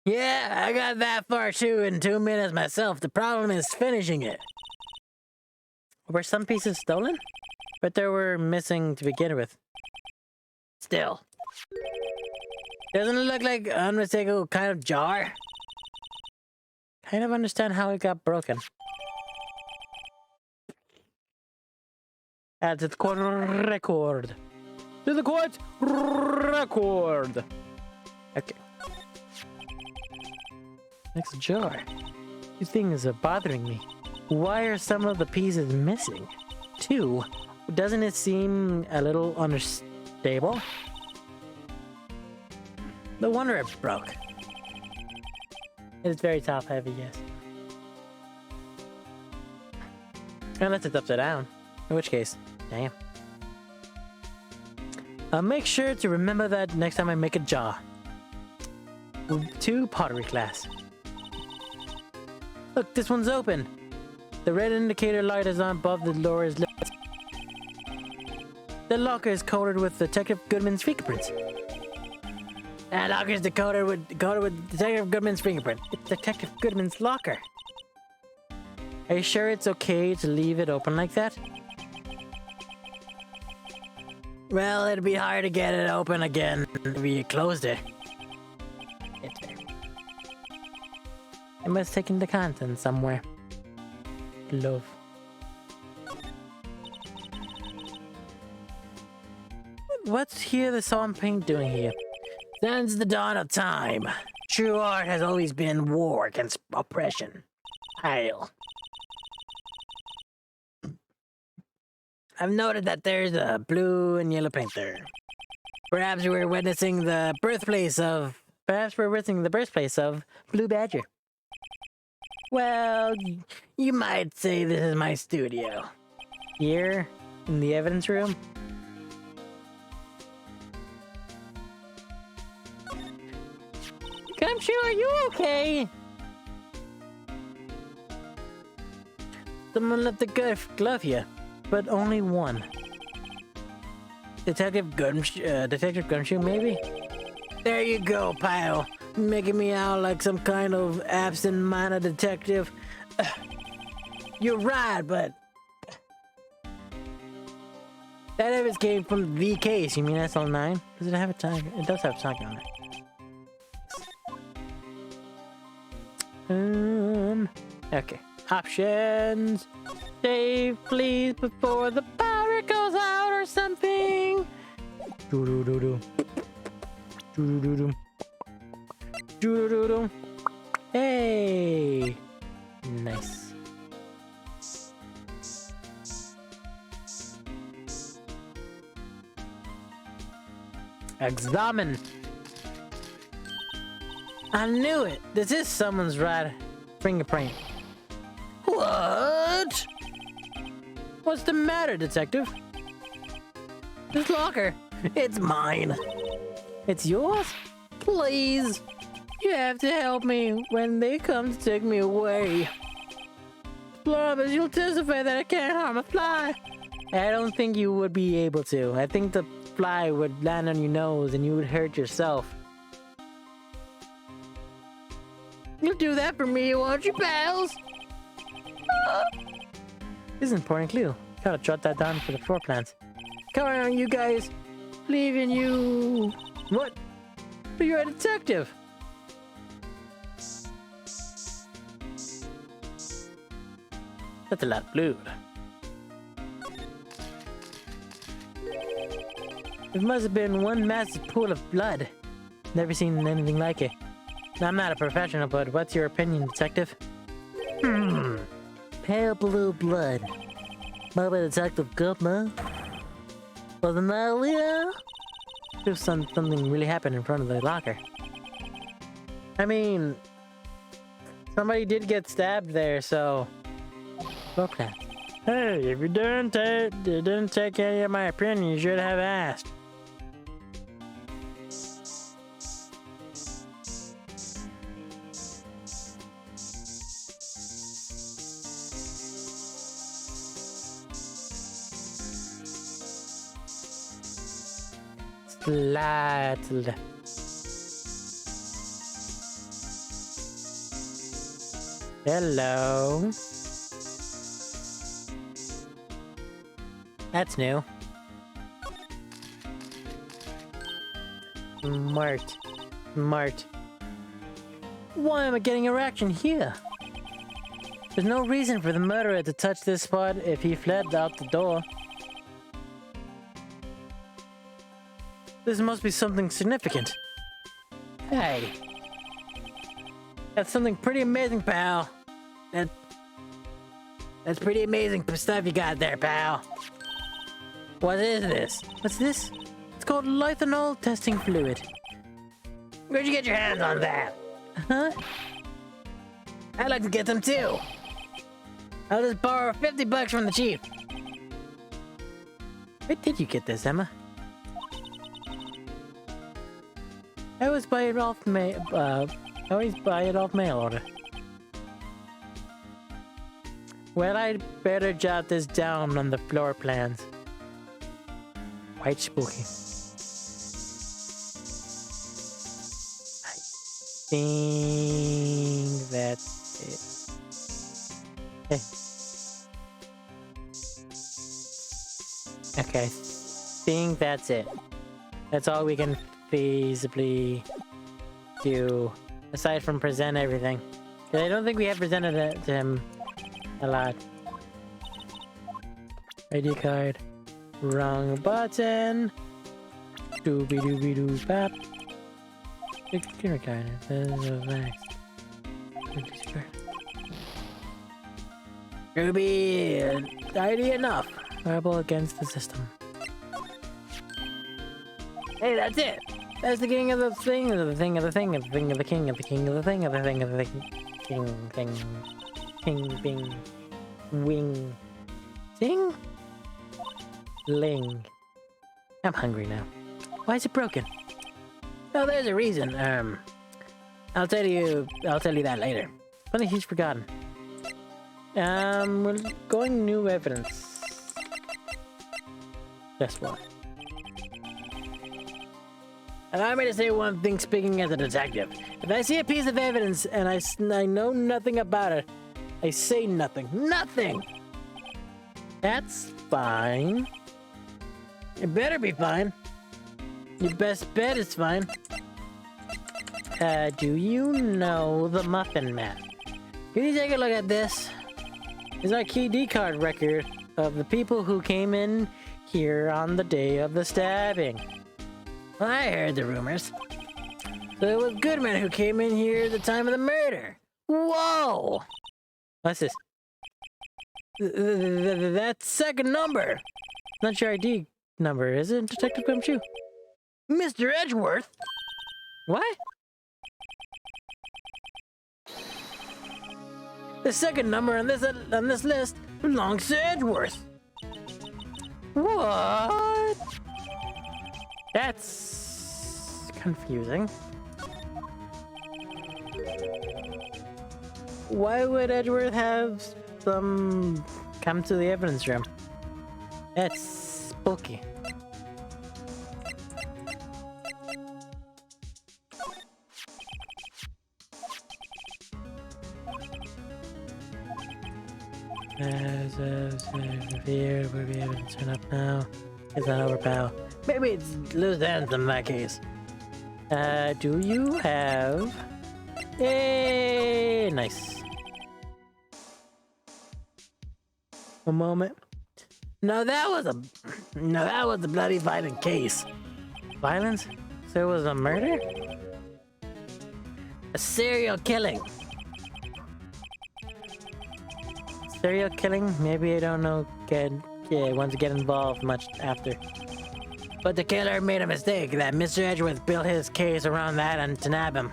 Yeah, I got that far too in 2 minutes myself. The problem is finishing it. Were some pieces stolen? But they were missing to begin with. Still. Doesn't it look like an unmistakable kind of jar? Kind of understand how it got broken. Add to the court record. To the court record. Okay. Next jar. These things are bothering me. Why are some of the pieces missing? 2. Doesn't it seem a little unstable? No wonder it broke. It's very top heavy, yes. Unless it's upside down. In which case, damn. I'll make sure to remember that next time I make a jar. 2 pottery class. Look, this one's open. The red indicator light is on above the lower's lip. The locker is coated with Detective Goodman's fingerprints. That locker is coated with Detective Goodman's fingerprint. It's Detective Goodman's locker. Are you sure it's okay to leave it open like that? Well, it'd be hard to get it open again if you closed it. It's fair. I must take in the contents somewhere. Love. What's here the song paint doing here? Since the dawn of time, true art has always been war against oppression. Hail. I've noted that there's a blue and yellow paint there. Perhaps we're witnessing the birthplace of Blue Badger. Well, you might say this is my studio. Here, in the evidence room. Gumshoe, are you okay? Someone left the glove here, but only one. Detective Gumshoe, maybe? There you go, pal. Making me out like some kind of absent-minded detective. You're right, but that evidence came from the case. You mean SL9? Does it have a tag? It does have a tag on it. Okay. Options. Save, please, before the power goes out or something. Doo-doo-doo-doo. Doo-doo-doo-doo. Doo-doo-doo-doo. Hey! Nice. Examine. I knew it. This is someone's right fingerprint. What? What's the matter, detective? This locker. It's mine. It's yours? Please. You have to help me when they come to take me away. Promise you'll testify that I can't harm a fly. I don't think you would be able to. I think the fly would land on your nose and you would hurt yourself. You'll do that for me, won't you, pals? This is an important clue. Gotta jot that down for the floor plans. Come on, you guys. Believe in you. What? But you're a detective. That's a lot of blood. It must have been one massive pool of blood. Never seen anything like it. I'm not a professional, but what's your opinion, detective? Pale blue blood. Maybe Detective Goodman? Wasn't that Leah? If something really happened in front of the locker. I mean, somebody did get stabbed there, so... Okay. Hey, if you didn't take any of my opinion, you should have asked. Slightly. Hello. That's new. Smart. Smart. Why am I getting a reaction here? There's no reason for the murderer to touch this spot if he fled out the door. This must be something significant. Hey. That's something pretty amazing, pal. That's pretty amazing stuff you got there, pal. What is this? What's this? It's called lithanol testing fluid. Where'd you get your hands on that? Huh? I'd like to get some too. I'll just borrow 50 bucks from the chief. Where did you get this, Emma? I always buy it off mail order. Well, I'd better jot this down on the floor plans. Quite spooky. I think that's it. Okay, I think that's it. That's all we can feasibly do, aside from present everything. I don't think we have presented it to him a lot. ID card. Wrong button. Doobie doobie doo bap. Kindergarten. Ruby, ID enough. Rebel against the system. Hey, that's it. That's the king of the thing, of the thing, of the thing, of the thing, of the king, of the king, of the thing, of the thing, of the king, bing, wing, sing, ling. I'm hungry now. Why is it broken? Oh, there's a reason. I'll tell you that later. Funny he's forgotten. We're going new evidence. Guess what? Allow me to say one thing speaking as a detective. If I see a piece of evidence and I know nothing about it, I say nothing. Nothing! That's fine. It better be fine. Your best bet is fine. Do you know the Muffin Man? Can you take a look at this? It's our KD card record of the people who came in here on the day of the stabbing. Well, I heard the rumors. So it was Goodman who came in here at the time of the murder. Whoa! What's this? That second number. Not your ID number, is it, Detective Gumshoe? Mr. Edgeworth? What? The second number on this list belongs to Edgeworth. What? That's confusing. Why would Edgeworth have some come to the evidence room? That's spooky. Here, we'll be able to turn up now. It's not over, pal. Maybe it's loose ends in that case. Do you have... Hey, nice. A moment. No, that was a bloody violent case. Violence? So it was a murder? A serial killing. Serial killing? Maybe I don't know. Want to get involved much after. But the killer made a mistake. That Mr. Edgeworth built his case around that and to nab him.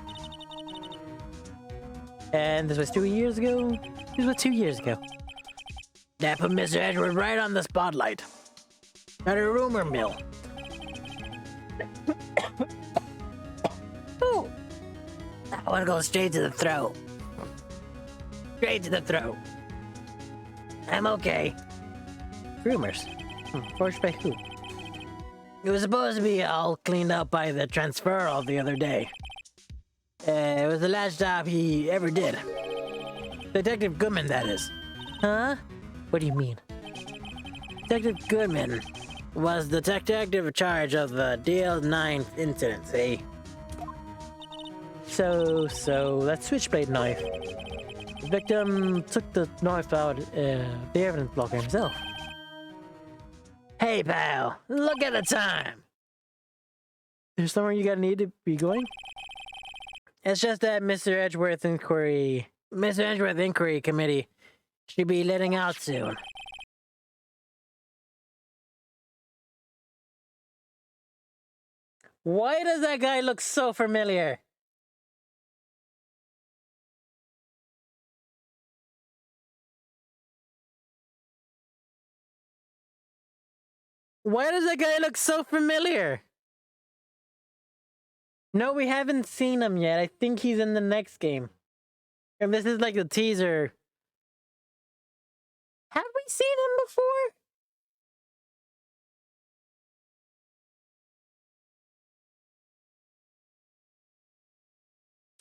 And this was 2 years ago? This was 2 years ago. That put Mr. Edgeworth right on the spotlight. At a rumor mill. Ooh. I want to go straight to the throat. Straight to the throat. I'm okay. Rumors. Forged by who? It was supposed to be all cleaned up by the transferal the other day. It was the last job he ever did. Detective Goodman, that is. Huh? What do you mean? Detective Goodman was the detective in charge of the DL9 incident, see? So, that switchblade knife. The victim took the knife out the evidence blocker himself. Hey, pal, look at the time. There's somewhere you need to be going? It's just that Mr. Edgeworth Inquiry Committee should be letting out soon. Why does that guy look so familiar? Why does that guy look so familiar? No, we haven't seen him yet. I think he's in the next game. And this is like the teaser. Have we seen him before?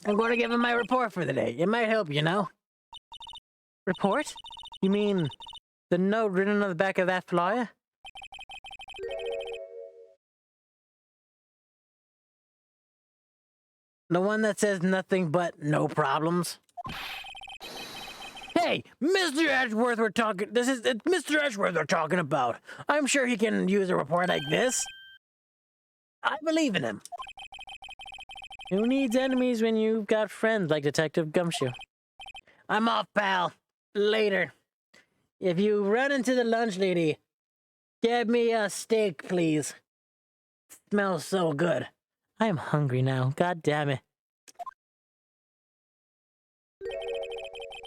I'm going to give him my report for the day. It might help, you know? Report? You mean the note written on the back of that flyer? The one that says nothing but no problems? Hey, Mr. Edgeworth, it's Mr. Edgeworth we're talking about. I'm sure he can use a report like this. I believe in him. Who needs enemies when you've got friends like Detective Gumshoe? I'm off, pal. Later. If you run into the lunch lady, get me a steak, please. Smells so good. I am hungry now. God damn it.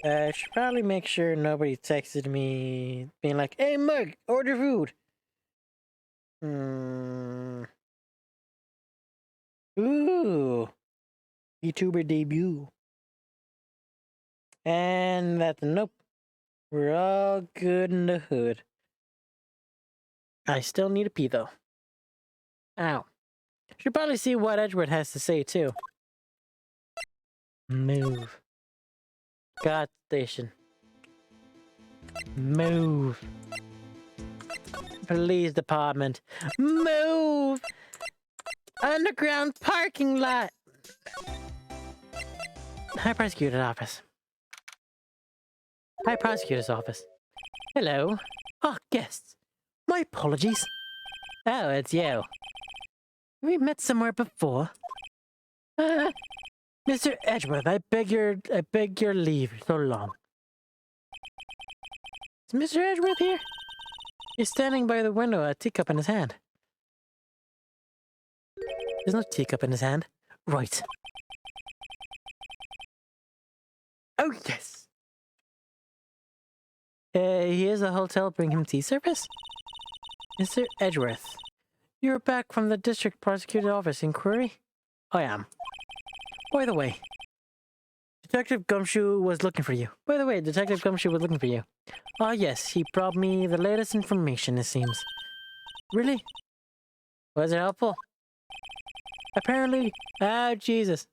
I should probably make sure nobody texted me being like, hey, Mug, order food. Ooh. YouTuber debut. And that's nope. We're all good in the hood. I still need a pee, though. Ow. Should probably see what Edgeworth has to say, too. Move. God station. Move. Police department. Move! Underground parking lot. High prosecutor's office. High Prosecutor's Office. Hello. Oh, guests. My apologies. Oh, it's you. We met somewhere before. Mr. Edgeworth, I beg your leave so long. Is Mr. Edgeworth here? He's standing by the window, a teacup in his hand. There's no teacup in his hand. Right. Oh, yes! Here's a hotel. Bring him tea service? Mr. Edgeworth, you're back from the district prosecutor's office inquiry? I am. By the way, Detective Gumshoe was looking for you. Ah, yes, he brought me the latest information, it seems. Really? Was it helpful? Apparently. Ah, Jesus.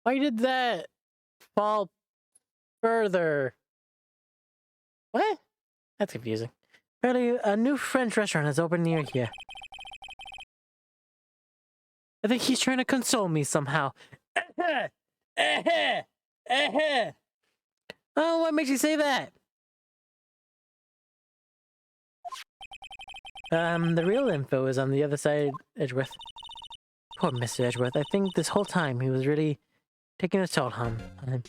Why did that fall further? What? That's confusing. Apparently, a new French restaurant has opened near here. I think he's trying to console me somehow. Oh, what makes you say that? The real info is on the other side, Edgeworth. Poor Mr. Edgeworth. I think this whole time he was really taking a toll on him.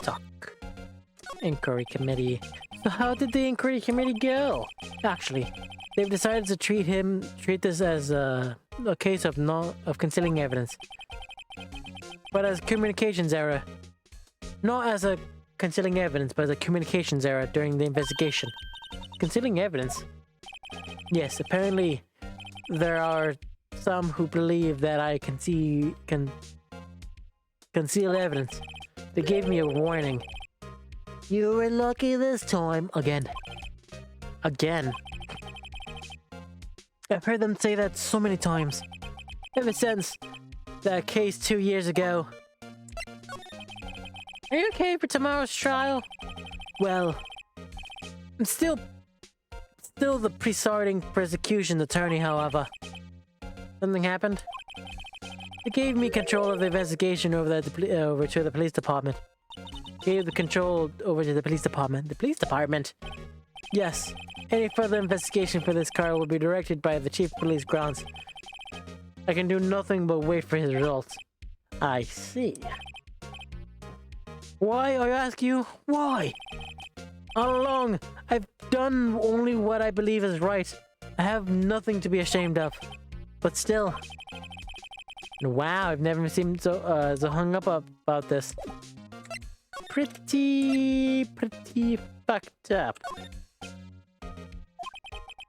Talk. Inquiry committee. So how did the inquiry committee go? Actually, they've decided to treat this as a case of concealing evidence. But as communications error. Not as a concealing evidence, but as a communications error during the investigation. Concealing evidence? Yes, apparently there are some who believe that I conceal evidence. They gave me a warning. You were lucky this time. Again. I've heard them say that so many times. Ever since that case 2 years ago. Are you okay for tomorrow's trial? Well, I'm still the presiding prosecution attorney, however. Something happened? They gave me control of the investigation over to the police department. Gave the control over to the police department. The police department? Yes. Any further investigation for this car will be directed by the chief of police grounds. I can do nothing but wait for his results. I see. Why, I ask you? Why? All along, I've done only what I believe is right. I have nothing to be ashamed of. But still... Wow, I've never seen so hung up about this. Pretty fucked up.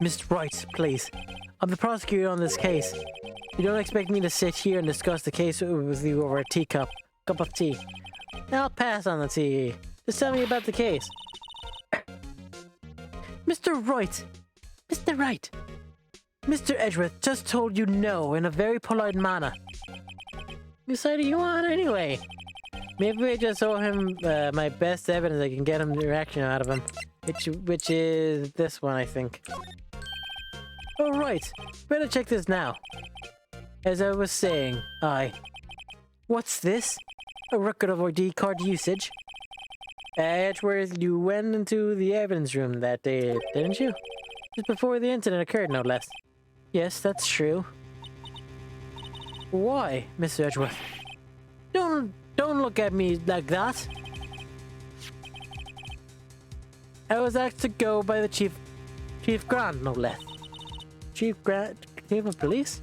Mr. Wright, please. I'm the prosecutor on this case. You don't expect me to sit here and discuss the case with you over a cup of tea. I'll pass on the tea. Just tell me about the case. Mr. Wright! Mr. Edgeworth just told you no in a very polite manner. Whose side are you on anyway? Maybe I just owe him my best evidence I can get him the reaction out of him. Which is this one, I think. Oh, right. Better check this now. As I was saying, what's this? A record of ID card usage? Edgeworth, you went into the evidence room that day, didn't you? Just before the incident occurred, no less. Yes, that's true. Why, Mr. Edgeworth? Don't look at me like that. I was asked to go by the Chief Grant, no less. Chief of Police?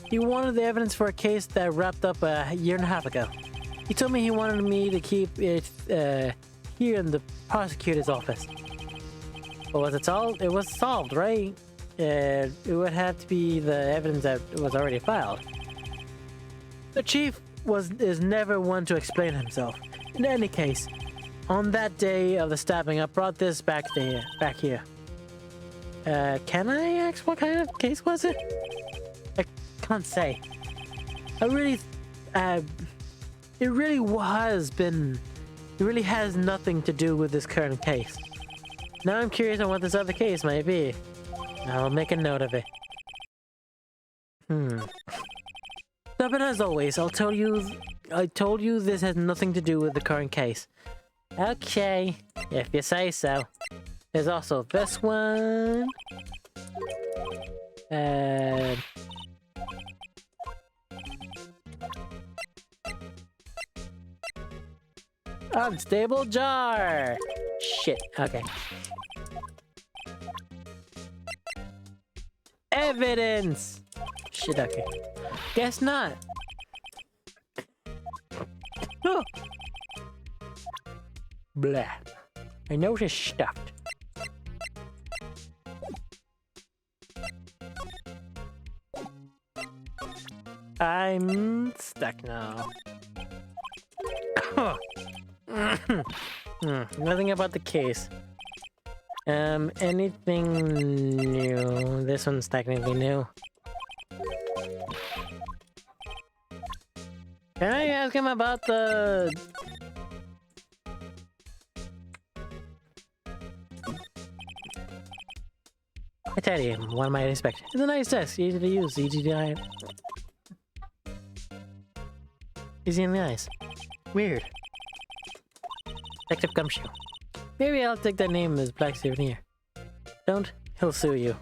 He wanted the evidence for a case that wrapped up a year and a half ago. He told me he wanted me to keep it here in the prosecutor's office. But was it solved? It was solved, right? It would have to be the evidence that was already filed. The chief is never one to explain himself. In any case, on that day of the stabbing, I brought this back here. Can I ask what kind of case was it? I can't say. It really has nothing to do with this current case. Now I'm curious on what this other case might be. I'll make a note of it. But as always, I told you this has nothing to do with the current case. Okay, if you say so. There's also this one. Unstable jar! Shit, okay. Evidence! Shit, okay. Guess not. Oh. Blah. I noticed stuffed. I'm stuck now. Nothing about the case. Anything new? This one's technically new. Can I ask him about the... I tell you, what might I expect? It's a nice desk, easy to use, easy to... Easy in the eyes. Weird. Detective Gumshoe. Maybe I'll take that name as Black Souvenir. Don't, he'll sue you.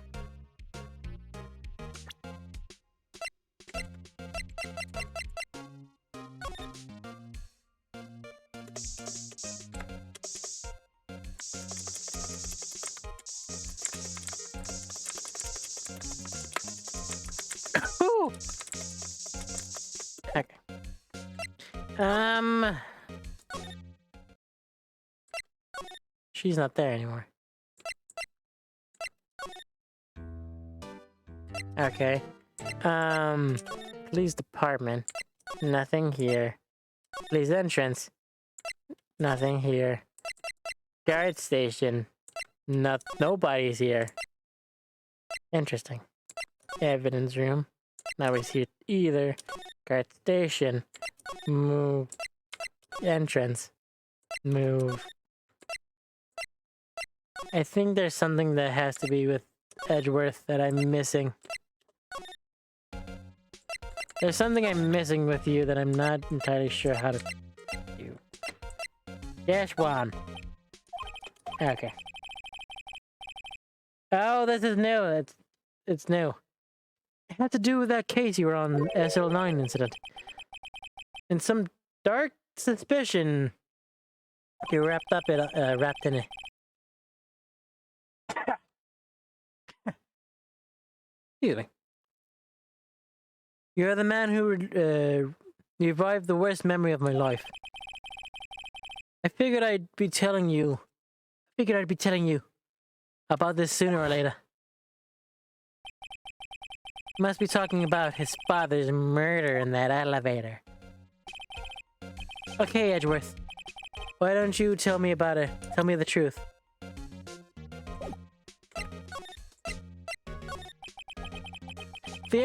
Ooh. Okay. She's not there anymore. Okay. Police department. Nothing here. Police entrance. Nothing here. Guard station. Nobody's here. Interesting. Evidence room. Nobody's here either. Guard station. Move. Entrance. Move. I think there's something that has to be with Edgeworth that I'm missing. There's something I'm missing with you that I'm not entirely sure how to do. Dash one. Okay. Oh, this is new. It's new. It had to do with that case you were on, SL9 incident. And some dark suspicion you wrapped in it. Excuse me. You're the man who revived the worst memory of my life. I figured I'd be telling you about this sooner or later. You must be talking about his father's murder in that elevator. Okay, Edgeworth. Why don't you tell me about it? Tell me the truth. The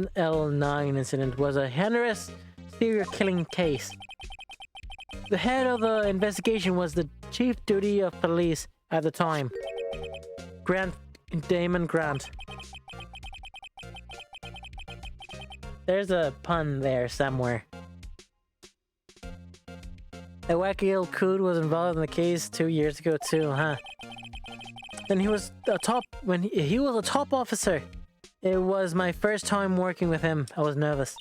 SL9 incident was a heinous serial killing case. The head of the investigation was the chief duty of police at the time, Damon Grant. There's a pun there somewhere. A wacky old coot was involved in the case 2 years ago too, huh? Then he was a top officer. It was my first time working with him. I was nervous.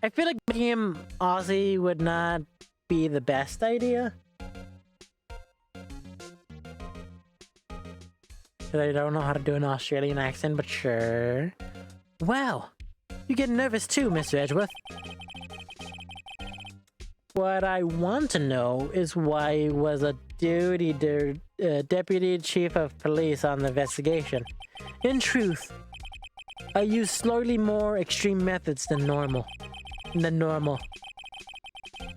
I feel like making him Aussie would not be the best idea. Because I don't know how to do an Australian accent, but sure. Wow, you get nervous too, Mr. Edgeworth. What I want to know is why he was a deputy chief of police on the investigation. In truth, I used slightly more extreme methods than normal.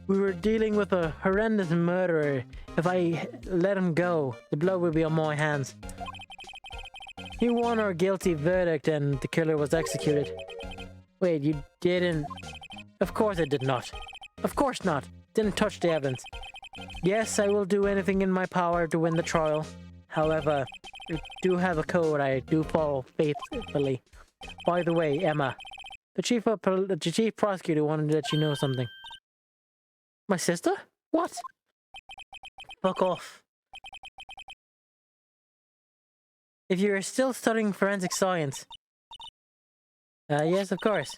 We were dealing with a horrendous murderer. If I let him go, the blood would be on my hands. He won our guilty verdict and the killer was executed. Wait, you didn't... Of course I did not. Of course not. Didn't touch the evidence. Yes, I will do anything in my power to win the trial. However, I do have a code I do follow faithfully. By the way, Emma, the chief prosecutor wanted to let you know something. My sister? What? Fuck off. If you're still studying forensic science. Yes, of course.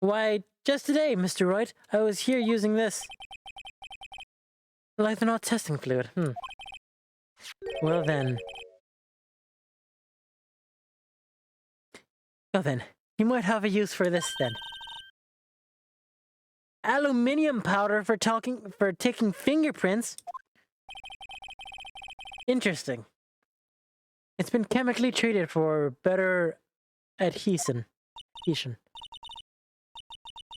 Why, just today, Mr. Wright, I was here using this. Like they're not testing fluid. Well then. Well then, you might have a use for this then. Aluminium powder for taking fingerprints? Interesting. It's been chemically treated for better adhesion.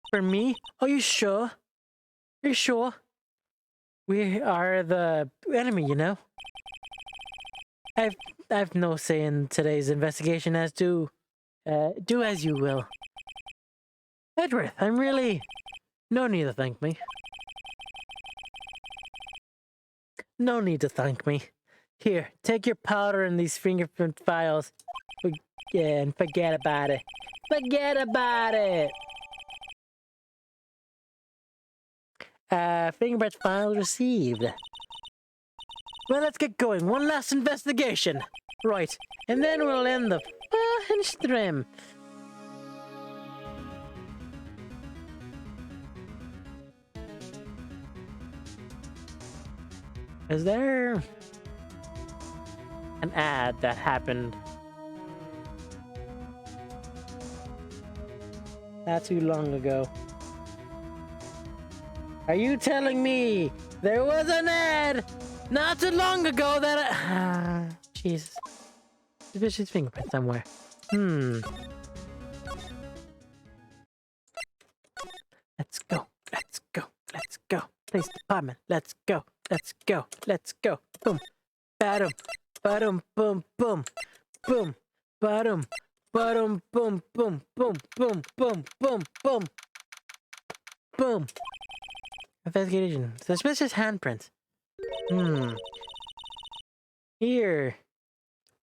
For me? Are you sure? Are you sure? We are the enemy, you know? I've no say in today's investigation as to... do as you will. Edward, I'm really... No need to thank me. No need to thank me. Here, take your powder and these fingerprint files. And forget about it. Forget about it! Fingerprint file received. Well, let's get going. One last investigation. Right, and then we'll end the fucking stream. Is there an ad that happened not too long ago? Are you telling me there was an ad not too long ago that Jesus. There's his fingerprint somewhere. Let's go. Let's go. Let's go. Police department. Let's go. Let's go. Let's go. Boom. Ba-dum. Ba-dum. Boom. Boom. Boom. Ba-dum. Ba-dum. Boom. Boom. Boom. Boom. Boom. Boom. Boom. Boom. Investigation. Suspicious handprints. Here.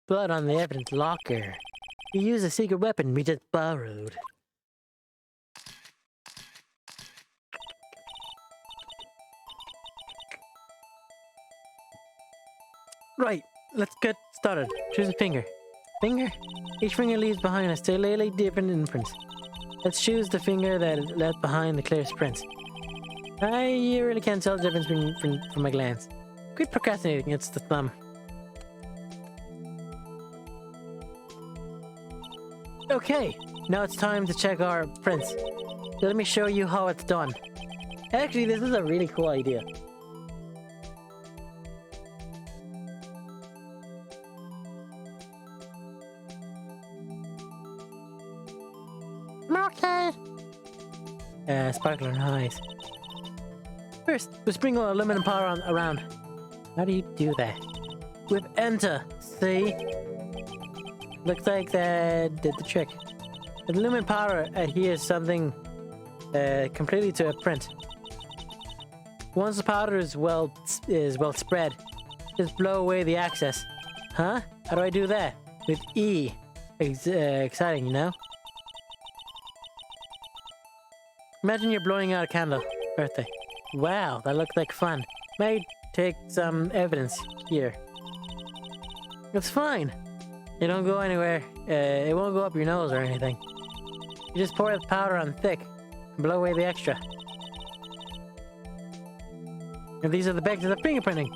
Blood on the evidence locker. You used a secret weapon we just borrowed. Right, let's get started. Choose a finger. Finger? Each finger leaves behind a slightly different imprint. Let's choose the finger that left behind the clearest prints. You really can't tell the difference from my glance. Quit procrastinating, it's the thumb. Okay, now it's time to check our prints. Let me show you how it's done. Actually, this is a really cool idea. Okay. Sparkling eyes. First, we sprinkle aluminum powder around. How do you do that? With enter, see? Looks like that did the trick. The aluminum powder adheres something completely to a print. Once the powder is well spread, just blow away the excess. Huh? How do I do that? With E. Exciting, you know? Imagine you're blowing out a candle. Birthday. Wow, that looked like fun. May take some evidence here. It's fine. It don't go anywhere. It won't go up your nose or anything. You just pour the powder on thick and blow away the extra. And these are the bags of the fingerprinting.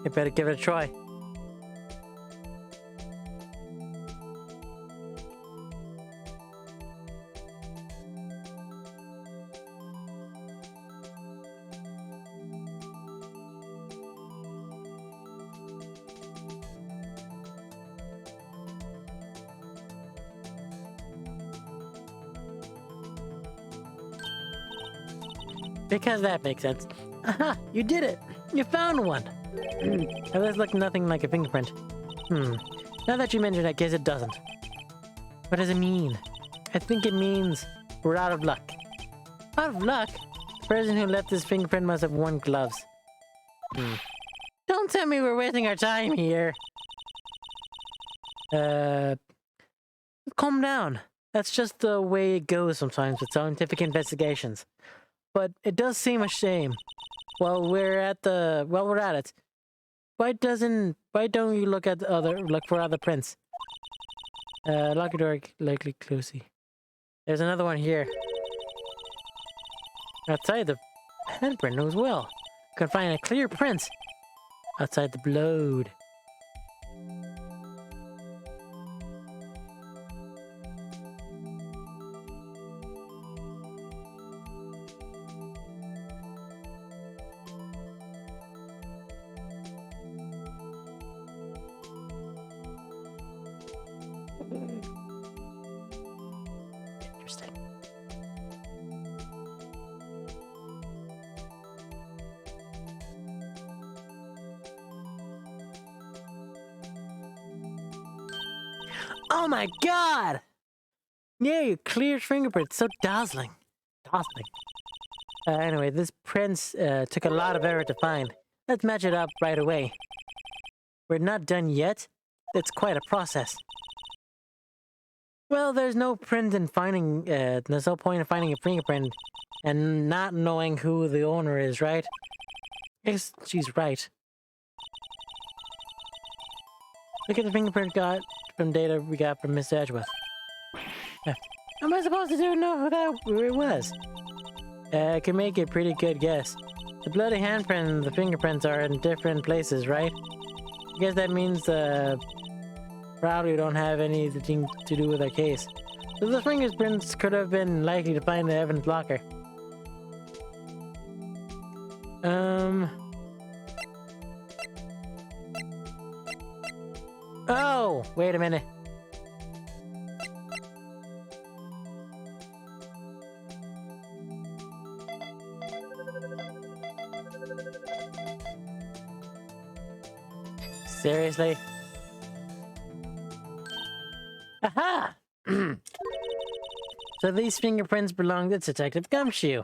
You better give it a try. Because that makes sense. Aha! You did it! You found one! Now this looks nothing like a fingerprint. Now that you mention it, I guess it doesn't. What does it mean? I think it means we're out of luck. Out of luck? The person who left this fingerprint must have worn gloves. Don't tell me we're wasting our time here. Calm down. That's just the way it goes sometimes with scientific investigations. But it does seem a shame. While we're at it, why don't you look for other prints? Lock your door, likely closey. There's another one here. Outside the handprint as well. You can find a clear print outside the blood. Interesting. Oh my god! Yeah, your clear fingerprint, so dazzling. Anyway, this print took a lot of effort to find. Let's match it up right away. We're not done yet. It's quite a process. Well, there's no point in finding a fingerprint and not knowing who the owner is, right? I guess she's right. Look at the fingerprint got from data we got from Miss Edgeworth. How am I supposed to know who it was? I can make a pretty good guess. The bloody handprint and the fingerprints are in different places, right? I guess that means probably don't have anything to do with our case. So the fingerprints could have been likely to find the evidence blocker. Oh, wait a minute. Seriously? Aha! So these fingerprints belong to Detective Gumshoe.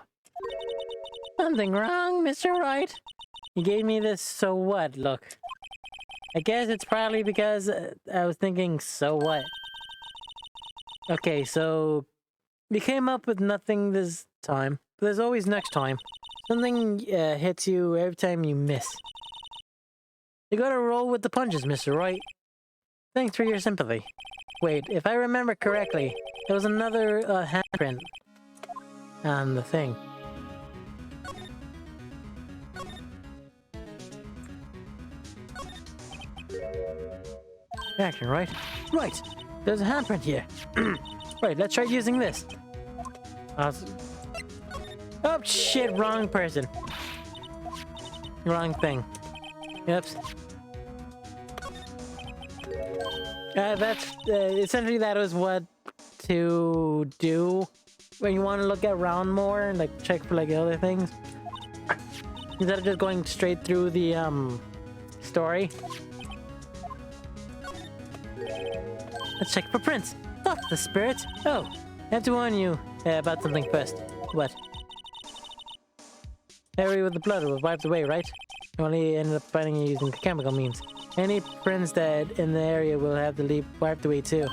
Something wrong, Mr. Wright? You gave me this so what look. I guess it's probably because I was thinking, so what? Okay, so we came up with nothing this time, but there's always next time. Something hits you every time you miss. You gotta roll with the punches, Mr. Wright. Thanks for your sympathy. Wait, if I remember correctly, there was another handprint on the thing. Action, right? Right! There's a handprint here. Right, let's try using this. Oh shit, wrong person. Wrong thing. Oops. That's essentially that was what to do when you want to look around more and like check for like other things instead of just going straight through the story. Let's check for prints. Oh, the spirits. Oh, I have to warn you about something first. What? Area with the blood was wiped away, right? You only ended up finding it using chemical means. Any prints that in the area will have to leave wiped away too.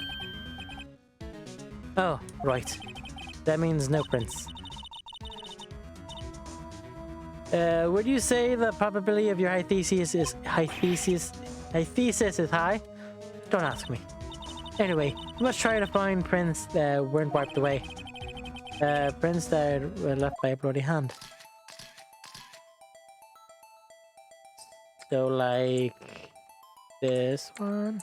Oh, right. That means no prints. Would you say the probability of your hypothesis is high? Don't ask me. Anyway, we must try to find prints that weren't wiped away. Prints that were left by a bloody hand. So, like this one.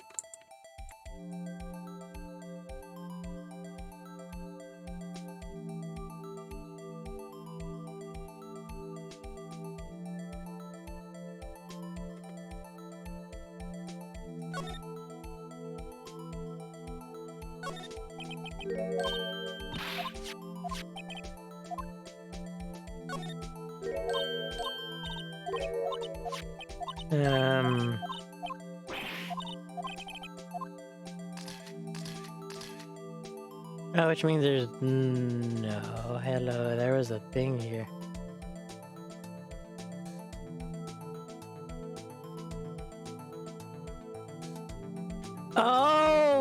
Oh, which means there's no. Hello, there was a thing here.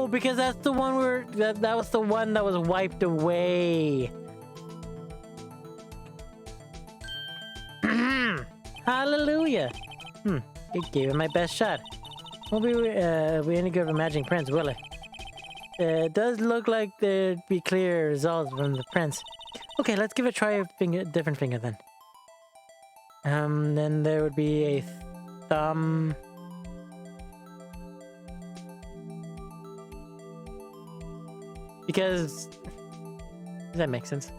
because that's the one where that was the one that was wiped away. Hallelujah. It gave it my best shot. Won't be any good for matching prints, will it? It does look like there'd be clear results from the prints. Okay, let's give it a try a different finger then. Then there would be a thumb. Because... does that make sense?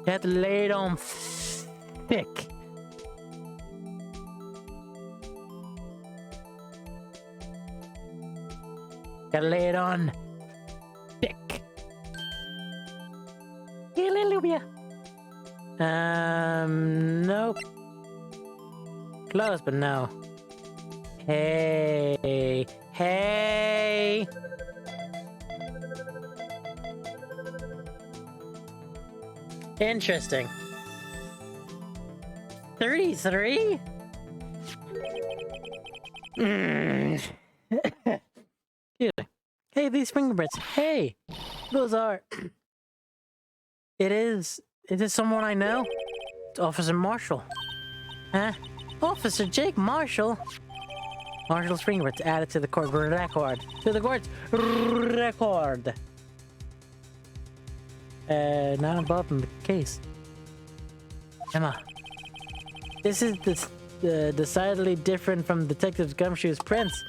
You have to lay it on thick. Gotta lay it on thick. Hallelujah. Nope. Close, but no. Hey. Hey. Interesting. 33? Excuse me. Hey, these fingerprints. Hey, those are... It is someone I know? It's Officer Marshall. Huh? Officer Jake Marshall? Marshall's fingerprints added to the court record. To the court's record. Not involved in the case. Emma. This is decidedly different from Detective Gumshoe's prints.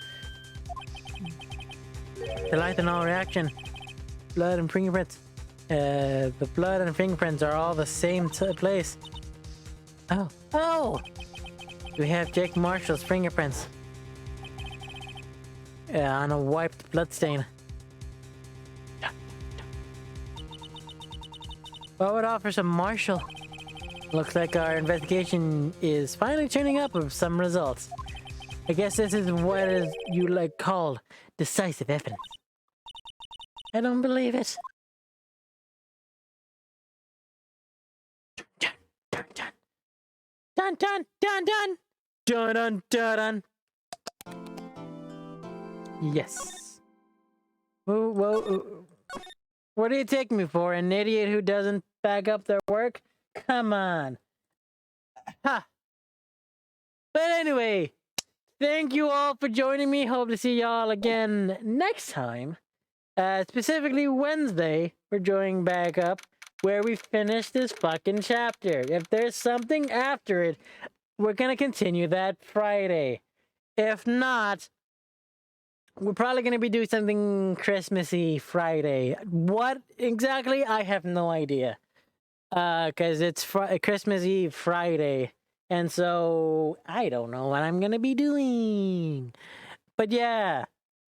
The lithanol reaction. Blood and fingerprints. The blood and fingerprints are all the same place. Oh. Oh! We have Jake Marshall's fingerprints. On a wiped bloodstain. What would Officer Marshall? Looks like our investigation is finally turning up with some results. I guess this is what you like called decisive evidence. I don't believe it. Dun dun dun dun dun dun dun dun dun dun. Yes. Whoa. What do you take me for? An idiot who doesn't back up their work? Come on. Ha. But anyway, thank you all for joining me. Hope to see y'all again next time. Specifically Wednesday, we're joining back up where we finish this fucking chapter. If there's something after it, we're gonna continue that Friday. If not, we're probably going to be doing something Christmassy Friday. What exactly? I have no idea. Because it's Christmas Eve Friday. And so, I don't know what I'm going to be doing. But yeah,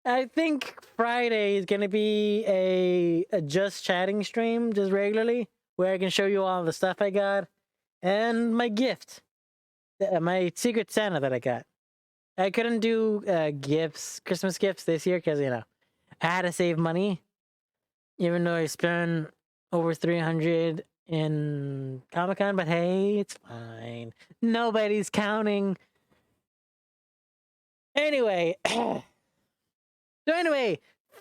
I think Friday is going to be a just chatting stream, just regularly, where I can show you all the stuff I got. And my gift. My Secret Santa that I got. I couldn't do Christmas gifts this year because, I had to save money. Even though I spent over $300 in Comic-Con, but hey, it's fine. Nobody's counting. Anyway,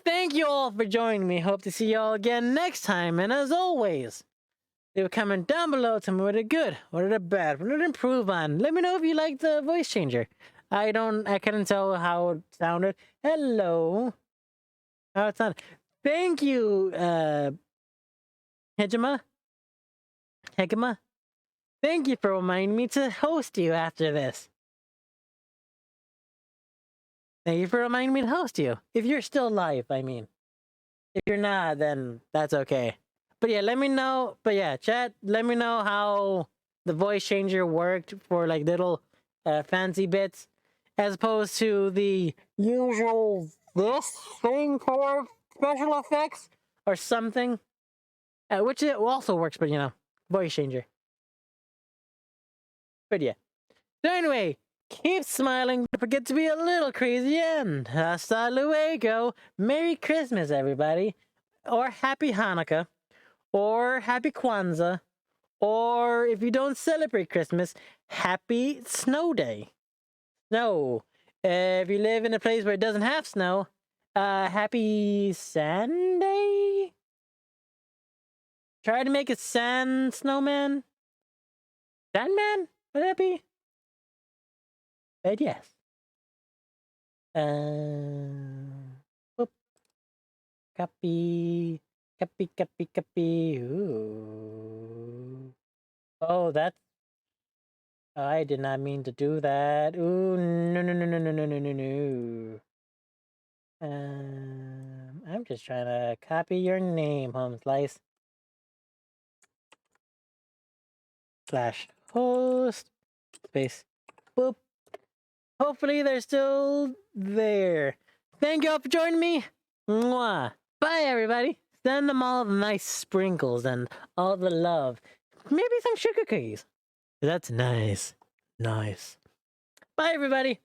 thank you all for joining me. Hope to see y'all again next time. And as always, leave a comment down below. Tell me what it good, what it bad, what it improve on. Let me know if you like the voice changer. I couldn't tell how it sounded. Hello. How it sounded. Thank you, Hegema. Thank you for reminding me to host you after this. Thank you for reminding me to host you. If you're still live, I mean. If you're not, then that's okay. But yeah, let me know. But yeah, chat, let me know how the voice changer worked for like little fancy bits. As opposed to the usual this thing for special effects or something. Which it also works, but voice changer. But yeah. So anyway, keep smiling. Don't forget to be a little crazy and hasta luego. Merry Christmas, everybody. Or Happy Hanukkah. Or Happy Kwanzaa. Or if you don't celebrate Christmas, Happy Snow Day. No, If you live in a place where it doesn't have snow, happy Sunday? Try to make a sand snowman? Sandman? Would that be? But yes. Whoop. Copy. Copy. Ooh. Oh, that's... I did not mean to do that. Ooh, no. I'm just trying to copy your name, Home Slice. /host. Space. Boop. Hopefully they're still there. Thank you all for joining me. Mwah. Bye, everybody. Send them all the nice sprinkles and all the love. Maybe some sugar cookies. That's nice. Nice. Bye, everybody.